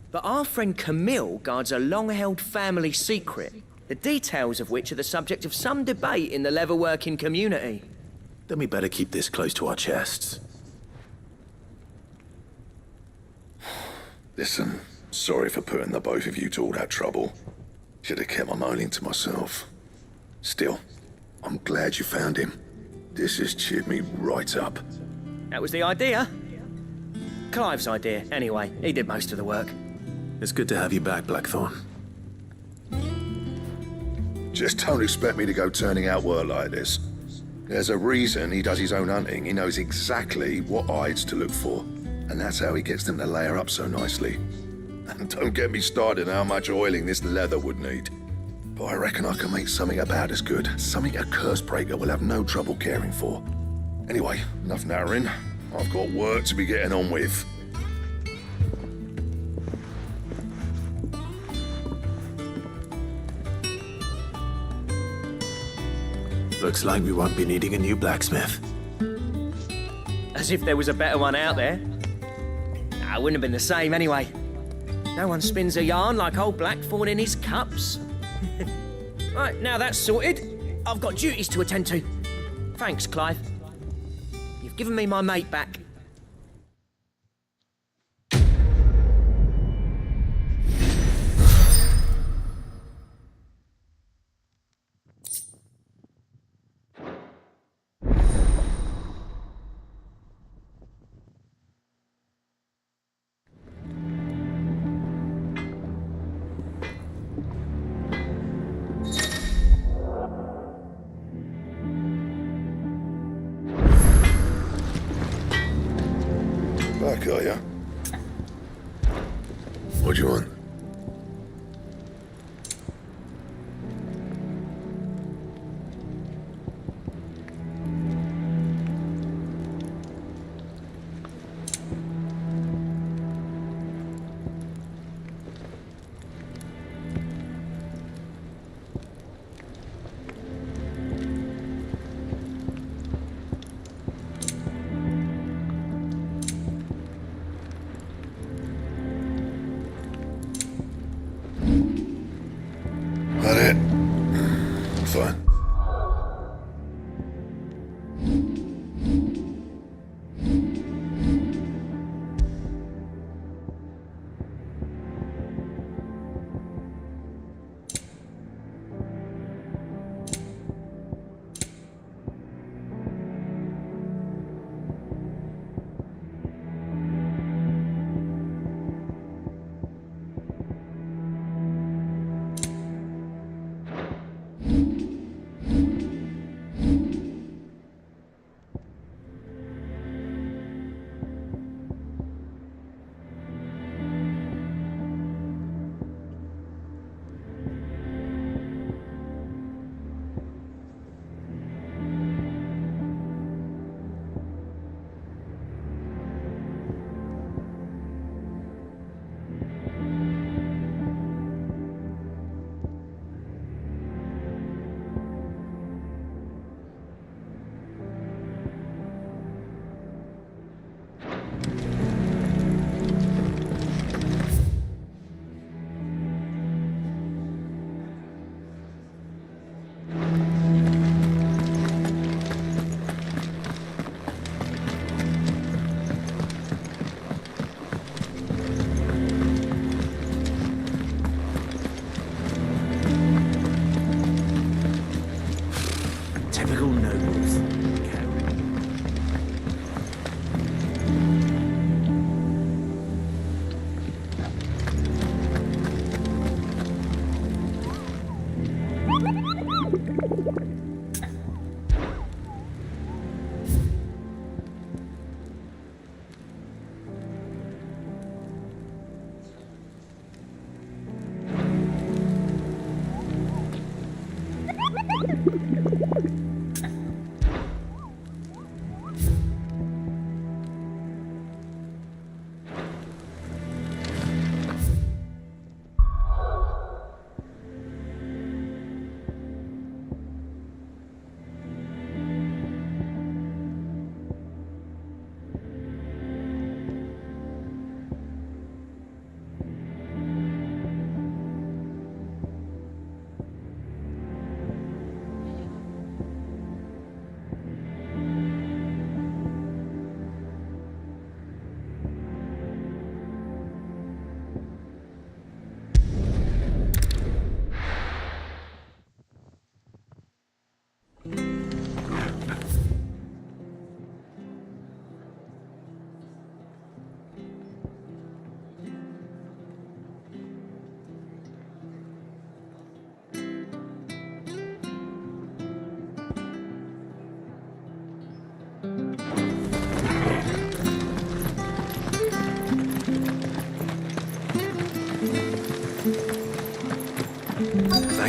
But our friend Camille guards a long-held family secret, the details of which are the subject of some debate in the leather-working community. Then we better keep this close to our chests. Listen, sorry for putting the both of you to all that trouble. Should have kept my moaning to myself. Still, I'm glad you found him. This has cheered me right up. That was the idea. Clive's idea, anyway. He did most of the work. It's good to have you back, Blackthorn. Just don't expect me to go turning out work like this. There's a reason he does his own hunting. He knows exactly what hides to look for. And that's how he gets them to layer up so nicely. And don't get me started on how much oiling this leather would need. But I reckon I can make something about as good. Something a Cursebreaker will have no trouble caring for. Anyway, enough narrowing. I've got work to be getting on with. Looks like we won't be needing a new blacksmith. As if there was a better one out there. Nah, it wouldn't have been the same anyway. No one spins a yarn like old Blackthorn in his cups. Right, now that's sorted, I've got duties to attend to. Thanks, Clive. You've given me my mate back. Back, are ya? What do you want?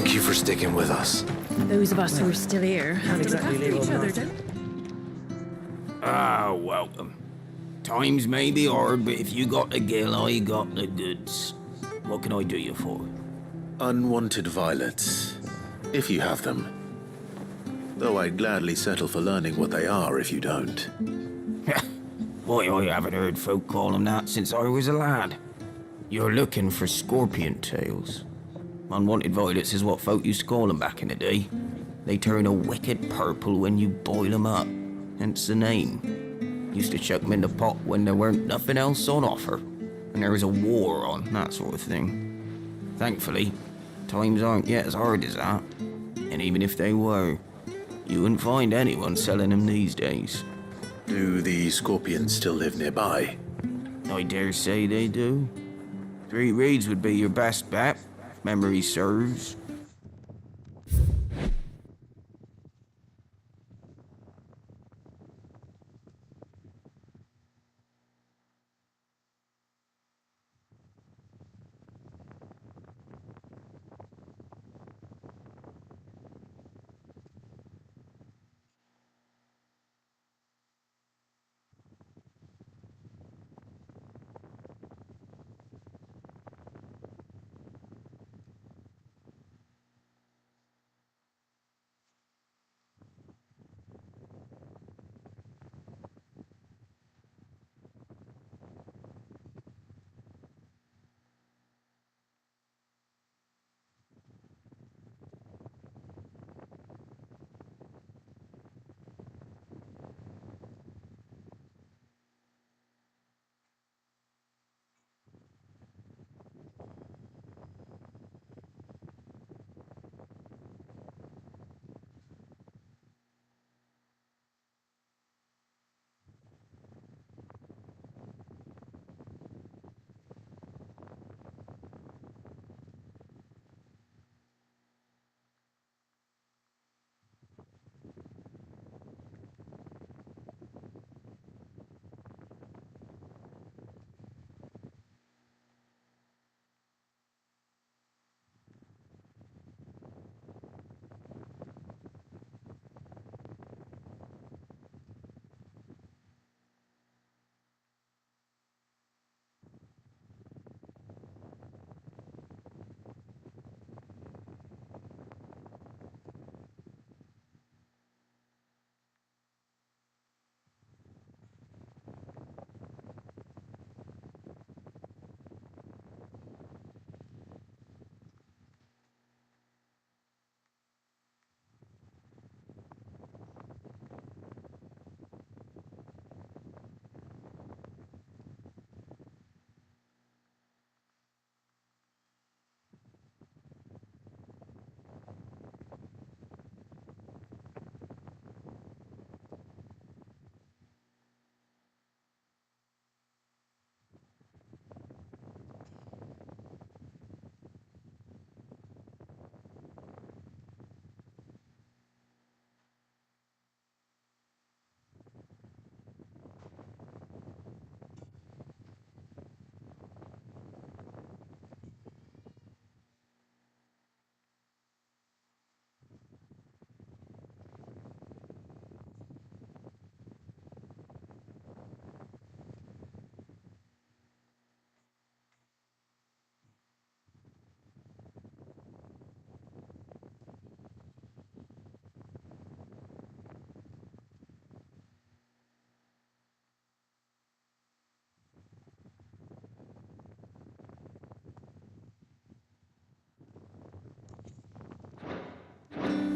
Thank you for sticking with us. Those of us who are still here have to look after each other, don't Ah, welcome. Times may be hard, but if you got the gill, I got the goods. What can I do you for? Unwanted violets, if you have them. Though I'd gladly settle for learning what they are if you don't. Boy, I haven't heard folk call them that since I was a lad. You're looking for scorpion tails. Unwanted violets is what folk used to call them back in the day. They turn a wicked purple when you boil them up, hence the name. Used to chuck them in the pot when there weren't nothing else on offer, and there was a war on, that sort of thing. Thankfully, times aren't yet as hard as that, and even if they were, you wouldn't find anyone selling them these days. Do the scorpions still live nearby? I dare say they do. 3 Reeds would be your best bet, if memory serves.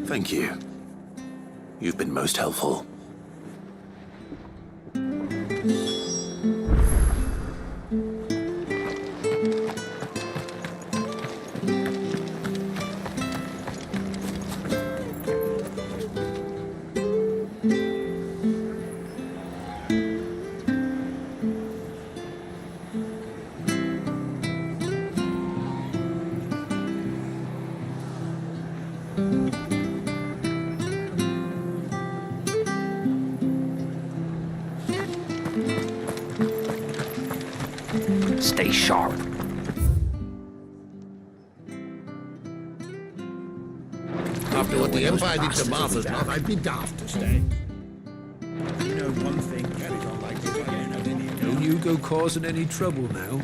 Thank you. You've been most helpful. Stay sharp. After what the Empire did to Martha's Knock, I'd be daft to stay. You know one thing, carries on like this again. Don't you go causing any trouble now.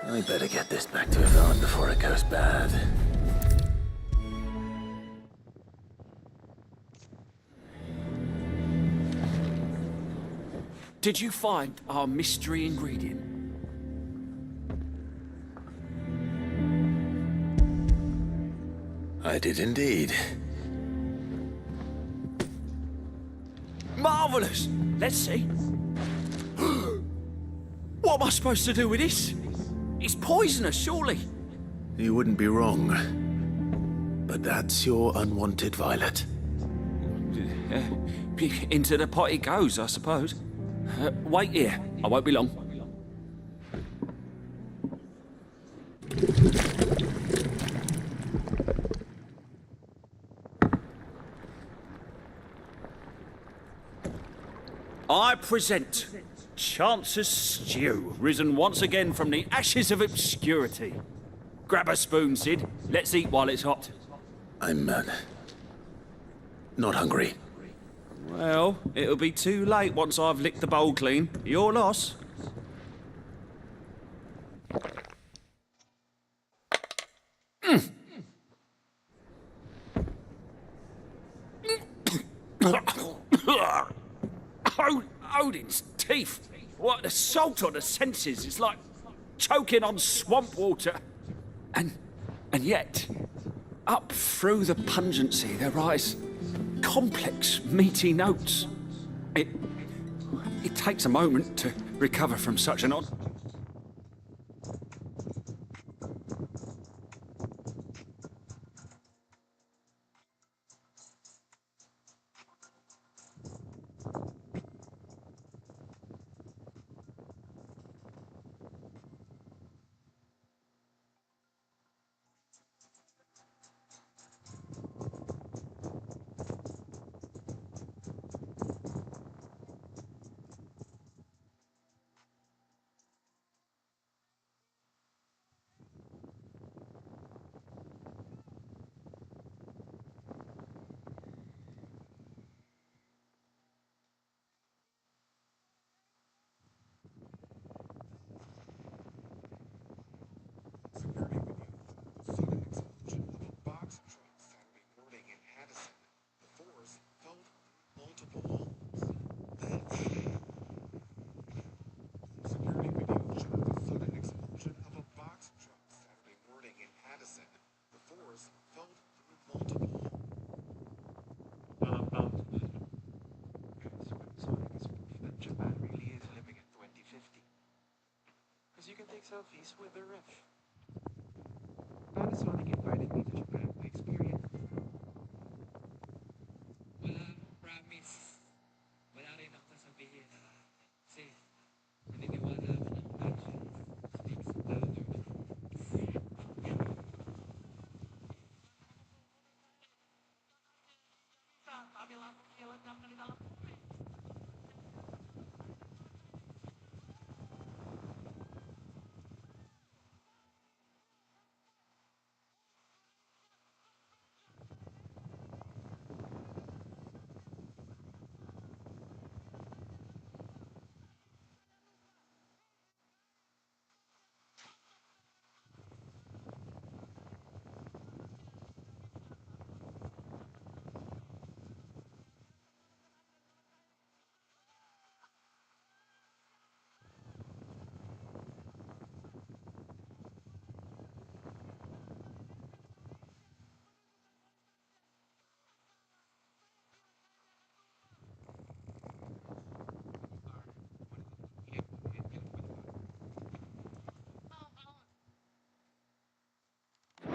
I better get this back to Yvonne before it goes bad. Did you find our mystery ingredient? I did indeed. Marvellous! Let's see. What am I supposed to do with this? It's poisonous, surely. You wouldn't be wrong. But that's your unwanted violet. Into the pot it goes, I suppose. Wait here. I won't be long. I present Chance's Stew, risen once again from the ashes of obscurity. Grab a spoon, Sid. Let's eat while it's hot. I'm, not hungry. Well, it'll be too late once I've licked the bowl clean. Your loss. Odin's teeth. What, the salt on the senses? It's like choking on swamp water. And yet, up through the pungency, there rise complex, meaty notes. It takes a moment to recover from such an odd... Selfies with the ref. Panasonic invited me to Japan to experience. Wala, promise. Wala rin ako sasabihin. Kasi, naniniwala ako ng actions speaks louder than words. Sabi lang ako kailan lang nalilala ko.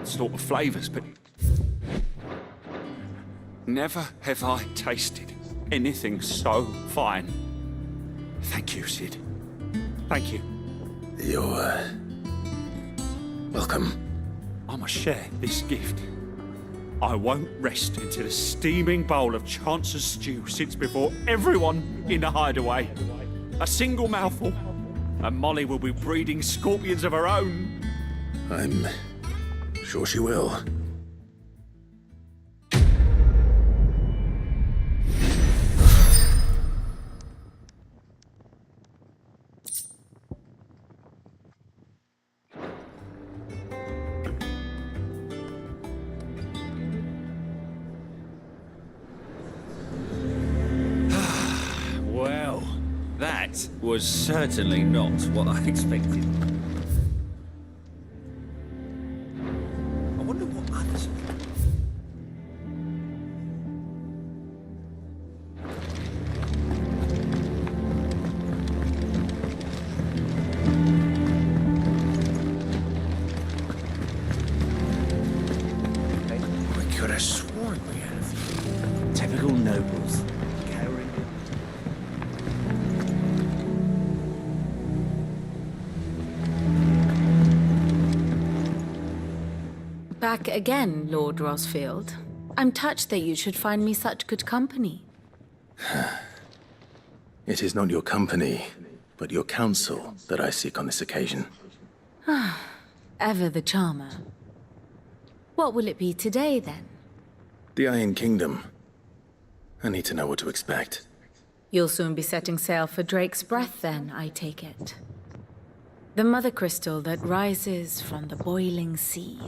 sort of flavours, but never have I tasted anything so fine. Thank you, Sid. Thank you. You're, welcome. I must share this gift. I won't rest until a steaming bowl of Chance's stew sits before everyone in the hideaway. A single mouthful, and Molly will be breeding scorpions of her own. I'm sure she will. Well, that was certainly not what I expected. I wonder what others... We could have sworn we had a few. Typical nobles. Cowering. Back again, Lord Rosfield. I'm touched that you should find me such good company. It is not your company, but your counsel that I seek on this occasion. Ever the charmer. What will it be today, then? The Iron Kingdom. I need to know what to expect. You'll soon be setting sail for Drake's Breath, then, I take it. The mother crystal that rises from the boiling sea.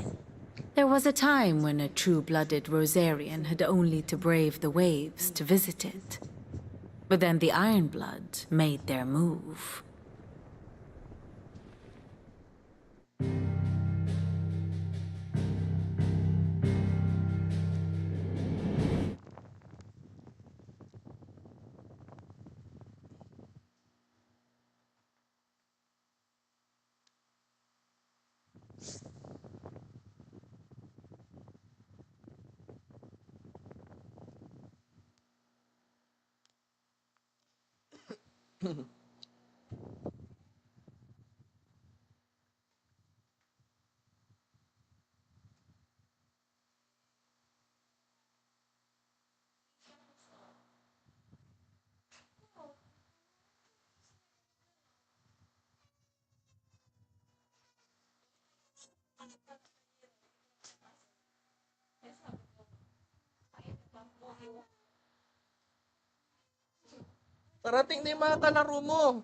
There was a time when a true-blooded Rosarian had only to brave the waves to visit it. But then the Ironblood made their move. Parating na yung mga kalaro mo.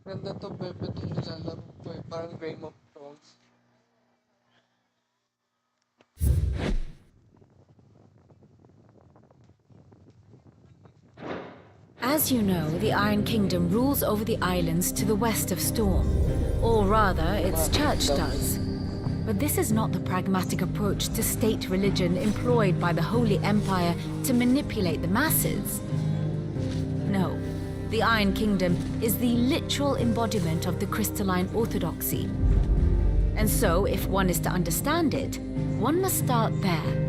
Ganda to, Pepe, itong nilalaro ko eh. Parang Game of Thrones. As you know, the Iron Kingdom rules over the islands to the west of Storm. Or rather, its church does. But this is not the pragmatic approach to state religion employed by the Holy Empire to manipulate the masses. No, the Iron Kingdom is the literal embodiment of the crystalline orthodoxy. And so, if one is to understand it, one must start there.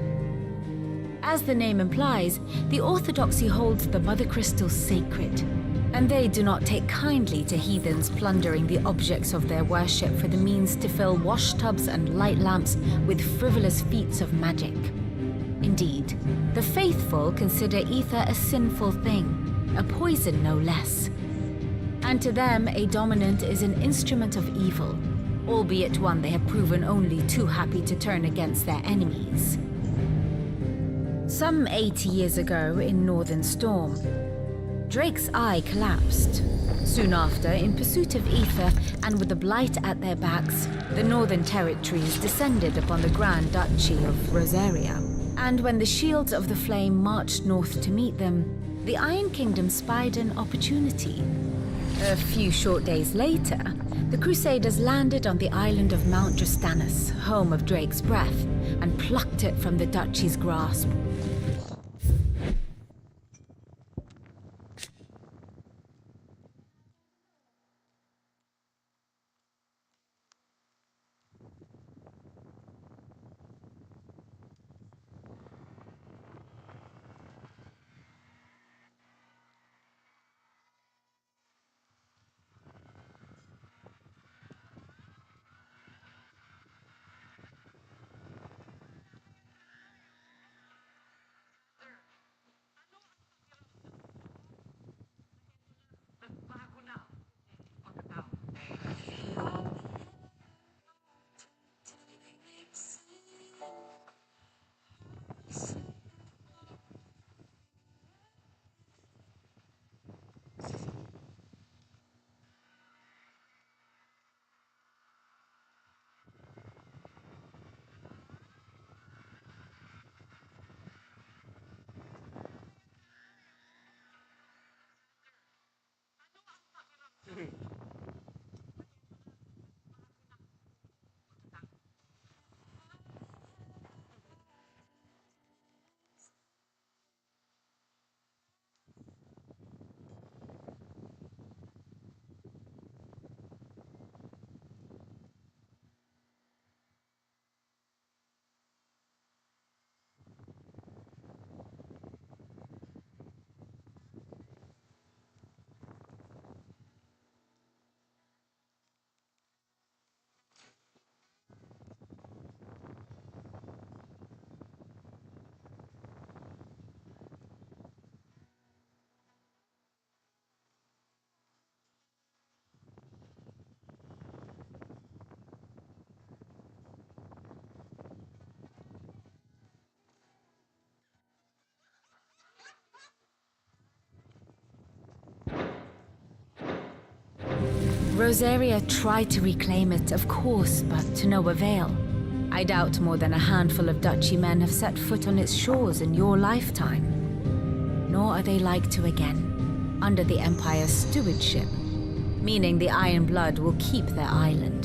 As the name implies, the orthodoxy holds the Mother Crystal sacred, and they do not take kindly to heathens plundering the objects of their worship for the means to fill washtubs and light lamps with frivolous feats of magic. Indeed, the faithful consider ether a sinful thing, a poison no less. And to them, a dominant is an instrument of evil, albeit one they have proven only too happy to turn against their enemies. Some 80 years ago in Northern Storm, Drake's eye collapsed. Soon after, in pursuit of ether and with the Blight at their backs, the Northern Territories descended upon the Grand Duchy of Rosaria. And when the Shields of the Flame marched north to meet them, the Iron Kingdom spied an opportunity. A few short days later, the Crusaders landed on the island of Mount Justanus, home of Drake's Breath, and plucked it from the Duchy's grasp. Rosaria tried to reclaim it, of course, but to no avail. I doubt more than a handful of Duchy men have set foot on its shores in your lifetime. Nor are they like to again, under the Empire's stewardship, meaning the Iron Blood will keep their island.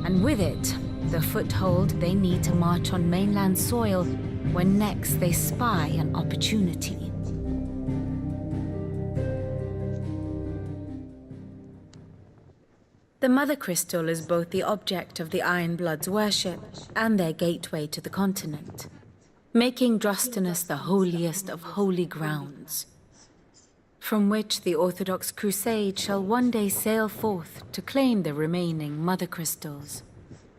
And with it, the foothold they need to march on mainland soil when next they spy an opportunity. The Mother Crystal is both the object of the Iron Blood's worship and their gateway to the continent, making Drostanus the holiest of holy grounds, from which the Orthodox Crusade shall one day sail forth to claim the remaining Mother Crystals,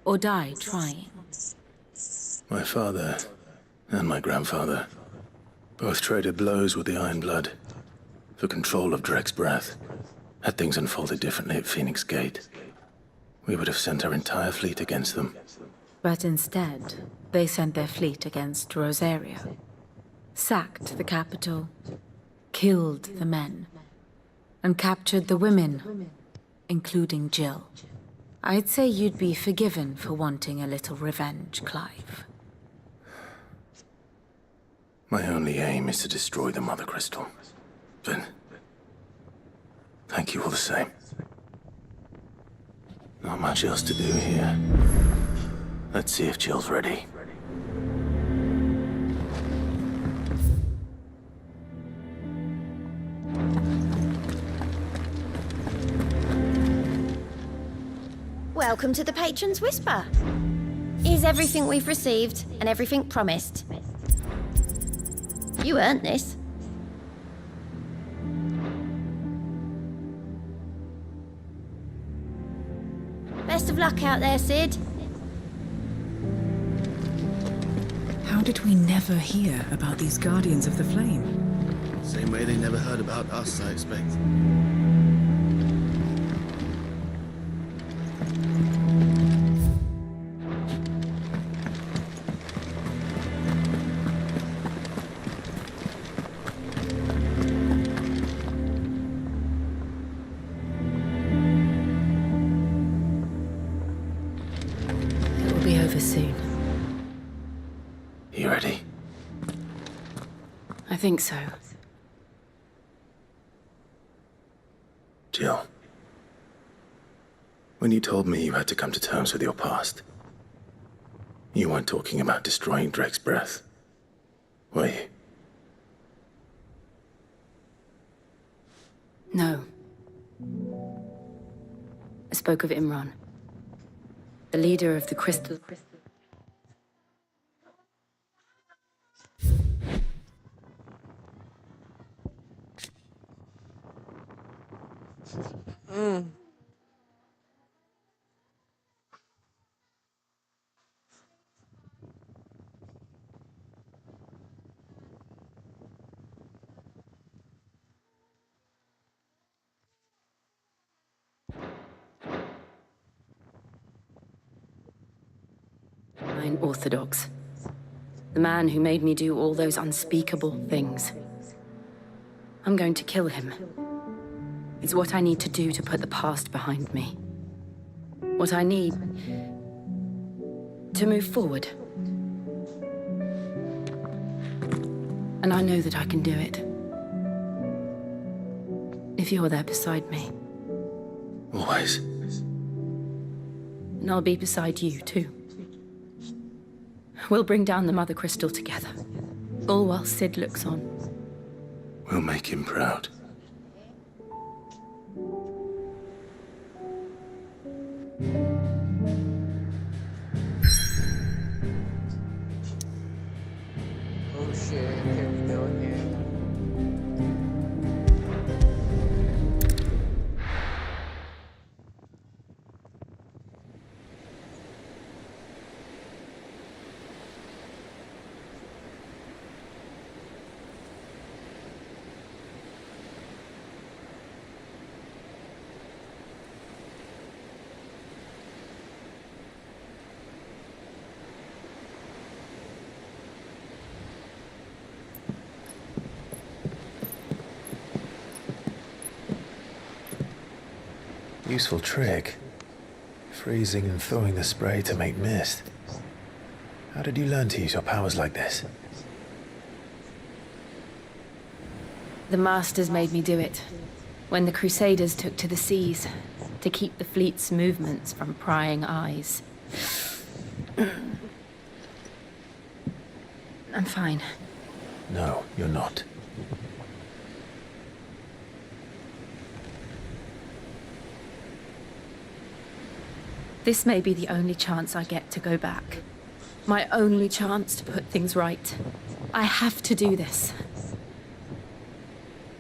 or die trying. My father and my grandfather both traded blows with the Iron Blood for control of Drake's Breath. Had things unfolded differently at Phoenix Gate, we would have sent our entire fleet against them. But instead, they sent their fleet against Rosaria, sacked the capital, killed the men, and captured the women, including Jill. I'd say you'd be forgiven for wanting a little revenge, Clive. My only aim is to destroy the Mother Crystal. But thank you all the same. Not much else to do here. Let's see if Jill's ready. Welcome to the Patron's Whisper. Here's everything we've received and everything promised. You earned this. Best of luck out there, Sid. How did we never hear about these Guardians of the Flame? Same way they never heard about us, I expect. Soon. You ready? I think so. Jill, When you told me you had to come to terms with your past, you weren't talking about destroying Drake's breath, were you? No. I spoke of Imran, the leader of the Crystal. Orthodox. The man who made me do all those unspeakable things. I'm going to kill him. It's what I need to do to put the past behind me. What I need to move forward. And I know that I can do it. If you're there beside me. Always. And I'll be beside you, too. We'll bring down the Mother Crystal together. All while Sid looks on. We'll make him proud. Oh shit, here we go again. Useful trick. Freezing and thawing the spray to make mist. How did you learn to use your powers like this? The Masters made me do it. When the Crusaders took to the seas, to keep the fleet's movements from prying eyes. I'm fine. No, you're not. This may be the only chance I get to go back. My only chance to put things right. I have to do this.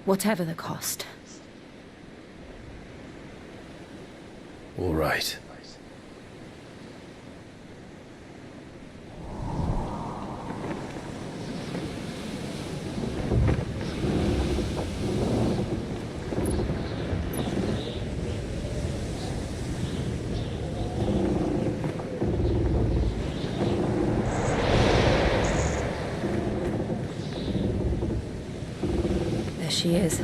Whatever the cost. All right. She is.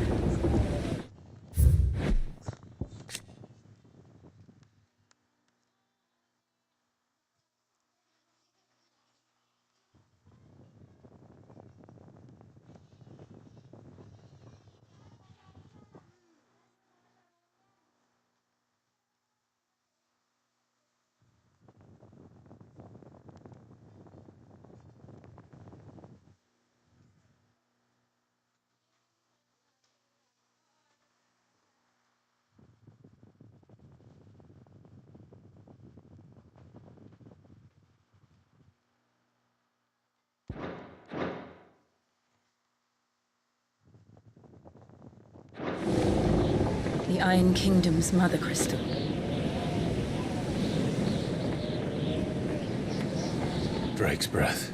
The Iron Kingdom's Mother Crystal. Drake's breath.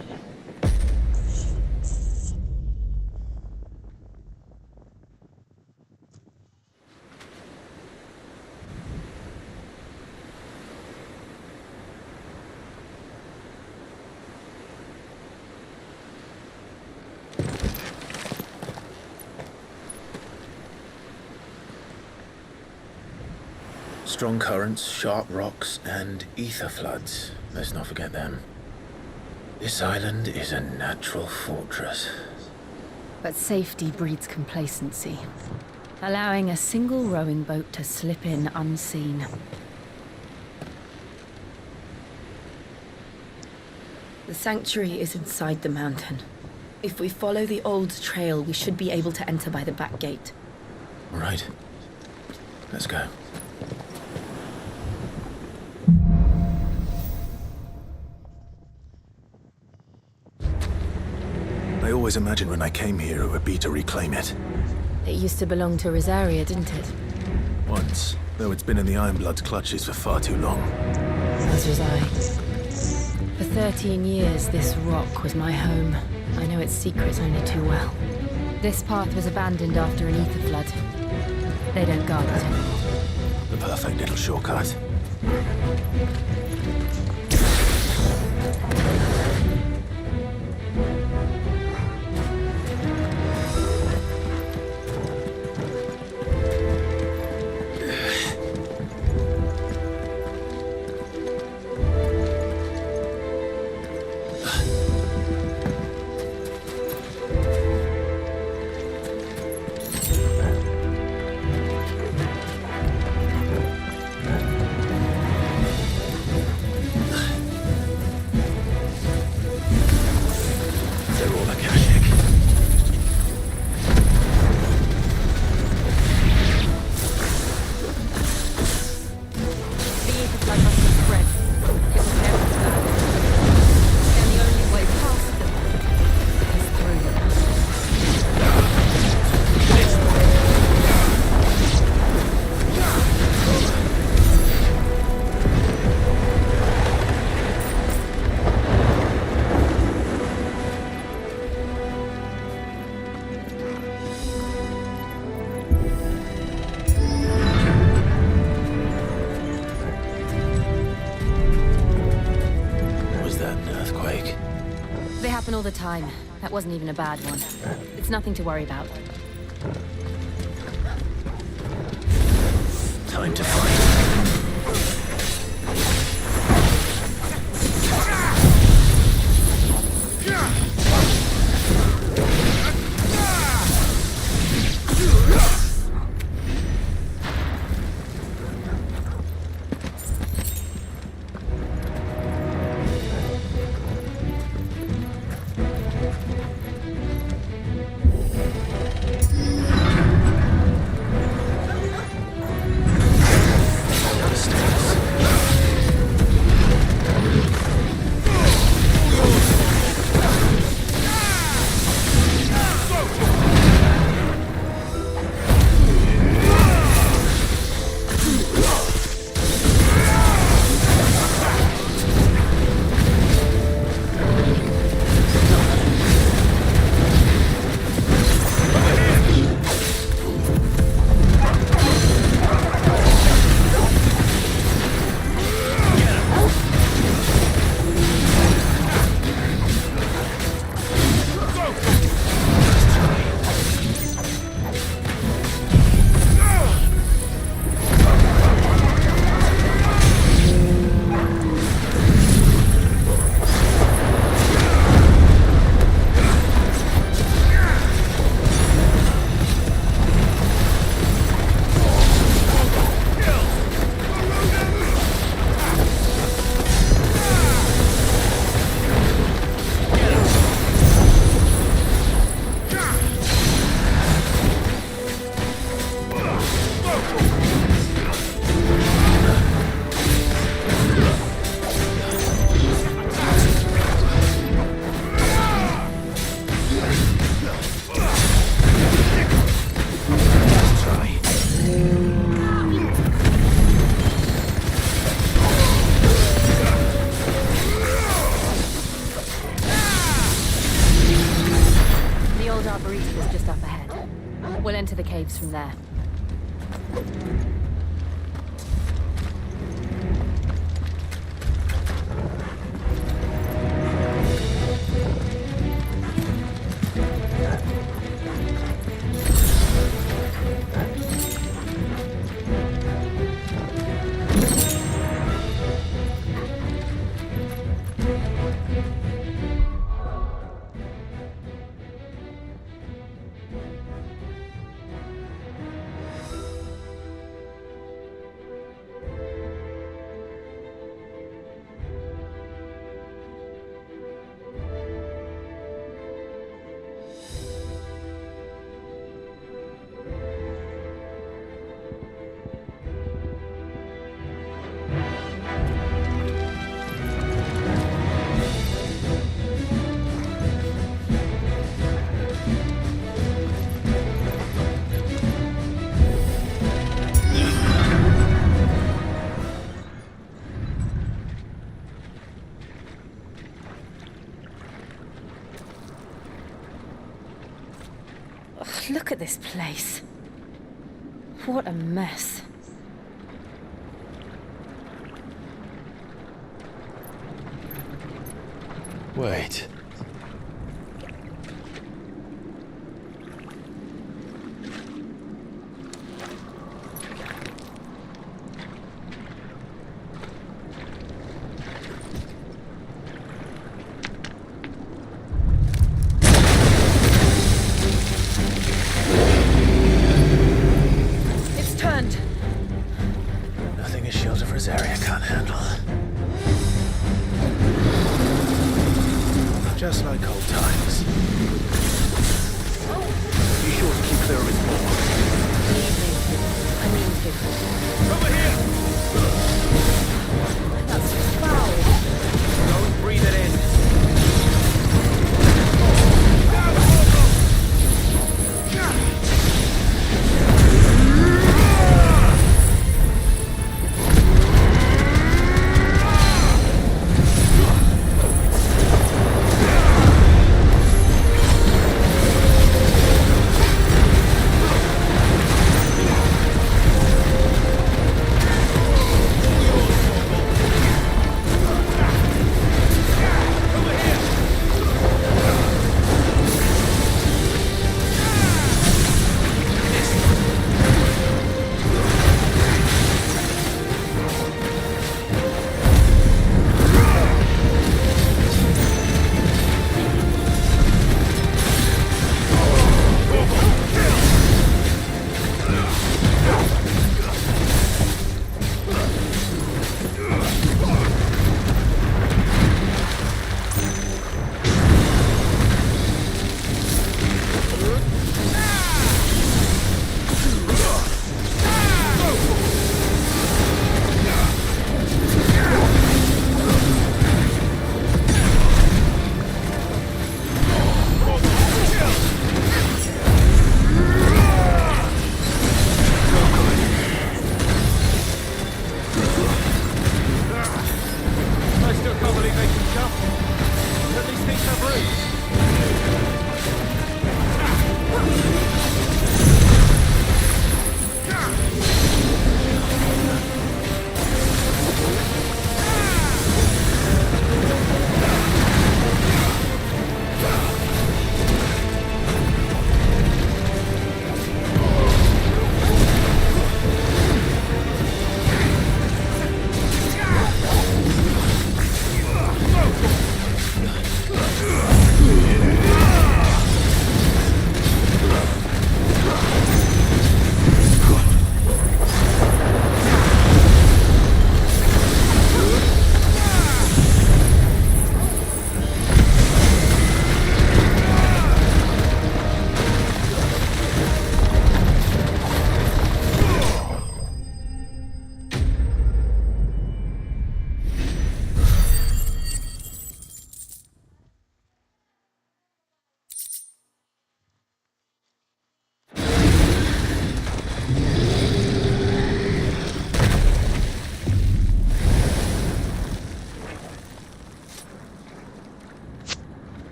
Strong currents, sharp rocks, and ether floods. Let's not forget them. This island is a natural fortress. But safety breeds complacency, allowing a single rowing boat to slip in unseen. The sanctuary is inside the mountain. If we follow the old trail, we should be able to enter by the back gate. Right. Let's go. I always imagined when I came here it would be to reclaim it. It used to belong to Rosaria, didn't it? Once, though it's been in the Ironblood's clutches for far too long. As was I. For 13 years, this rock was my home. I know its secrets only too well. This path was abandoned after an ether flood. They don't guard it anymore. The perfect little shortcut. All the time. That wasn't even a bad one. It's nothing to worry about. Time to fight. Enter the caves from there. Ugh, look at this place. What a mess. Wait. It's turned. Nothing a shield of Rosaria can't handle. Just like old times. Be sure to keep clear of his ball. I mean to. Over here! That's foul. Don't breathe it in.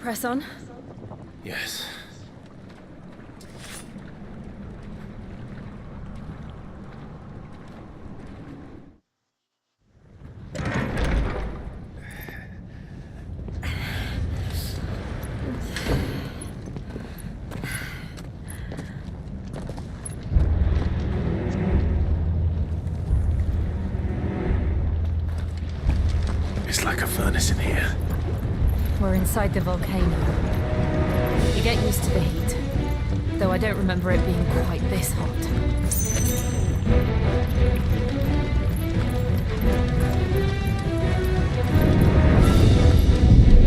Press on. Yes. It's like a furnace in here. We're inside the volcano. You get used to the heat, though I don't remember it being quite this hot.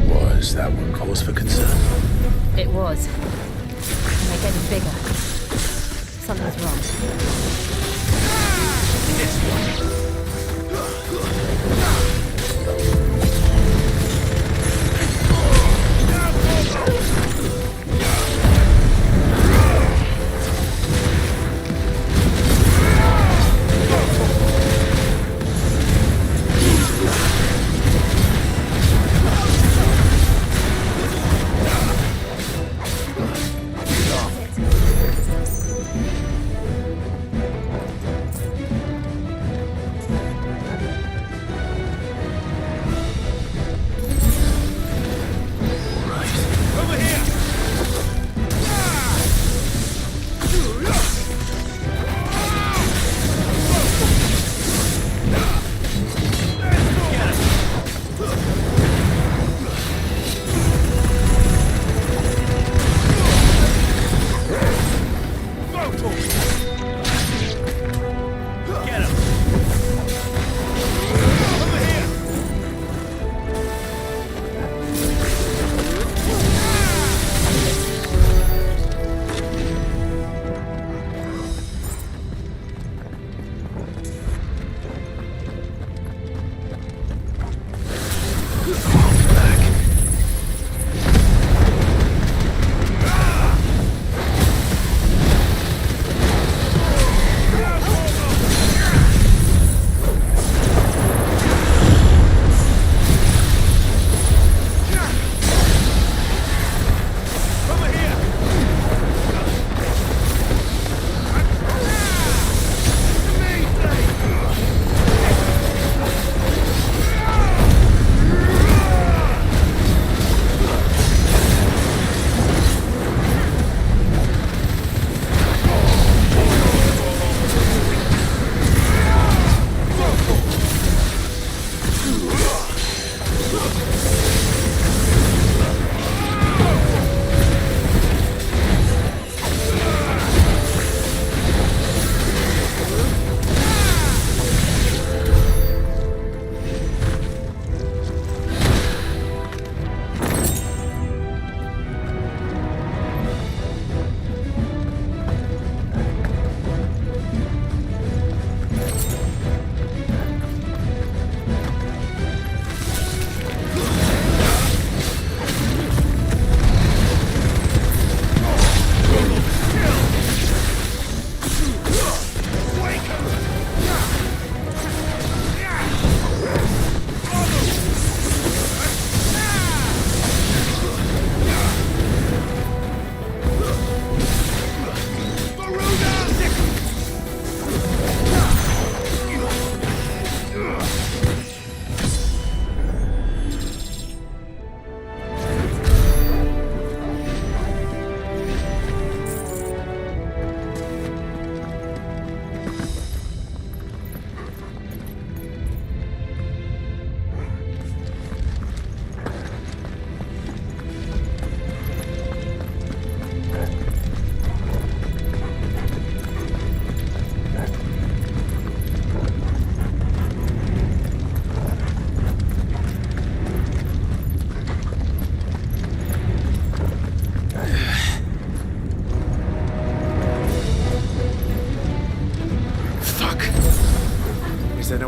Was that one cause for concern? It was. And they're getting bigger. Something's wrong. This one.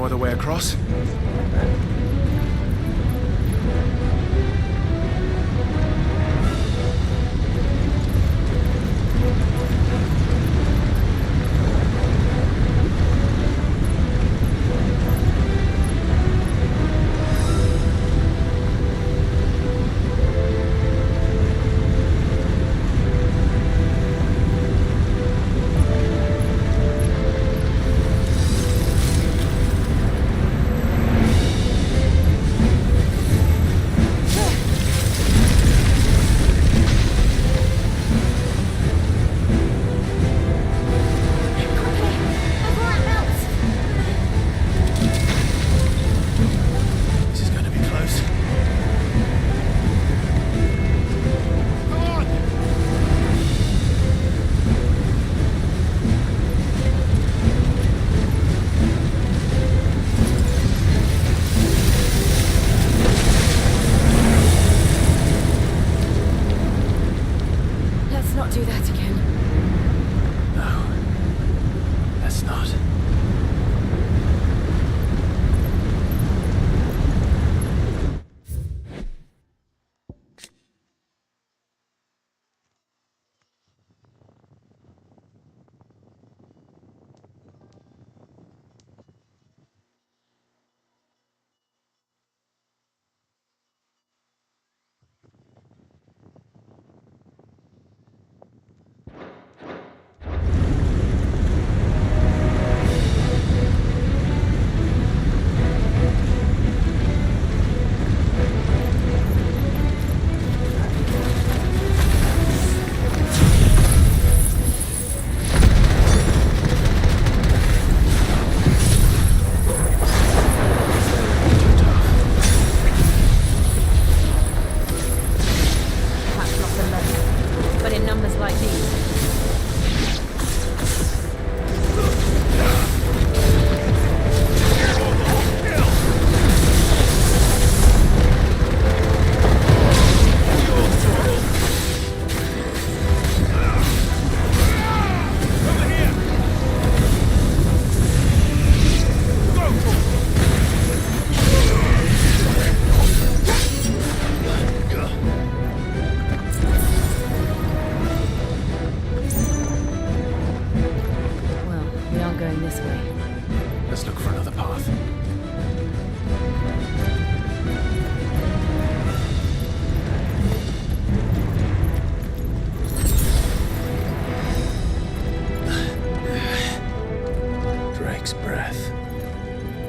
no other way across?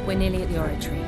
We're nearly at the oratory.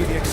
The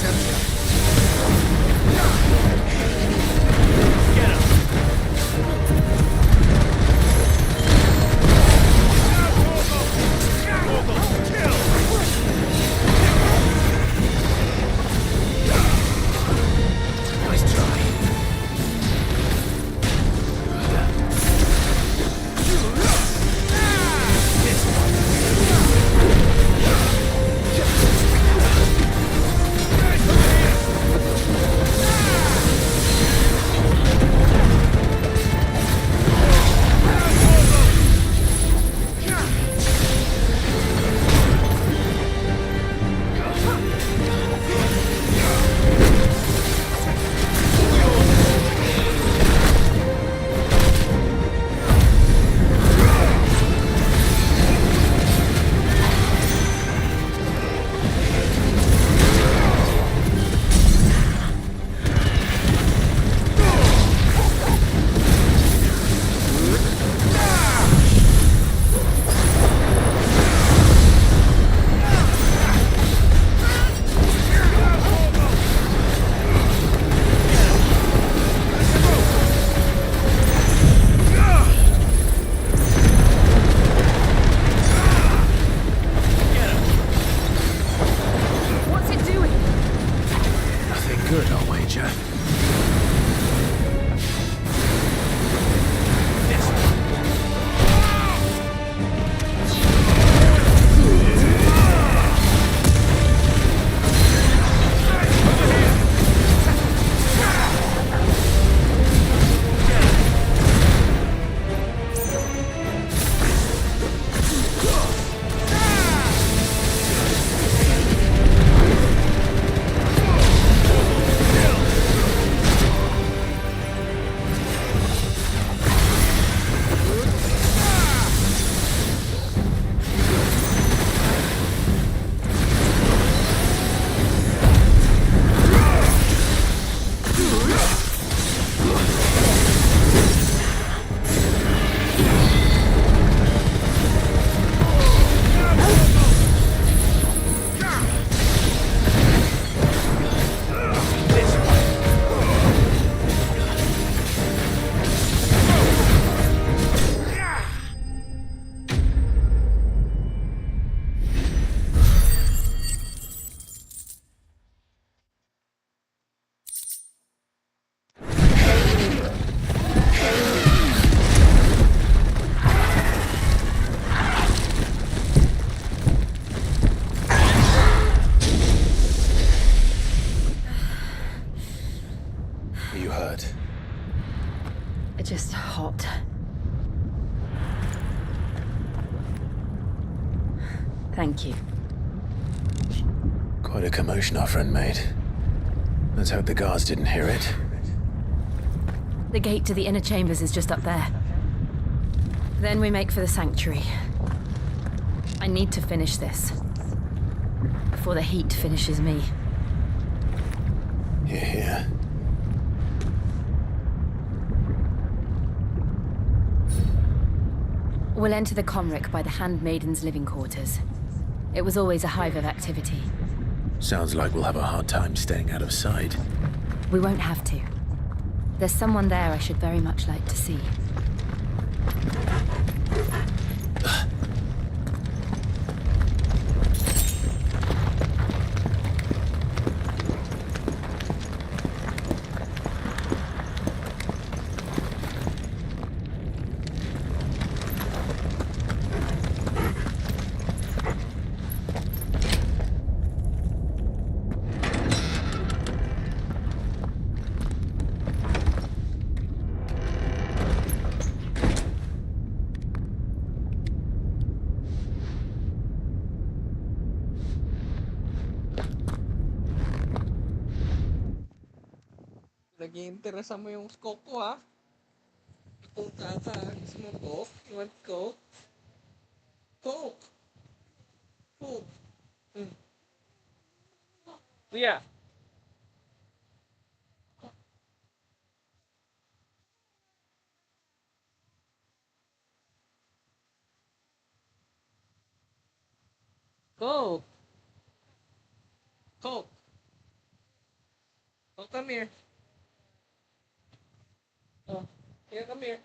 Thank you. Quite a commotion our friend made. Let's hope the guards didn't hear it. The gate to the inner chambers is just up there. Then we make for the sanctuary. I need to finish this. Before the heat finishes me. Hear, hear. We'll enter the Comric by the Handmaiden's living quarters. It was always a hive of activity. Sounds like we'll have a hard time staying out of sight. We won't have to. There's someone there I should very much like to see. Nag-iinteresa mo yung scope ko, ha? Kung kaka, gusto mo coke? You want coke? Coke! Coke! Kuya! Coke! Coke! Oh, come here. Oh, here, come here.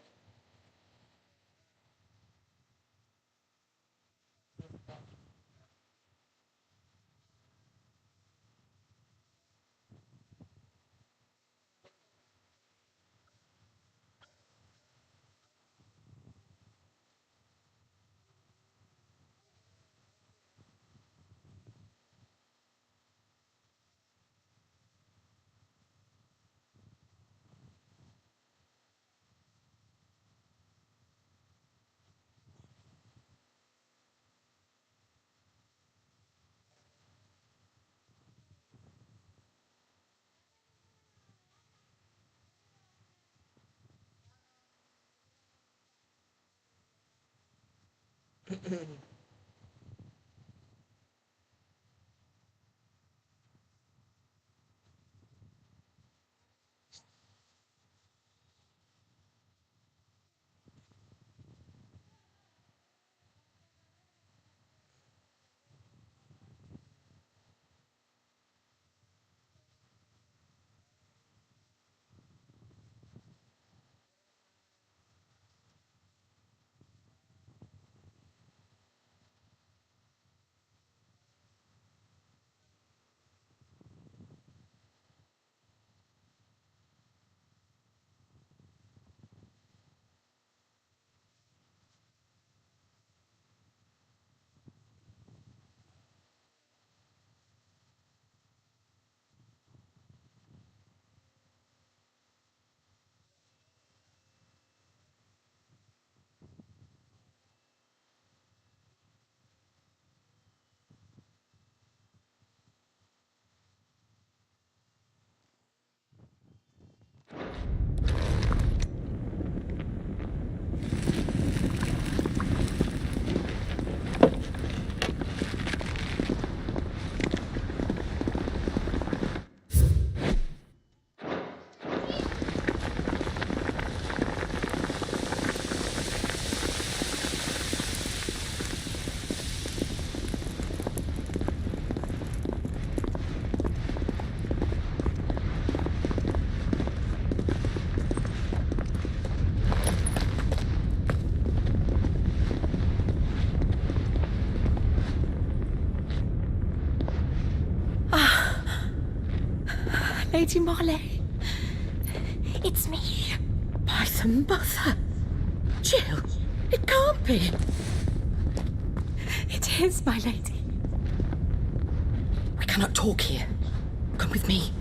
Lady Marley. It's me. By the mother. Jill, it can't be. It is, my lady. We cannot talk here. Come with me.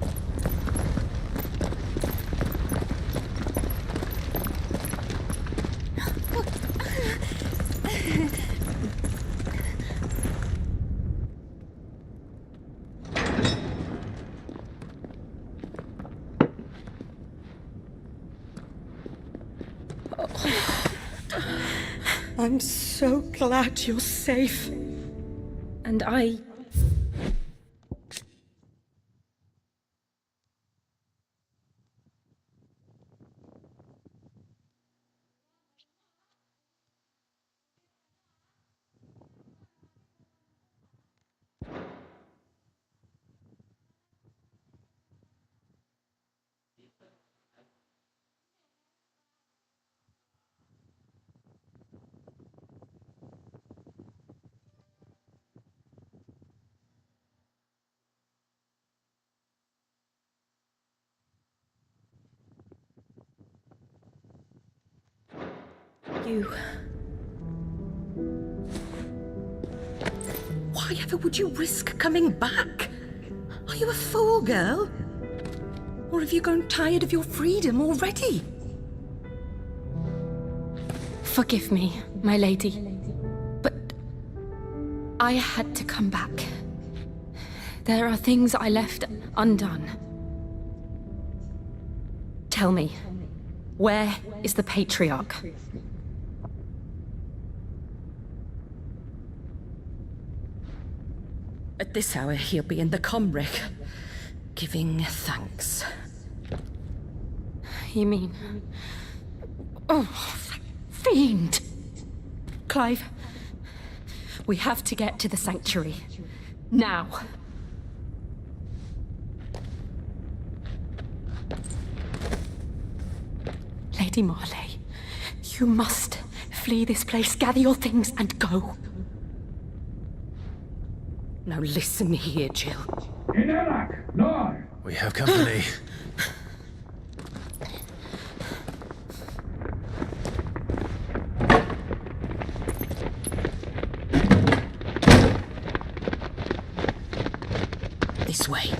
I'm so glad you're safe. And I... You... Why ever would you risk coming back? Are you a fool, girl? Or have you grown tired of your freedom already? Forgive me, my lady, but I had to come back. There are things I left undone. Tell me, where is the Patriarch? At this hour, he'll be in the Comric, giving thanks. You mean... Oh, fiend! Clive, we have to get to the sanctuary. Now. Lady Marley, you must flee this place, gather your things, and go. Now listen here, Jill. We have company. This way.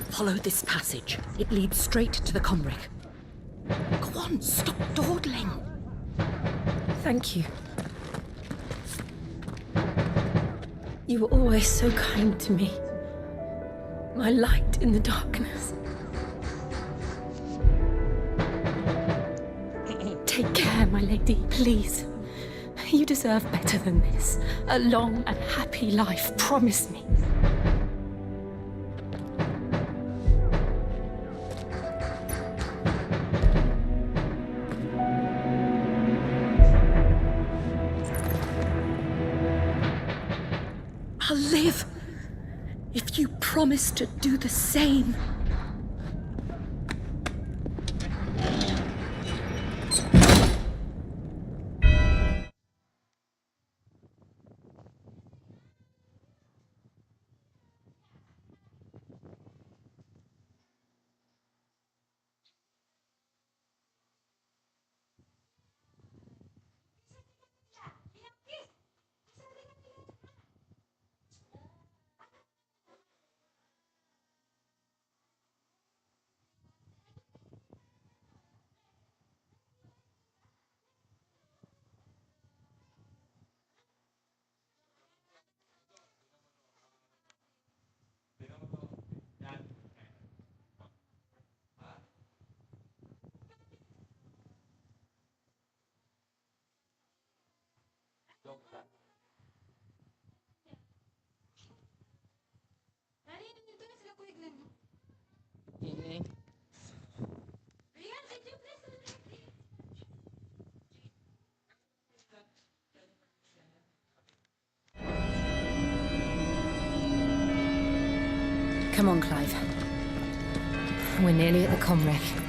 Follow this passage. It leads straight to the Comric. Go on, stop dawdling. Thank you. You were always so kind to me. My light in the darkness. Take care, my lady, please. You deserve better than this. A long and happy life, promise me. I'll live if you promise to do the same. Come on, Clive. We're nearly at the Comric.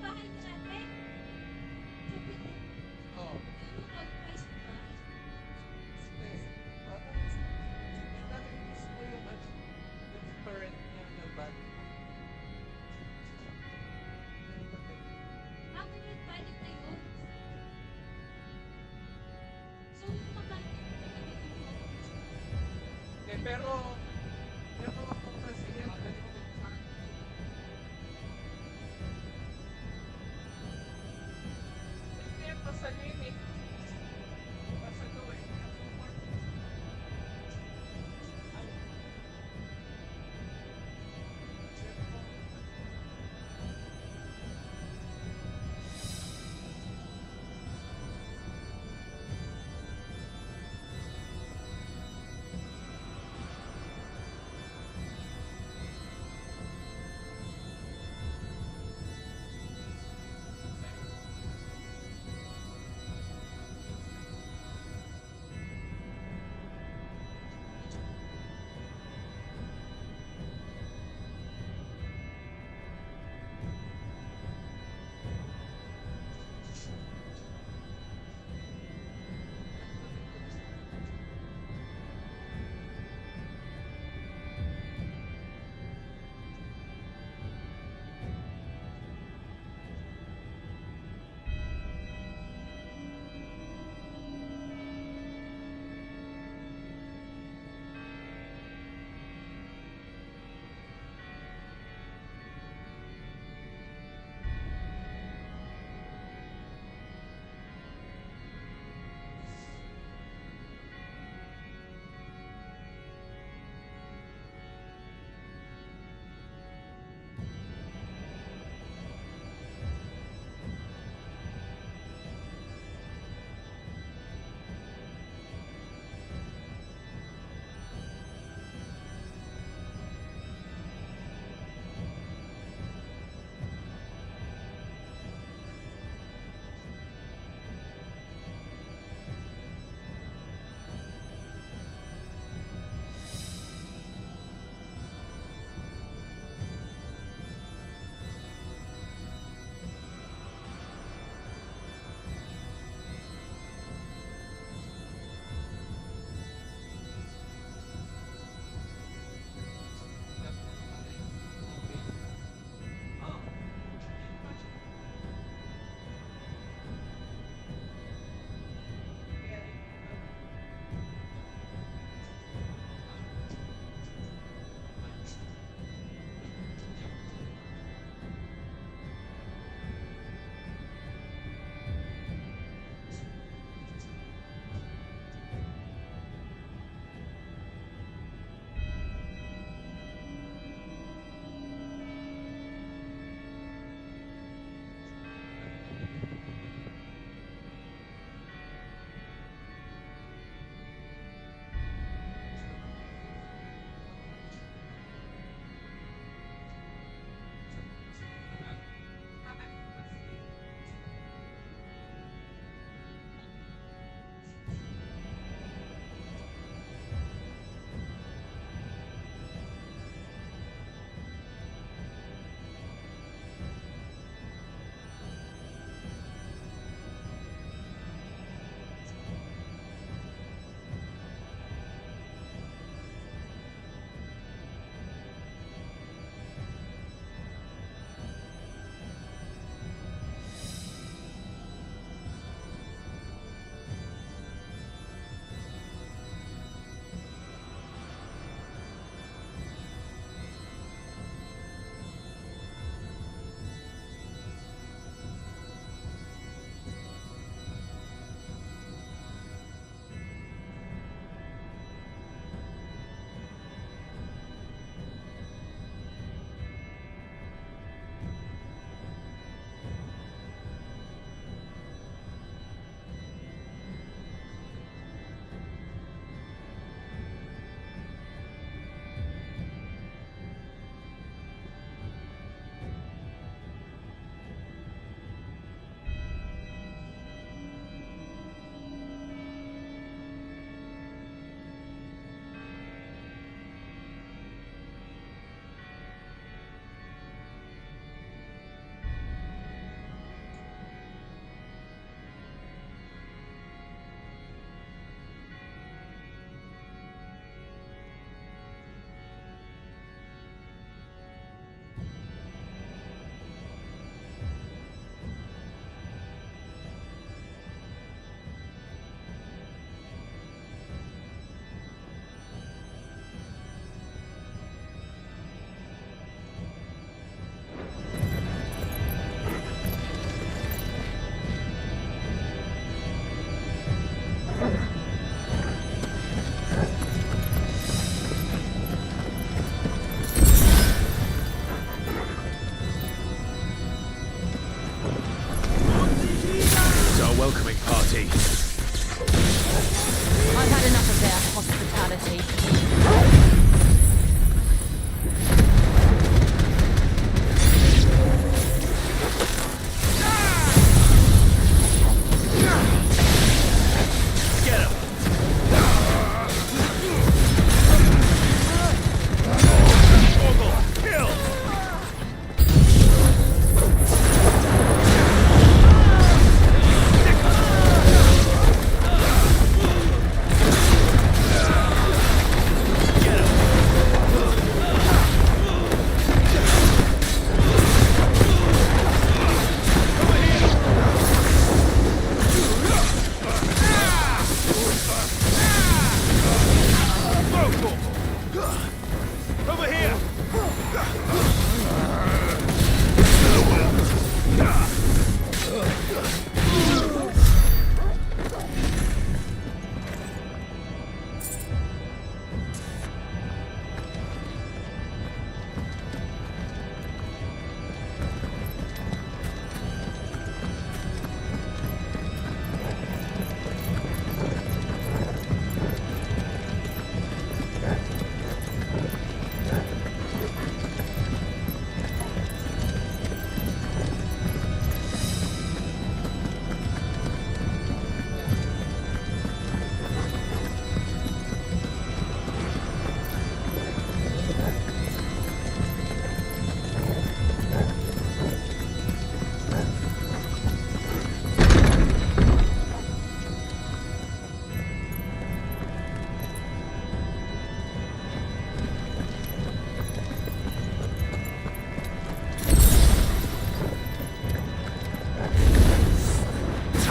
bahay ka natin. Sabi niya, Oh. tinunod pa isa ba? Hindi. Parang nami-miss mo yung yung current niya na bad. Ganun pwede na yun. So, mabalik ka talaga dito. Okay, pero ako kasi yan, dali ko sa hindi pa sa limit. Basta gawin.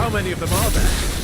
How many of them are there?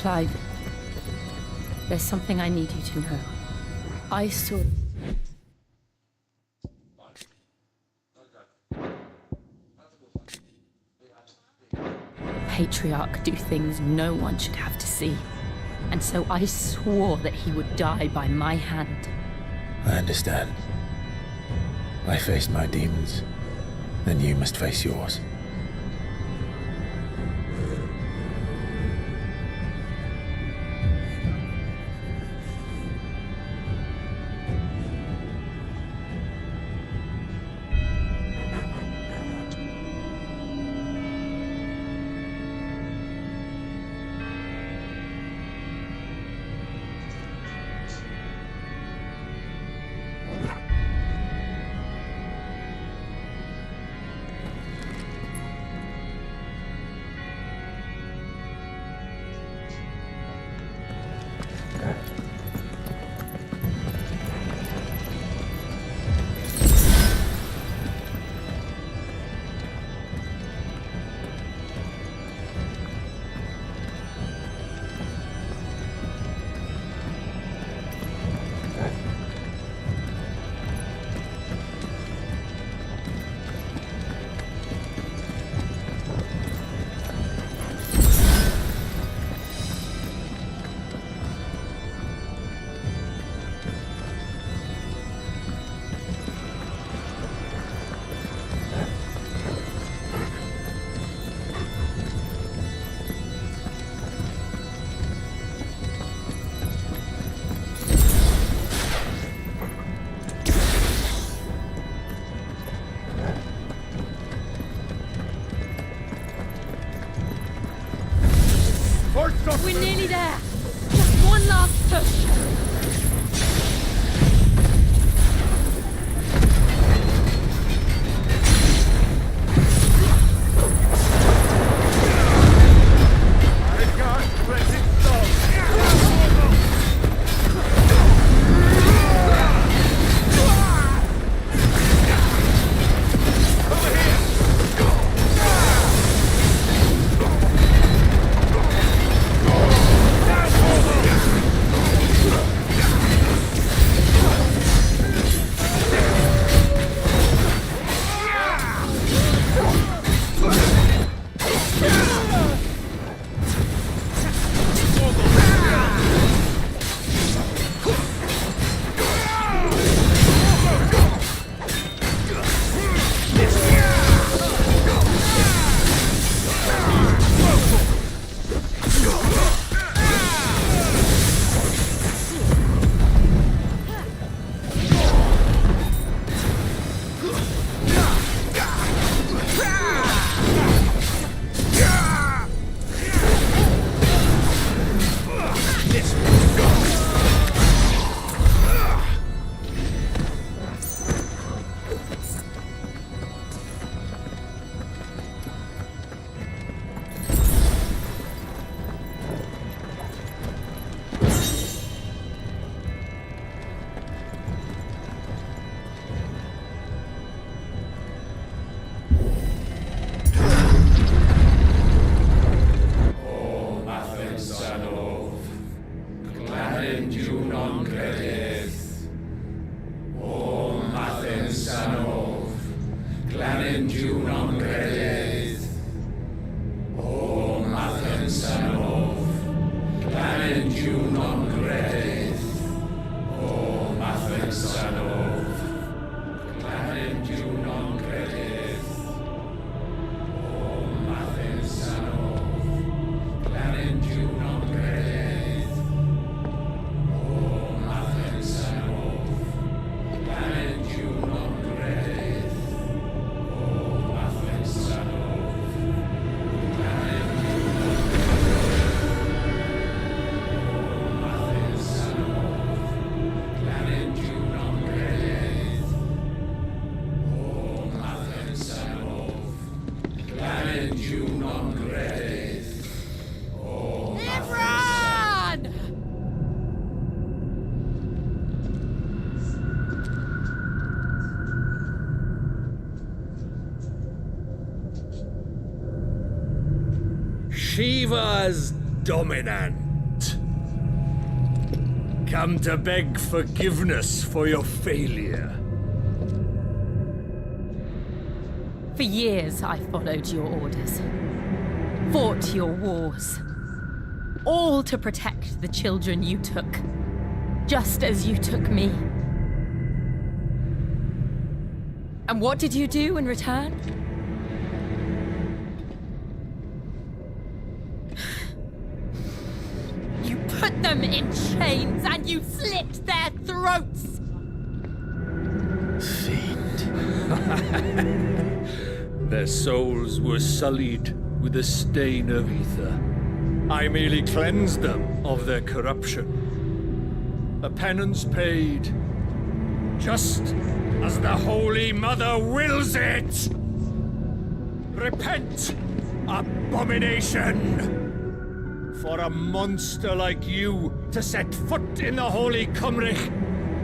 Clive, there's something I need you to know. I saw... Patriarch do things no one should have to see. And so I swore that he would die by my hand. I understand. I faced my demons, and you must face yours. We're nearly there. Just one last push! Shiva's dominant. Come to beg forgiveness for your failure. For years I followed your orders, fought your wars, all to protect the children you took, just as you took me. And what did you do in return? You put them in chains and you slit their throats! Their souls were sullied with the stain of ether. I merely cleansed them of their corruption. A penance paid, just as the Holy Mother wills it! Repent, abomination! For a monster like you to set foot in the Holy Cymric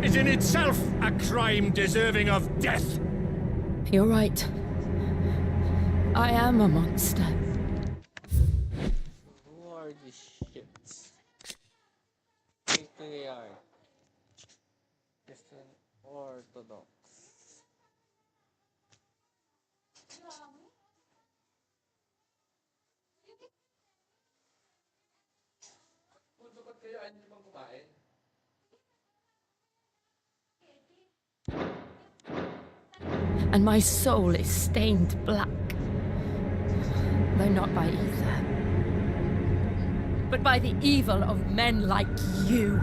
is in itself a crime deserving of death. You're right. I am a monster. Who are these shits? What's nangyayari? Christian Orthodox. Ba't kayo ayaw niyo bang kumain? And my soul is stained black. Though not by ether, but by the evil of men like you,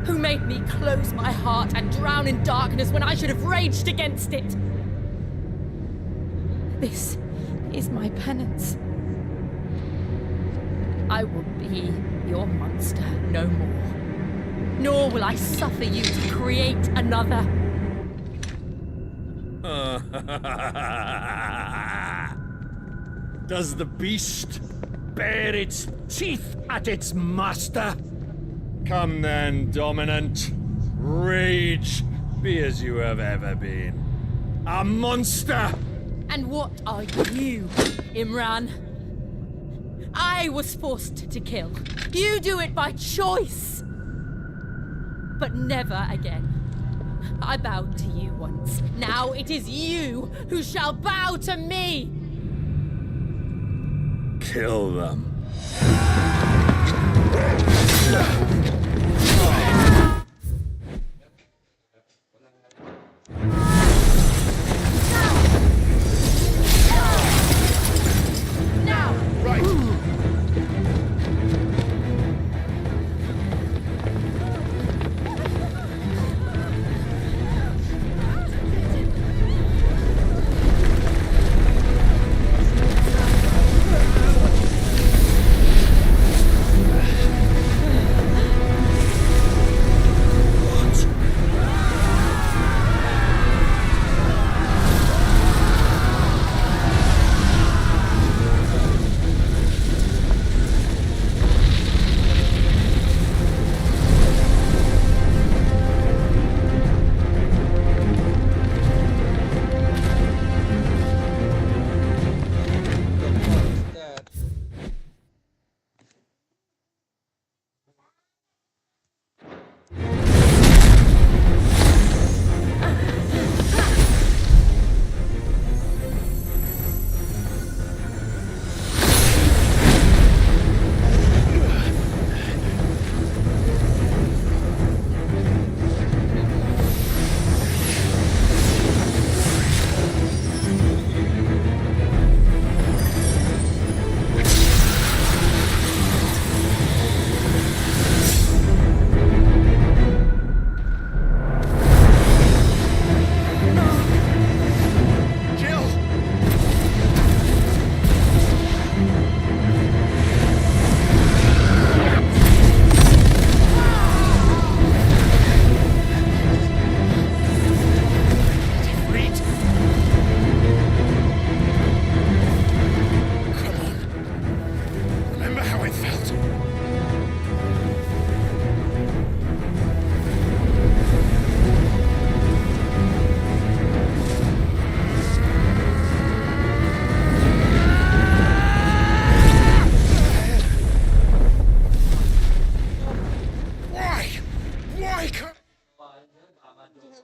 who made me close my heart and drown in darkness when I should have raged against it. This is my penance. I will be your monster no more. nor will I suffer you to create another. Does the beast bare its teeth at its master? Come then, Dominant. Rage, be as you have ever been. A monster! And what are you, Imran? I was forced to kill. You do it by choice. But never again. I bowed to you once. Now it is you who shall bow to me! Kill them. Now! Right.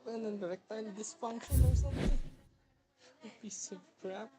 An erectile dysfunction or something? A piece of crap.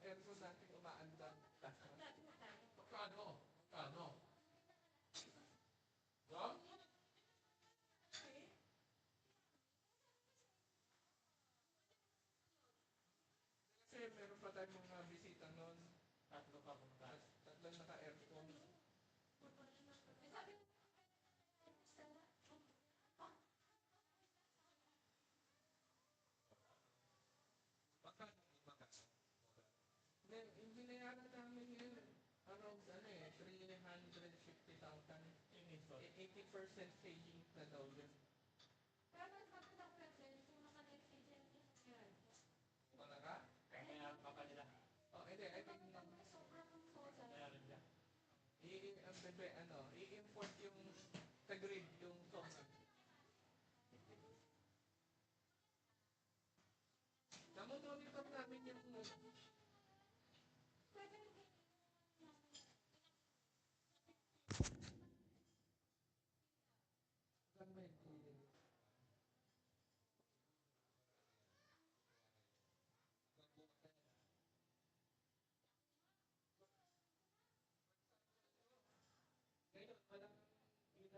aircon natin umaandar. Magkano? Magkano? Dom? Kasi meron pa tayong mga bisita noon. Tatlo pa punta. Tatlong naka-aircon. Baka yung binayaran namin yun, around 350,000. 80% savings na daw yun. Pero sabi ng present, kung naka-exigent yan. Wala ka? Kaya pa pa nila. Oh, hindi. I think meron niya. I-import yung sa grid, yung solar. Namomonitor namin yung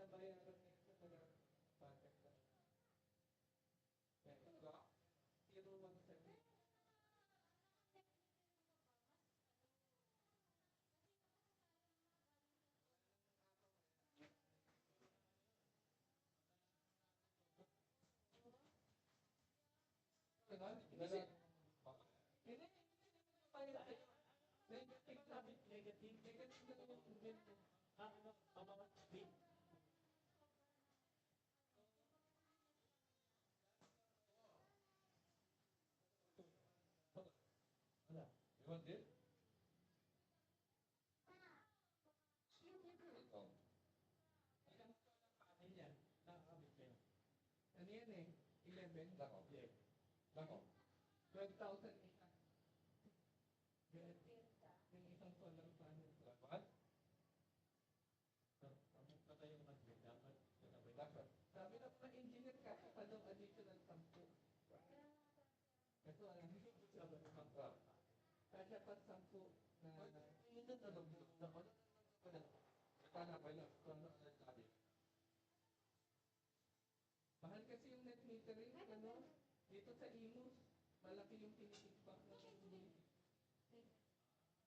ngayon, walang binabayaran nito sa mga packet na. Ito ba? 017. Negative. Negative na yung ganito. Mababang speed. Wala. You want this? Ito. Ano yan? Nakakabit kayo. Ano yan eh? 11? Lako. Yeah. Lako. 12,800. Yung isang solar panel. What? Patay yung mag-bid. Dapat. Sabi na mga engineer kasi pa daw additional 10. Ito alam niyo kung sabi ng mga kasi pa 10 na ito na lang na ano na pala sabi. Mahal kasi yung net metering ano dito sa Imus malaki yung tinitigpak ng engineer.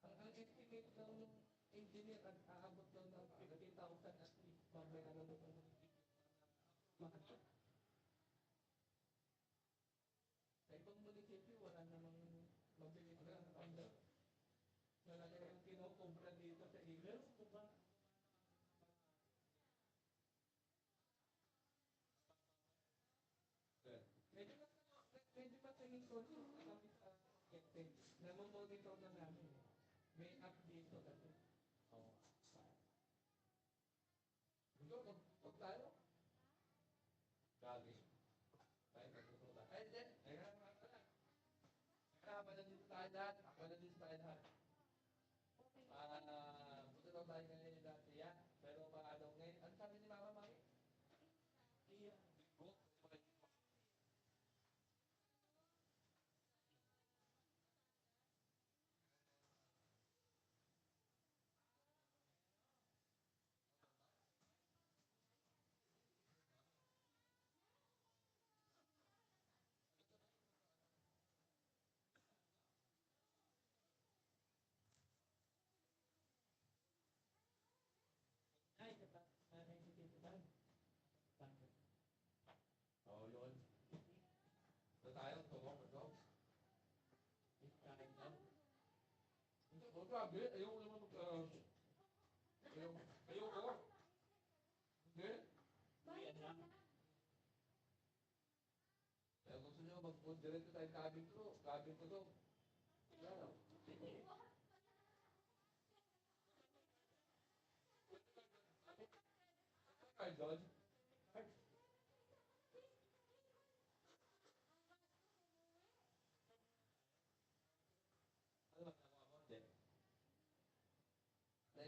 Ang estimate daw ng engineer at aabot daw ng 50,000 at least babayaran daw ng mahal. Sa ibang munisipyo, wala namang mabilis na panda. Talaga yung kinukumpra dito sa Eagles. Medyo matingin ko kami sa Kete. Namomonitor na namin. May app dito kasi. Oo. Huwag tayo. Gabi. Tayo nagsusulat. Ay, hindi. Kaya pala dito tayo lahat. Ako na dito tayo lahat. Buto daw tayo ngayon dati yan. Pero paano ngayon? Ano sabi ni Mama Mami? Iya. Ay, dapat naiintindihan. Oo, yun. Ito tayo, tuwang ito. Kain lang. Hindi, huwag grabe. Ayaw naman ayaw ko. Hindi. Yan lang. Kaya gusto nyo mag-direct tayo cabin ko. Cabin ko to. Yan. Ay, John. Ano ba nagawa ko?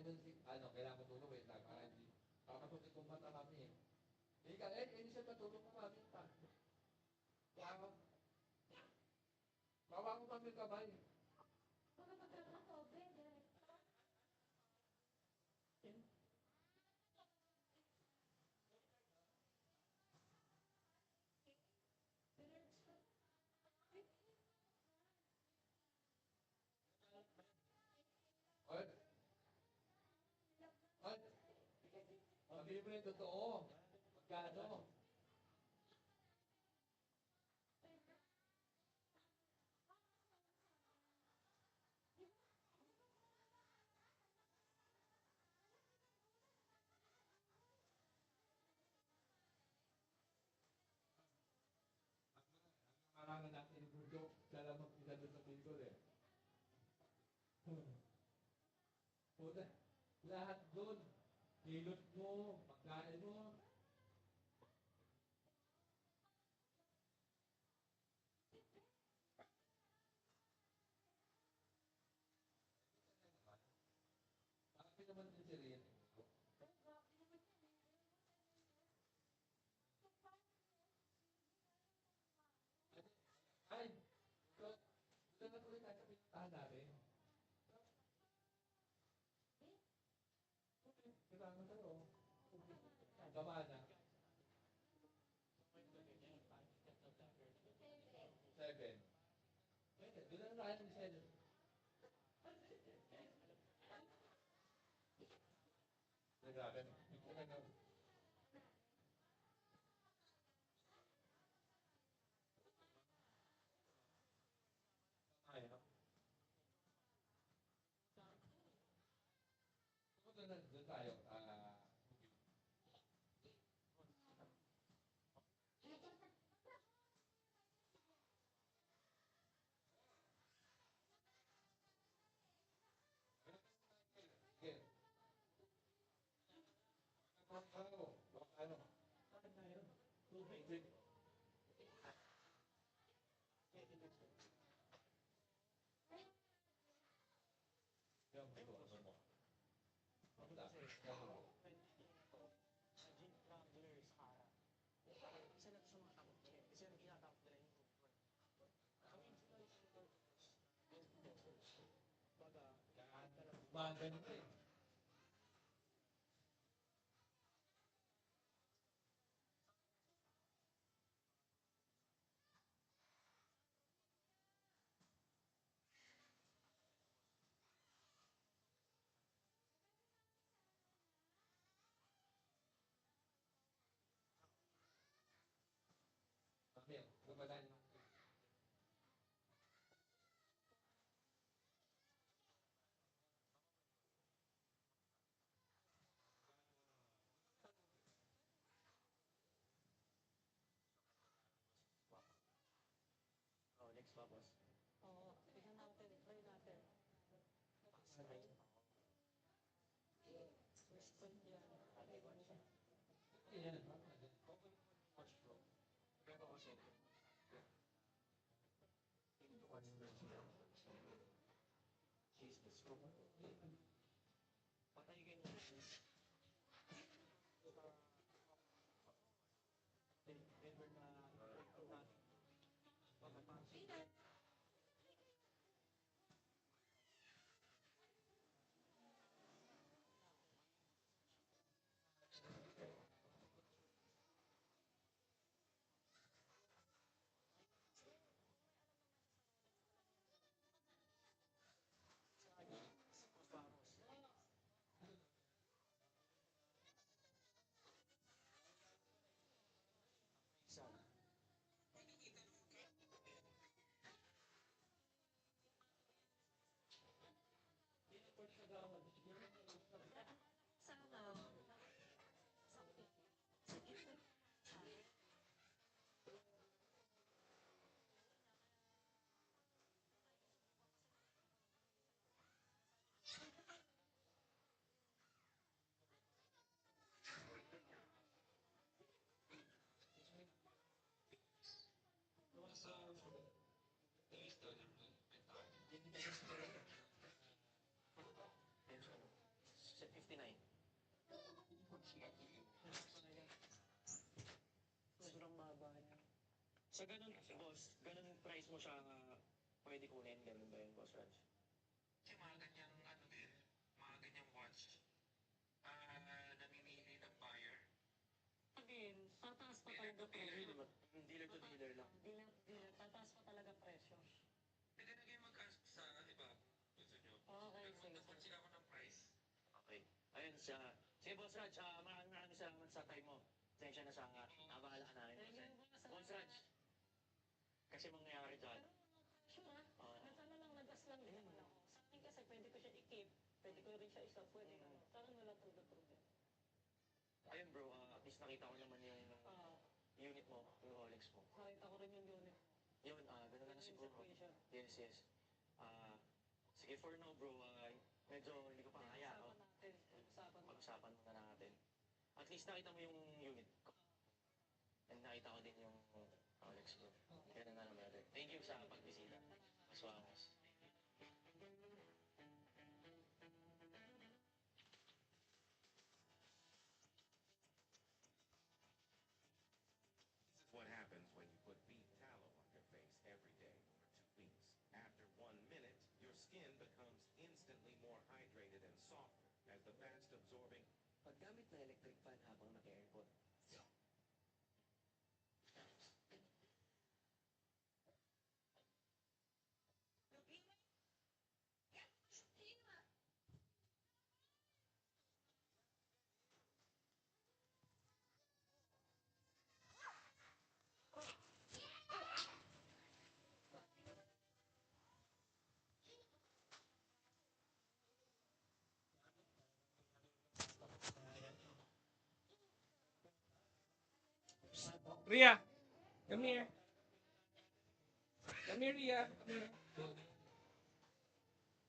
Hindi. Kailangan ko tulong eh. Kakatutin kong mata kami eh. Hindi siya matulong ko kami. Kaya bawa ko kami kamay. Sabihin mo na yung totoo. Magkano? Marangan natin yung bundok. Dala mag-isa doon sa pinggol eh. Puta, lahat doon. Hilot mo, pagkain mo. Bakit naman din si Rian? Ay, so, doon na tuloy tayo sa pinuntahan natin. Kailangan tayo. Gamana. 7. Pwede, doon na tayo sa 7. Grabe. Ayaw. Doon tayo. Sige. Ano? Tubig. Ganun eh. Okay, gumalan. Oh, next pa, boss. Oo, tignan natin. Try natin. First point yan. Ayan. Pero kasi, cheese the scoop. Patay kayo ng cheese. Never na natin. Sa 59. Sobrang baba niya. Sa ganun, boss, ganun price mo siya pwede kunin, ganun ba yun, boss Raj? Kasi mga ganyang ano din, mga ganyang watch, namimili ng buyer. Again, tataas pa talaga presyo. Dealer to dealer lang. Dealer, tataas pa talaga presyo. Pwede na kayo mag-ask sa iba, gusto nyo. Okay, pero sige. magtapan sila ako ng price. Okay. Ayun siya. Sige, boss Raj, maraming salamat. salamat sa time mo. Tensya na sa nabahala ka namin. Boss Raj, kasi mangyayari dyan. Sure ha? Sana lang nagas lang din naman ako. Sa akin kasi pwede ko siya i-keep. Pwede ko rin siya i-stop. Pwede ko. Sa akin wala problem. Ayun bro, at least nakita ko naman yung unit mo, yung Rolex mo. Nakita ko rin yung unit. Yun, ganun na siguro. Yes, yes. Sige for now bro, medyo hindi ko pa kaya. Pag-usapan muna natin. At least nakita mo yung unit ko. And nakita ko din yung Rolex ko. Ganun na naman. Thank you sa pagbisita. Maswangos. This is what happens when you put beef tallow on your face every day for 2 weeks. After 1 minute, your skin becomes instantly more hydrated and softer as the fast-absorbing. Paggamit ng electric fan habang naka-aircon. Ria, come here. Come here, Ria. Come here.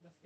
Let's go.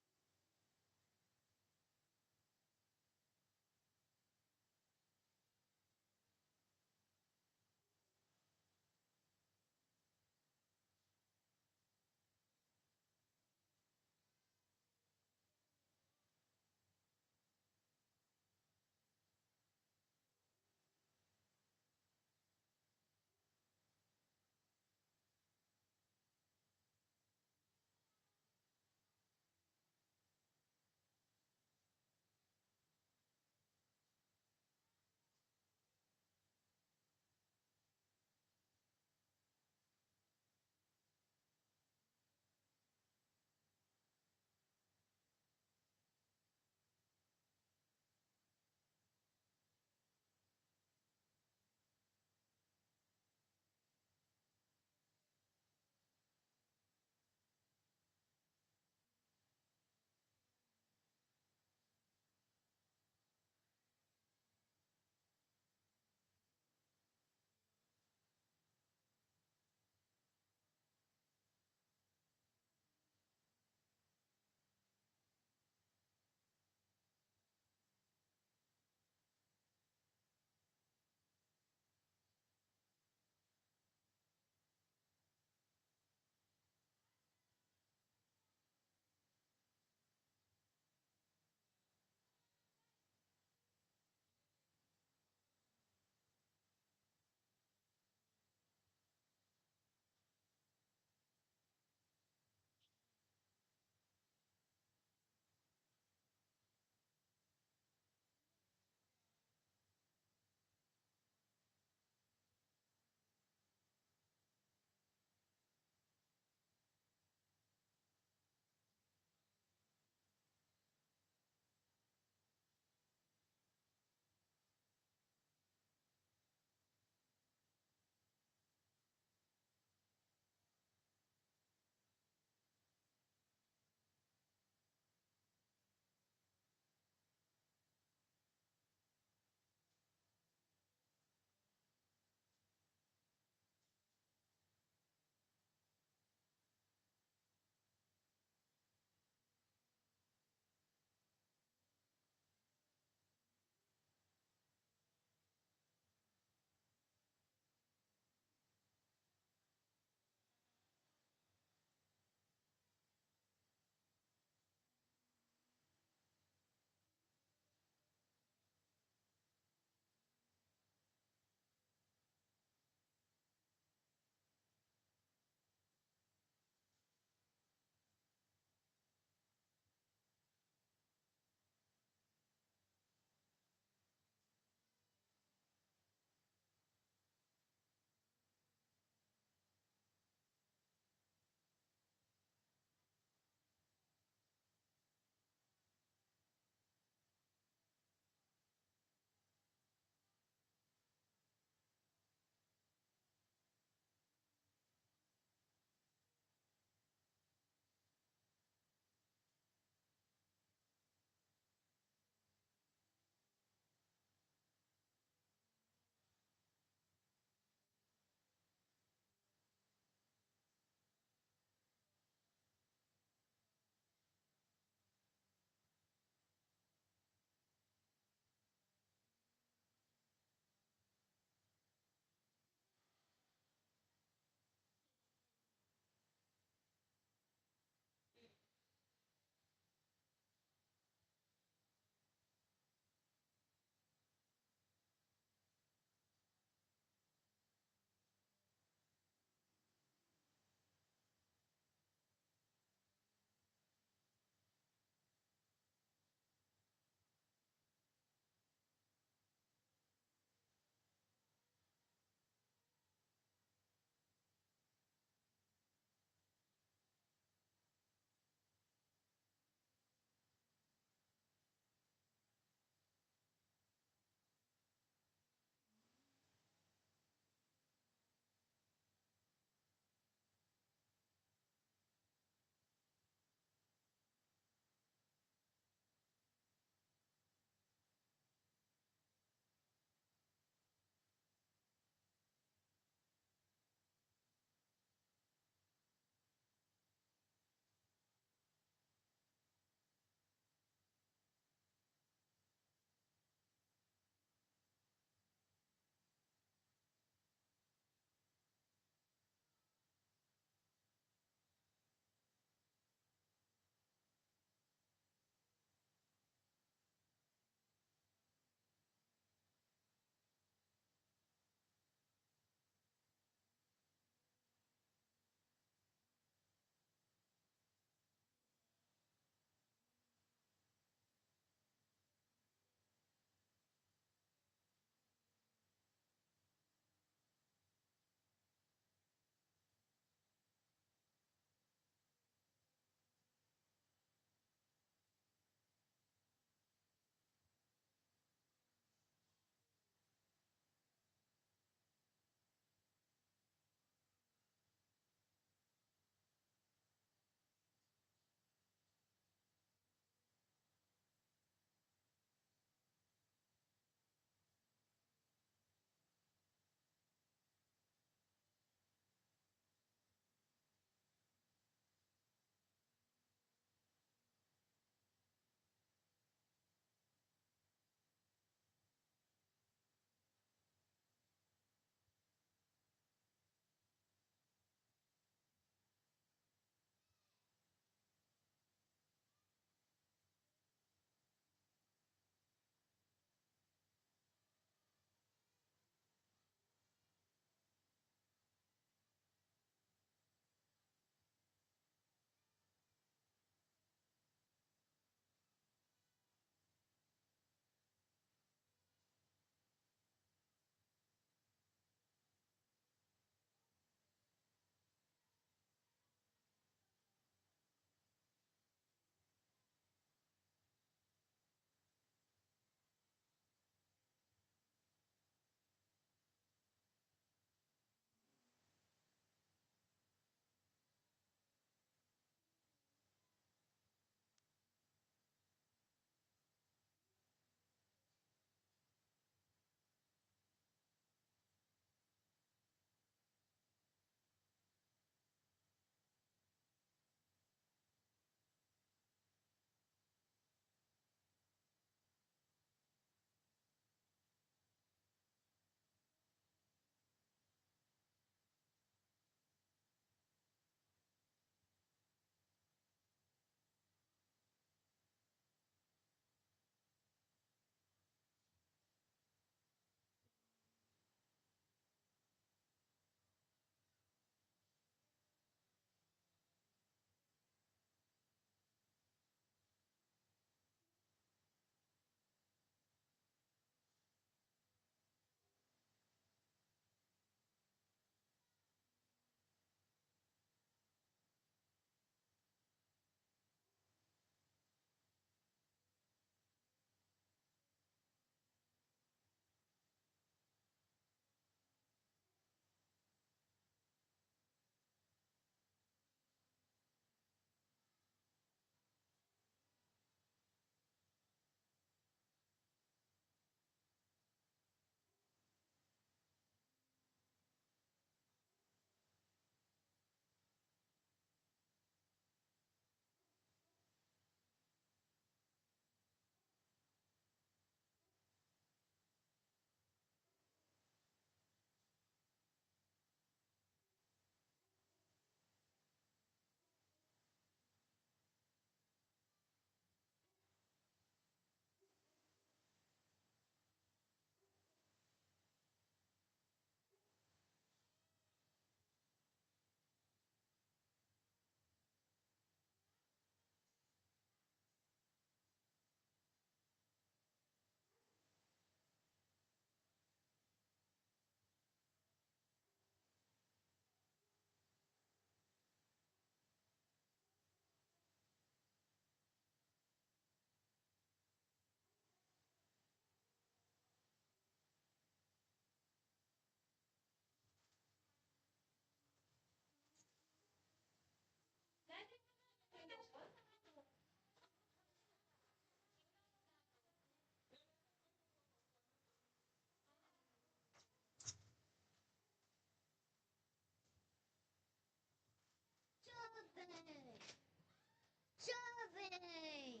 Survey!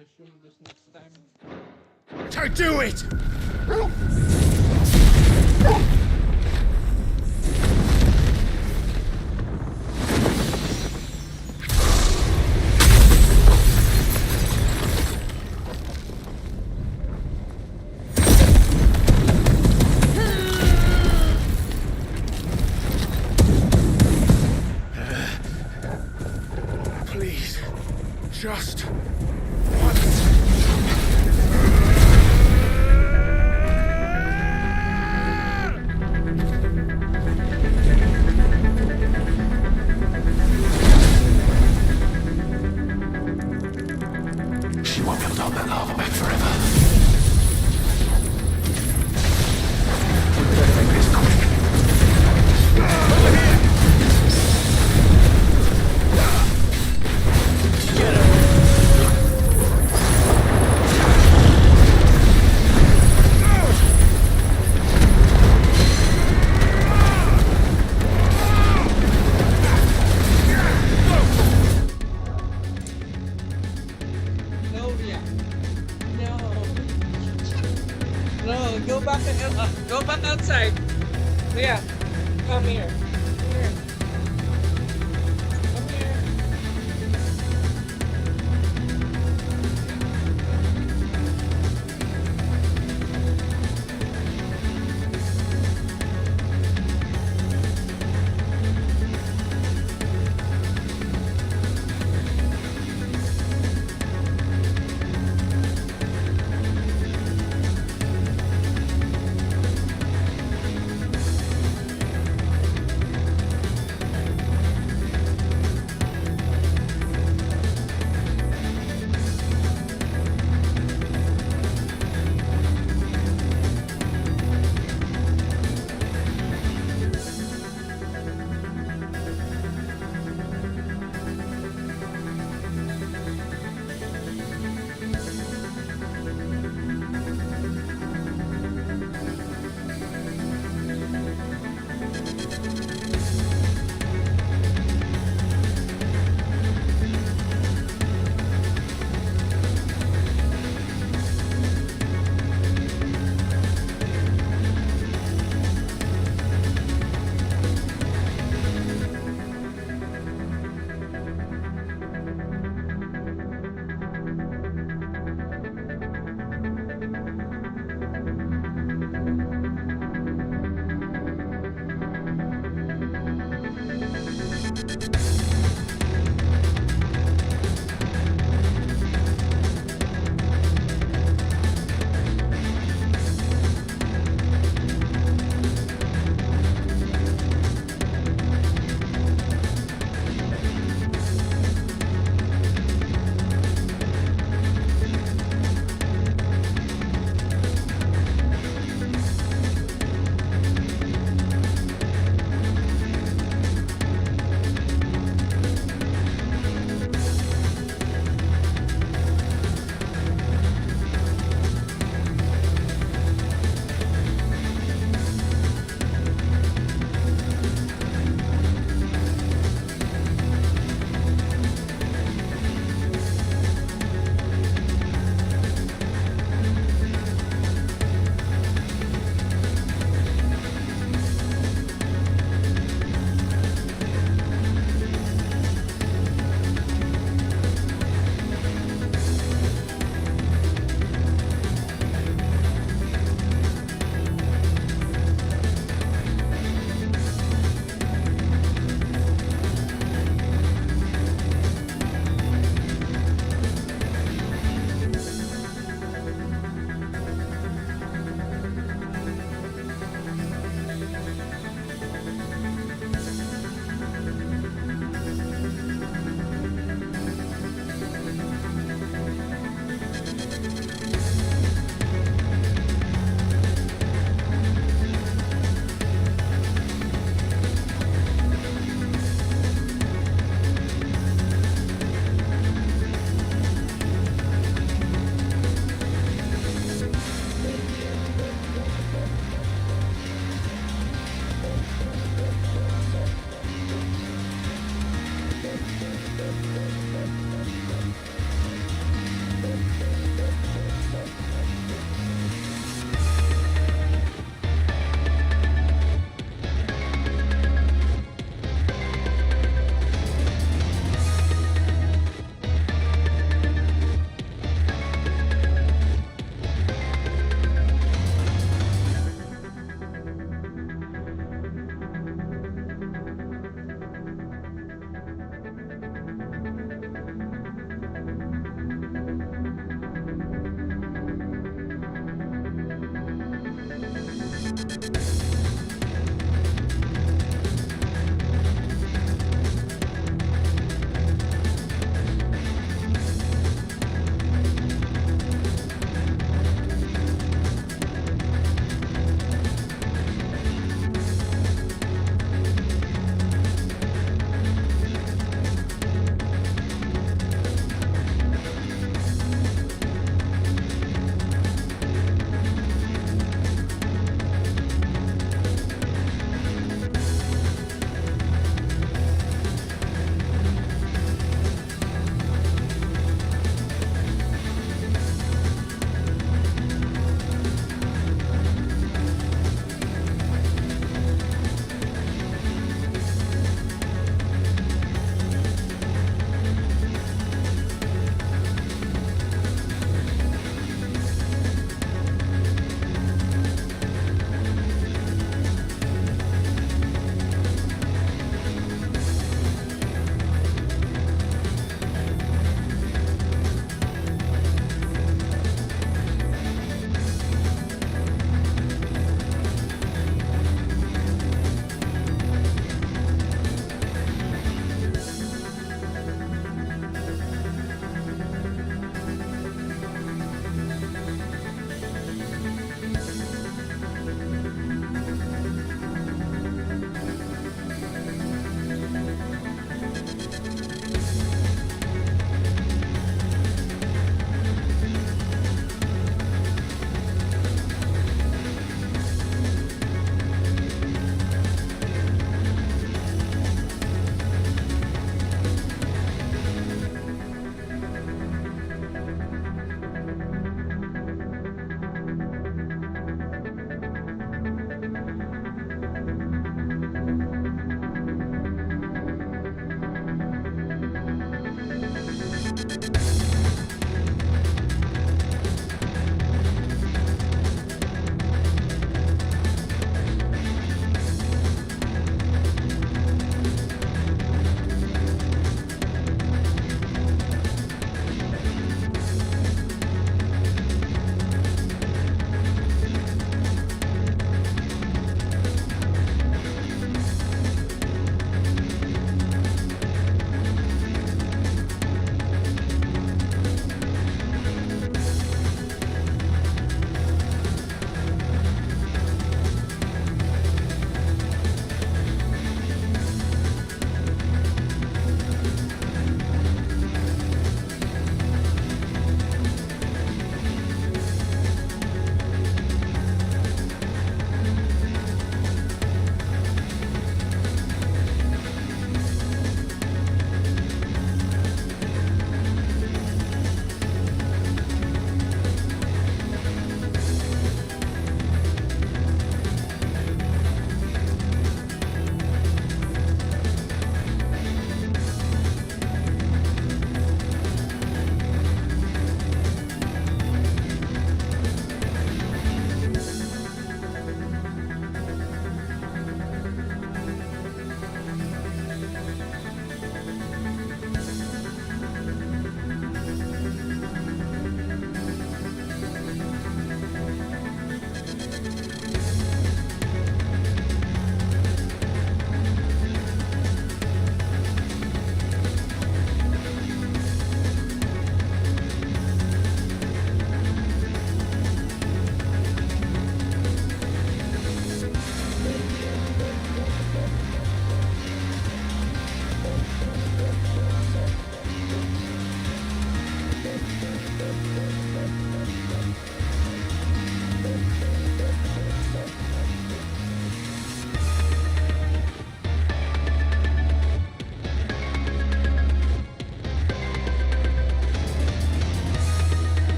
resume this next time. Don't do it! Please, just She won't be able to hold that lava back forever. We better make this quick. No, yeah. No. No, go back outside. Yeah, come here. Here. Come here.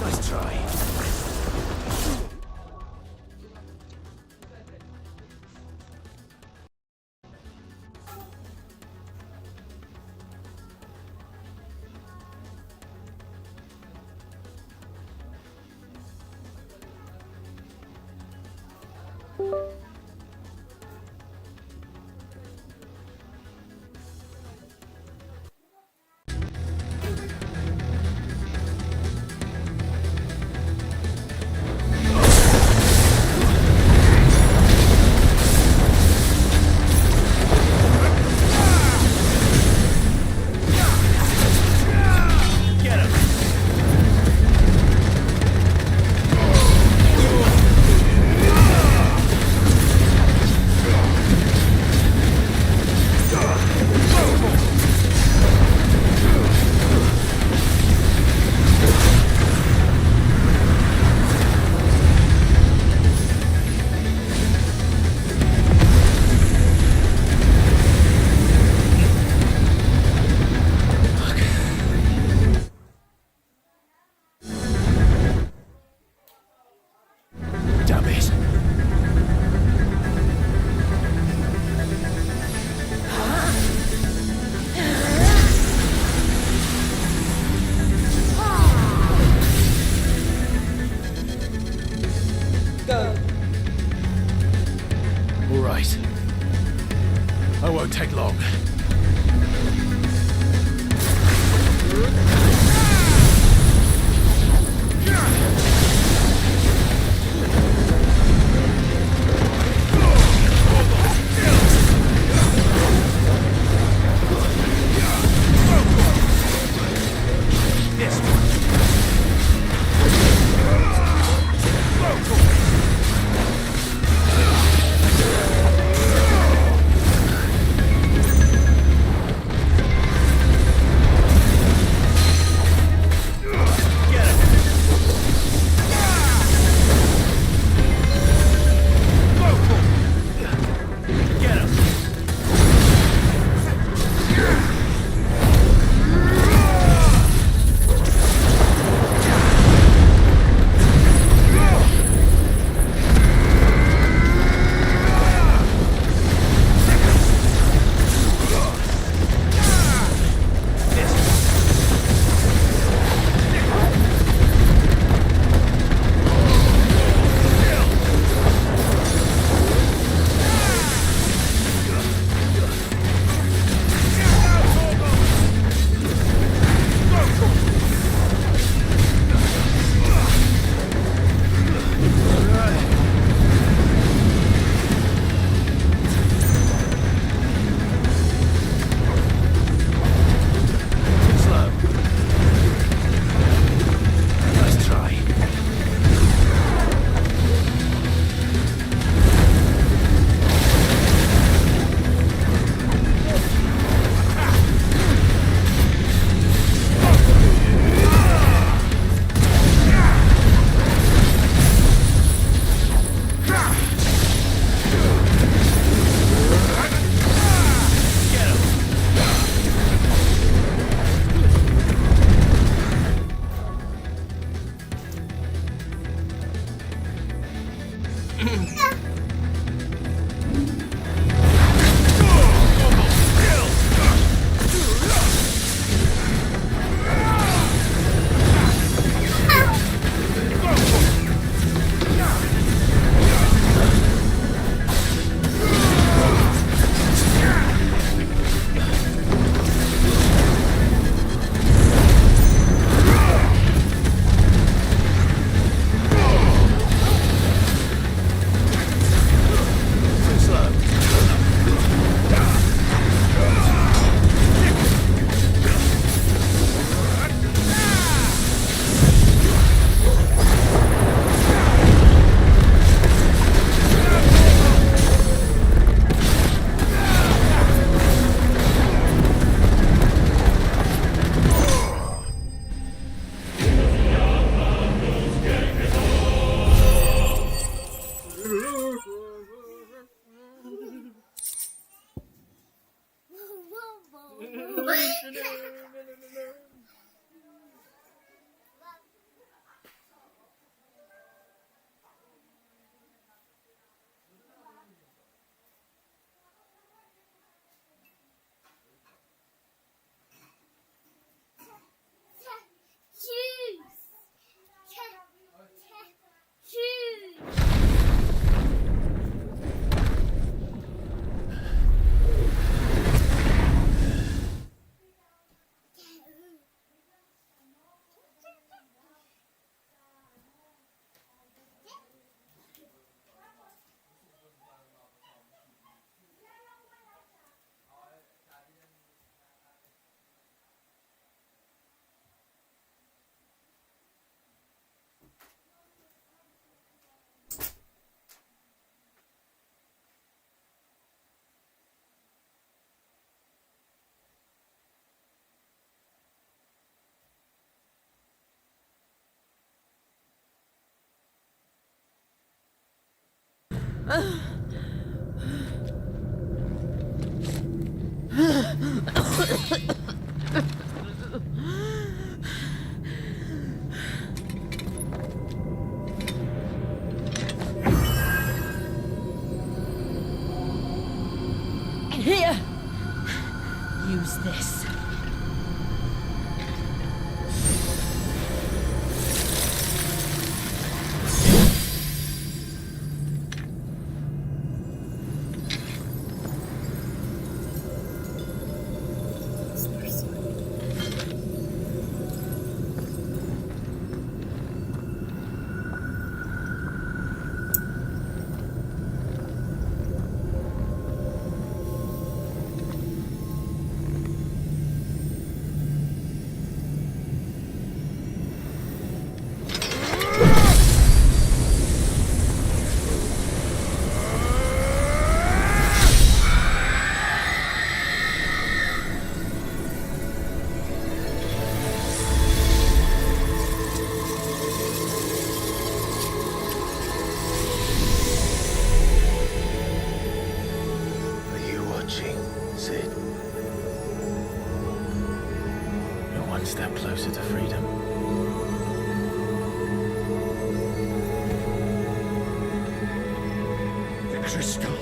Nice try. Here! Use this. Are you watching, Sid? You're one step closer to freedom. The crystal.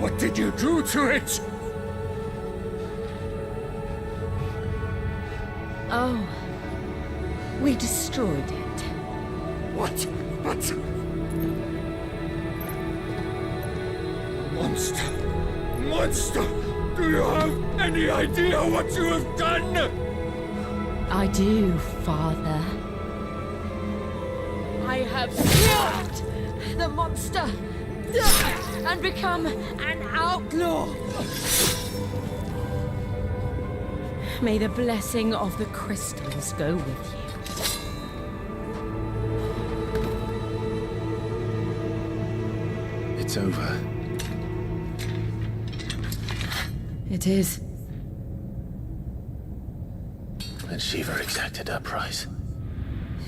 What did you do to it? Oh, we destroyed it. What? But... Monster! Monster! Do you have any idea what you have done? I do, Father. I have killed the monster and become an outlaw. May the blessing of the crystals go with you. It's over. It is. And Shiva exacted her price.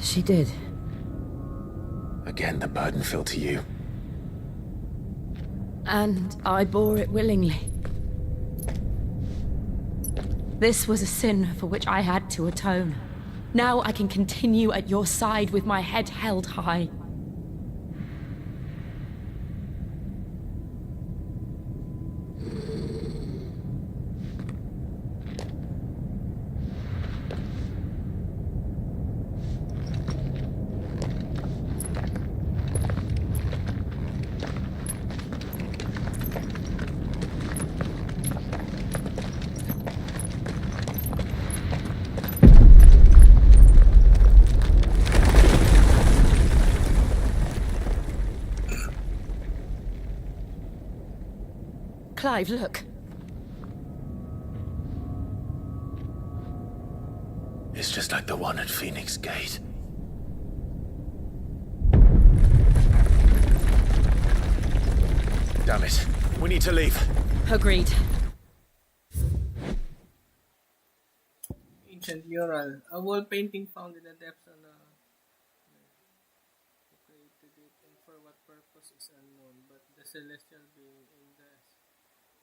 She did. Again, the burden fell to you. And I bore it willingly. This was a sin for which I had to atone. Now I can continue at your side with my head held high. Clive, look. It's just like the one at Phoenix Gate. Damn it. We need to leave. Agreed. Ancient mural. A wall painting found in the depths on a... Who created it and for what purpose is unknown, but the celestial being in the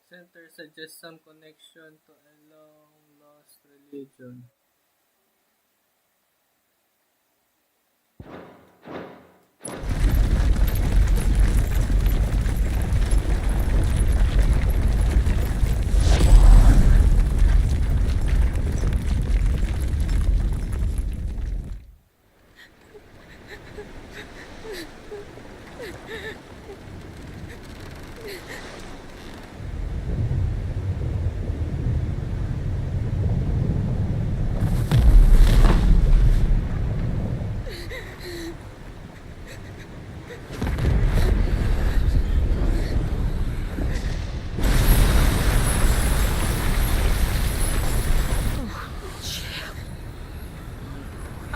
center suggests some connection to a long-lost religion.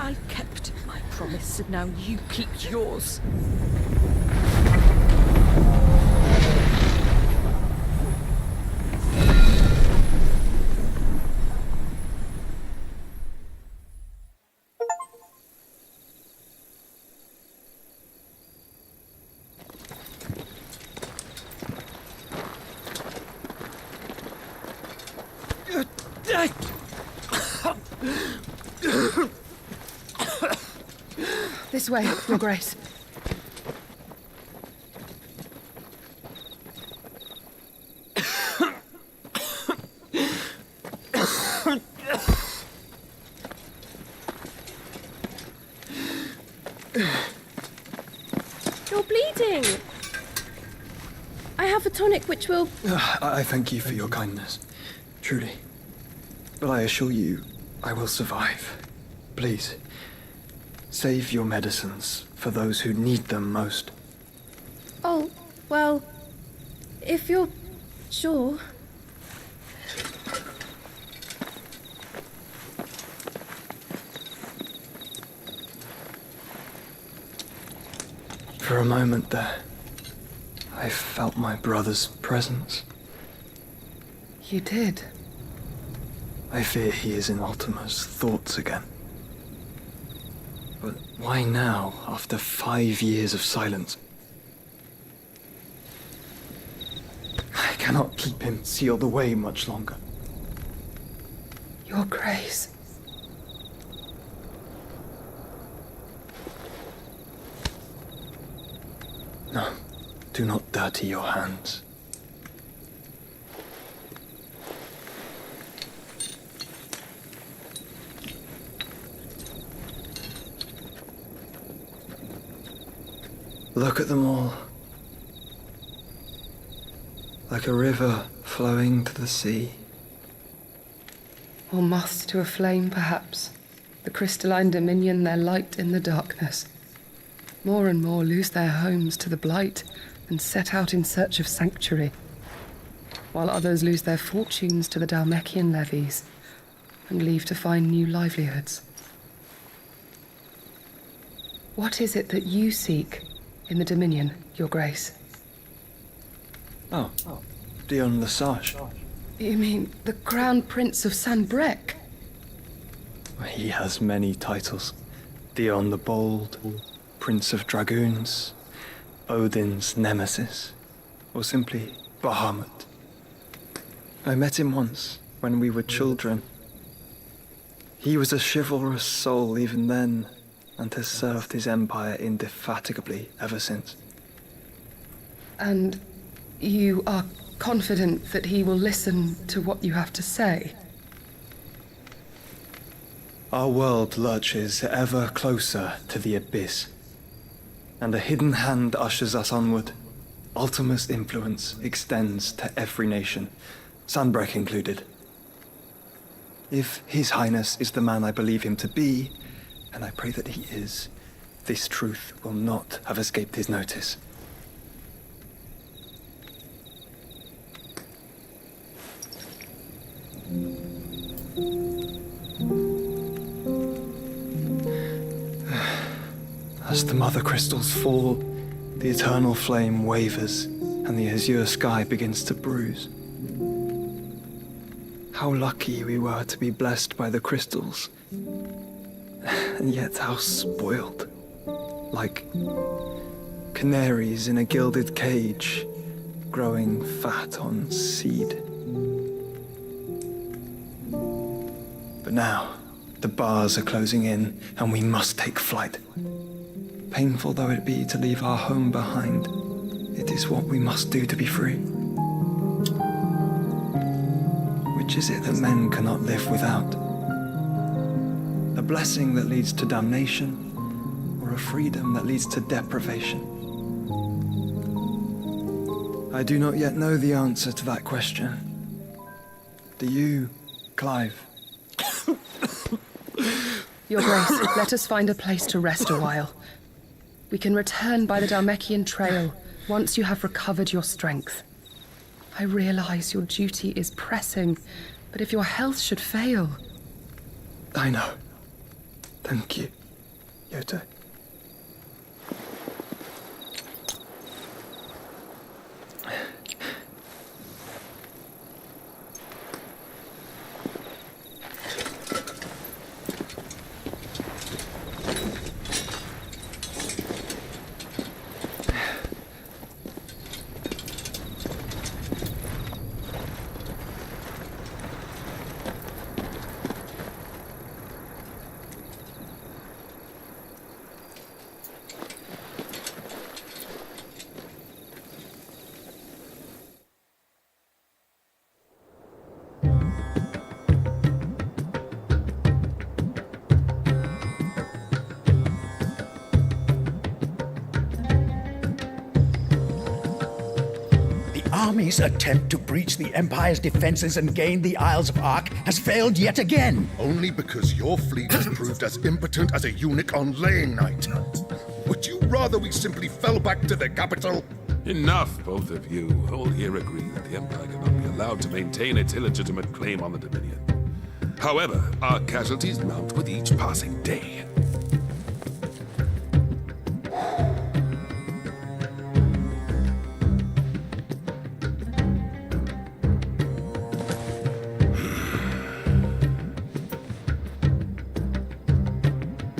I kept my promise, and now you keep yours. This way, Your Grace. You're bleeding. I have a tonic which will... I thank you for your kindness, truly. But I assure you, I will survive. Please, save your medicines for those who need them most. Oh, well, if you're sure. For a moment there, I felt my brother's presence. You did? I fear he is in Ultima's thoughts again. But why now, after 5 years of silence? I cannot keep him sealed away much longer. Your Grace. No, do not dirty your hands. Look at them all. Like a river flowing to the sea. Or moths to a flame, perhaps. The crystalline dominion, their light in the darkness. More and more lose their homes to the blight and set out in search of sanctuary, while others lose their fortunes to the Dalmekian levies and leave to find new livelihoods. What is it that you seek in the Dominion, Your Grace? Oh, Dion Lesage. You mean the Crown Prince of Sanbrec? He has many titles. Dion the Bold, Prince of Dragoons, Odin's Nemesis, or simply Bahamut. I met him once, when we were children. He was a chivalrous soul even then, and has served his empire indefatigably ever since. And you are confident that he will listen to what you have to say? Our world lurches ever closer to the abyss, and a hidden hand ushers us onward. Ultima's influence extends to every nation, Sanbrec included. If His Highness is the man I believe him to be, and I pray that he is, this truth will not have escaped his notice. As the mother crystals fall, the eternal flame wavers and the azure sky begins to bruise. How lucky we were to be blessed by the crystals, and yet how spoiled. Like canaries in a gilded cage, growing fat on seed. But now, the bars are closing in, and we must take flight. Painful though it be to leave our home behind, it is what we must do to be free. Which is it that men cannot live without? A blessing that leads to damnation, or a freedom that leads to deprivation? I do not yet know the answer to that question. Do you, Clive? Your Grace, let us find a place to rest a while. We can return by the Dalmekian trail once you have recovered your strength. I realize your duty is pressing, but if your health should fail... I know. Thank you, Yote. army's attempt to breach the Empire's defenses and gain the Isles of Ark has failed yet again. Only because your fleet has proved as impotent as a eunuch on laying night. Would you rather we simply fell back to the capital? Enough, both of you. All here agree that the Empire cannot be allowed to maintain its illegitimate claim on the Dominion. However, our casualties mount with each passing day.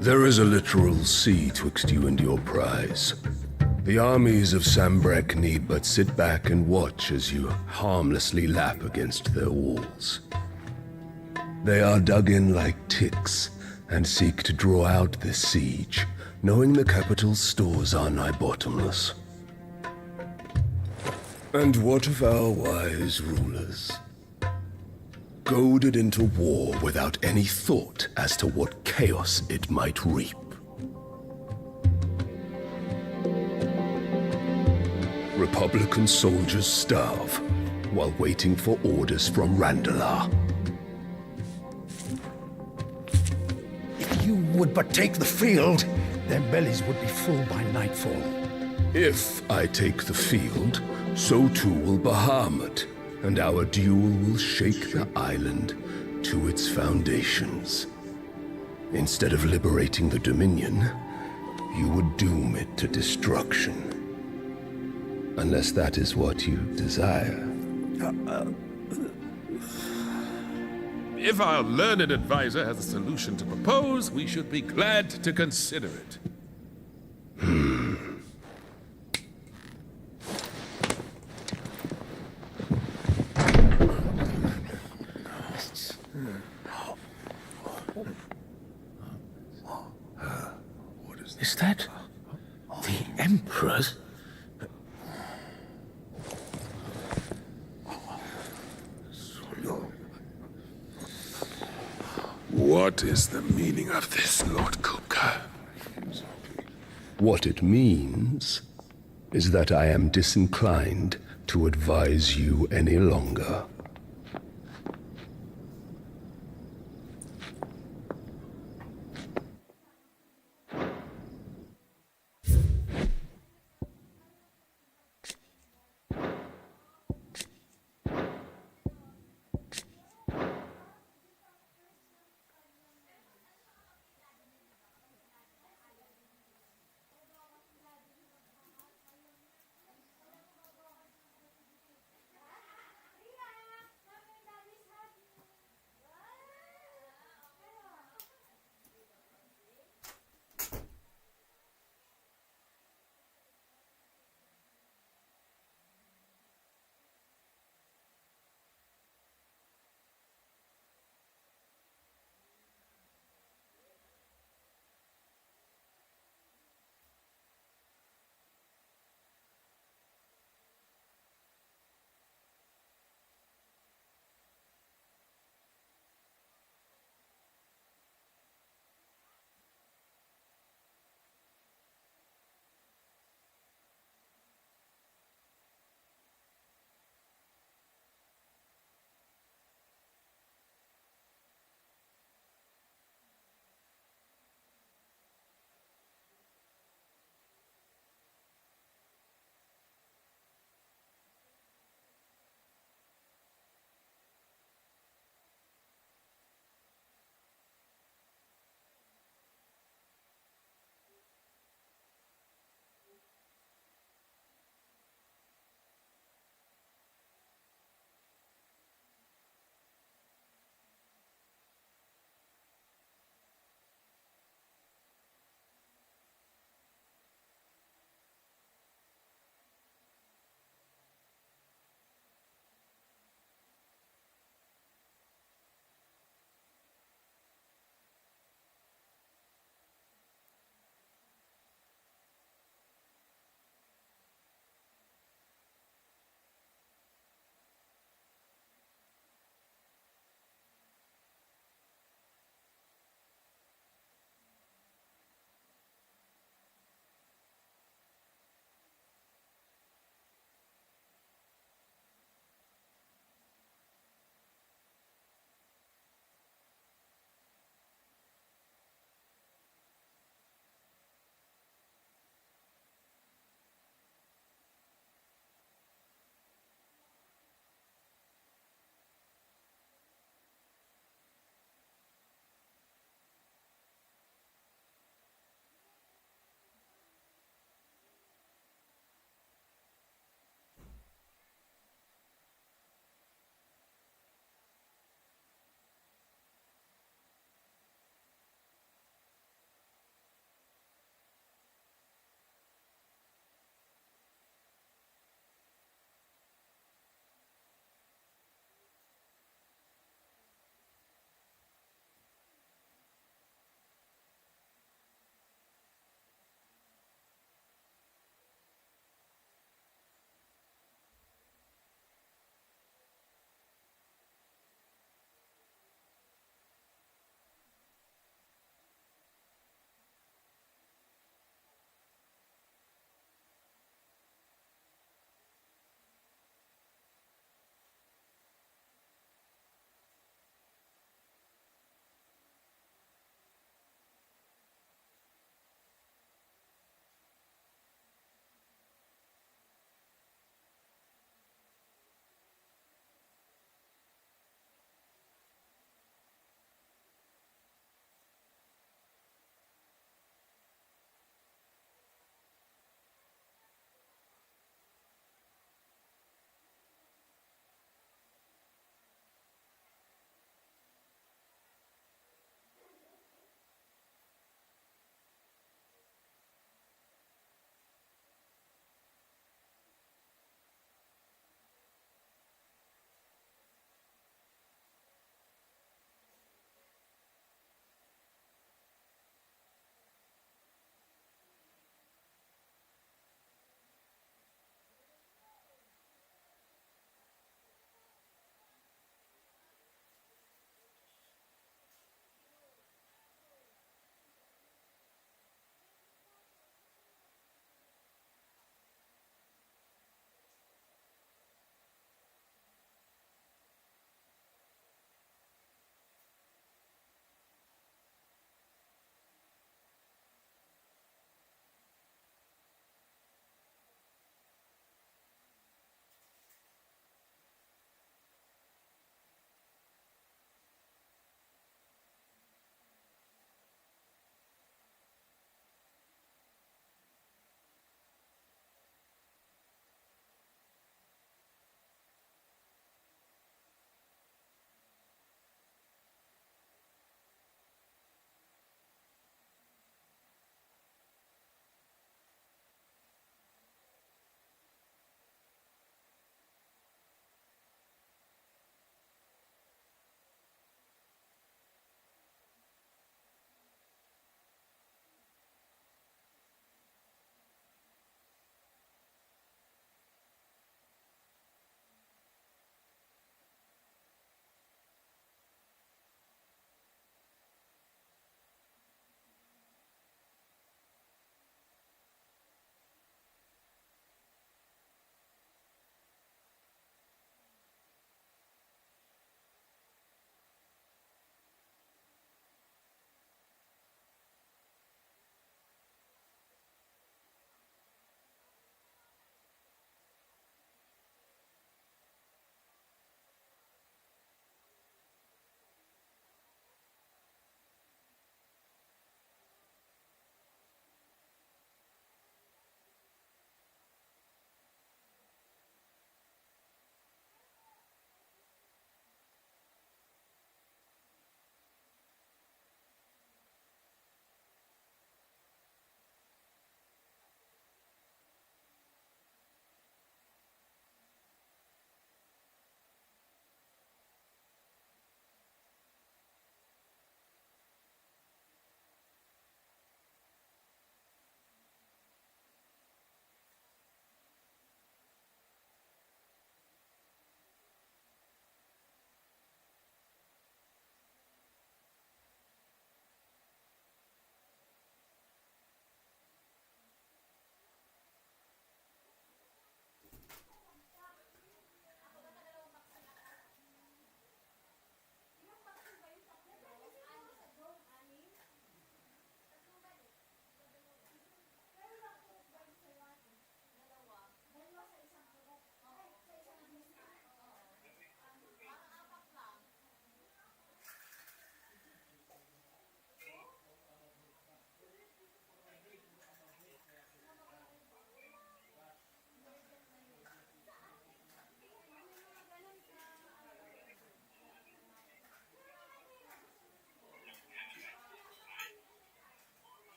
There is a literal sea twixt you and your prize. The armies of Sambrek need but sit back and watch as you harmlessly lap against their walls. They are dug in like ticks and seek to draw out this siege, knowing the capital's stores are nigh bottomless. And what of our wise rulers? Goaded into war without any thought as to what chaos it might reap. Republican soldiers starve while waiting for orders from Randalar. If you would but take the field, their bellies would be full by nightfall. If I take the field, so too will Bahamut, and our duel will shake the island to its foundations. Instead of liberating the Dominion, you would doom it to destruction. Unless that is what you desire. If our learned advisor has a solution to propose, we should be glad to consider it. Is that the Emperor's? What is the meaning of this, Lord Kupka? What it means is that I am disinclined to advise you any longer.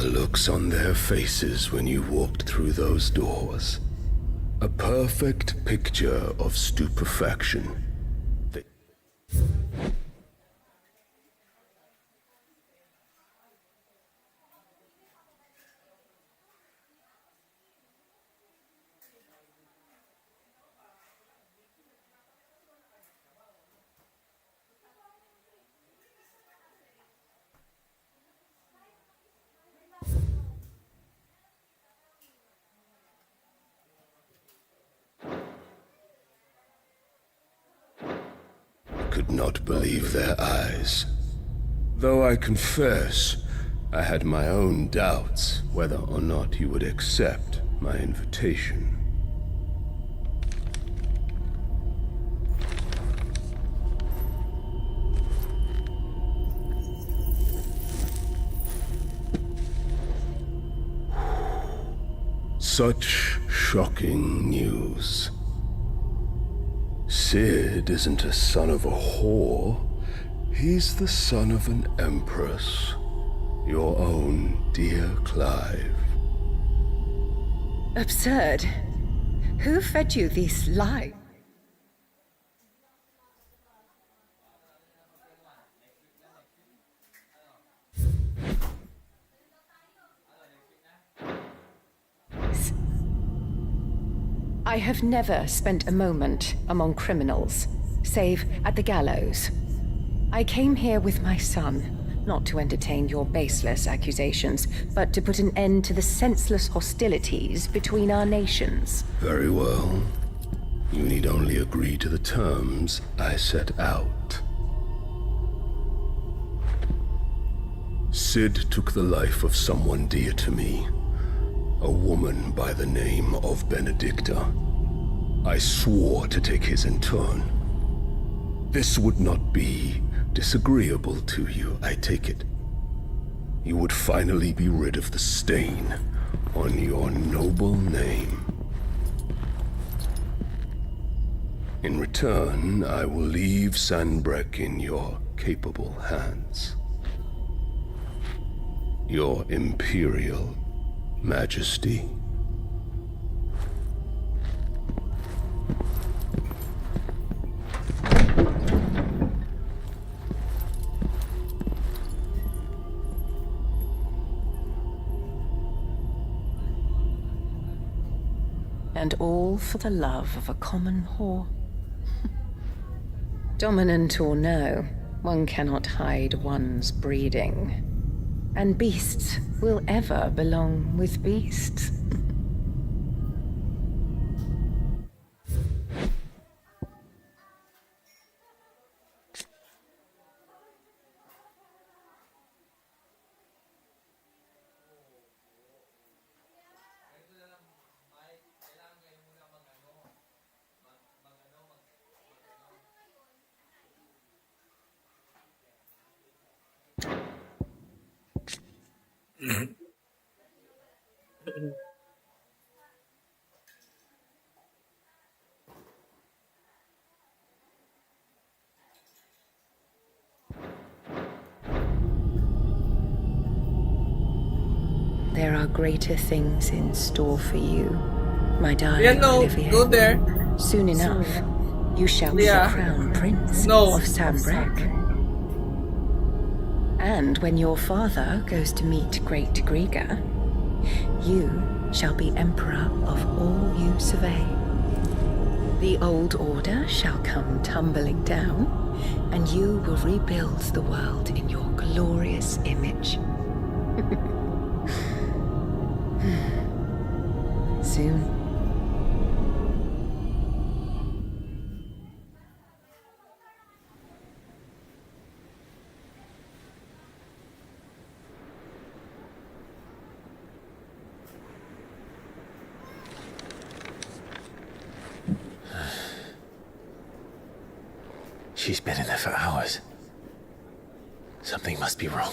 the looks on their faces when you walked through those doors. A perfect picture of stupefaction. Could not believe their eyes. Though I confess, I had my own doubts whether or not you would accept my invitation. Such shocking news. Sid isn't a son of a whore. He's the son of an empress. Your own dear Clive. Absurd. Who fed you these lies? I have never spent a moment among criminals, save at the gallows. I came here with my son, not to entertain your baseless accusations, but to put an end to the senseless hostilities between our nations. Very well. You need only agree to the terms I set out. Sid took the life of someone dear to me. A woman by the name of Benedicta. I swore to take his in turn. This would not be disagreeable to you, I take it. You would finally be rid of the stain on your noble name. In return, I will leave Sanbreque in your capable hands. Your Imperial Majesty. And all for the love of a common whore. Dominant or no, one cannot hide one's breeding. And beasts will ever belong with beasts. There are greater things in store for you, my darling Olivier. Go there. Soon enough, you shall be the crown prince of Sanbreque. And when your father goes to meet Great Griga, you shall be emperor of all you survey. The old order shall come tumbling down, and you will rebuild the world in your glorious image. Soon. She's been in there for hours. Something must be wrong.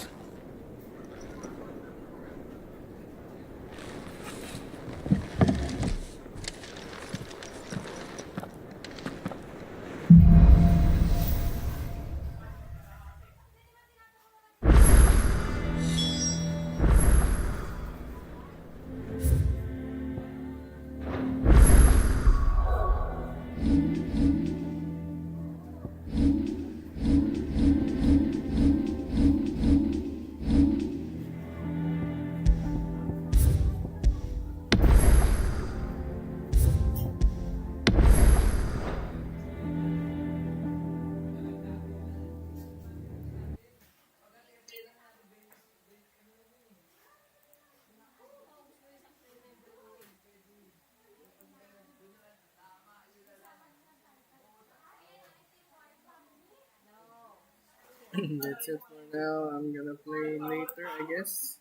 That's it for now. I'm gonna play later, I guess.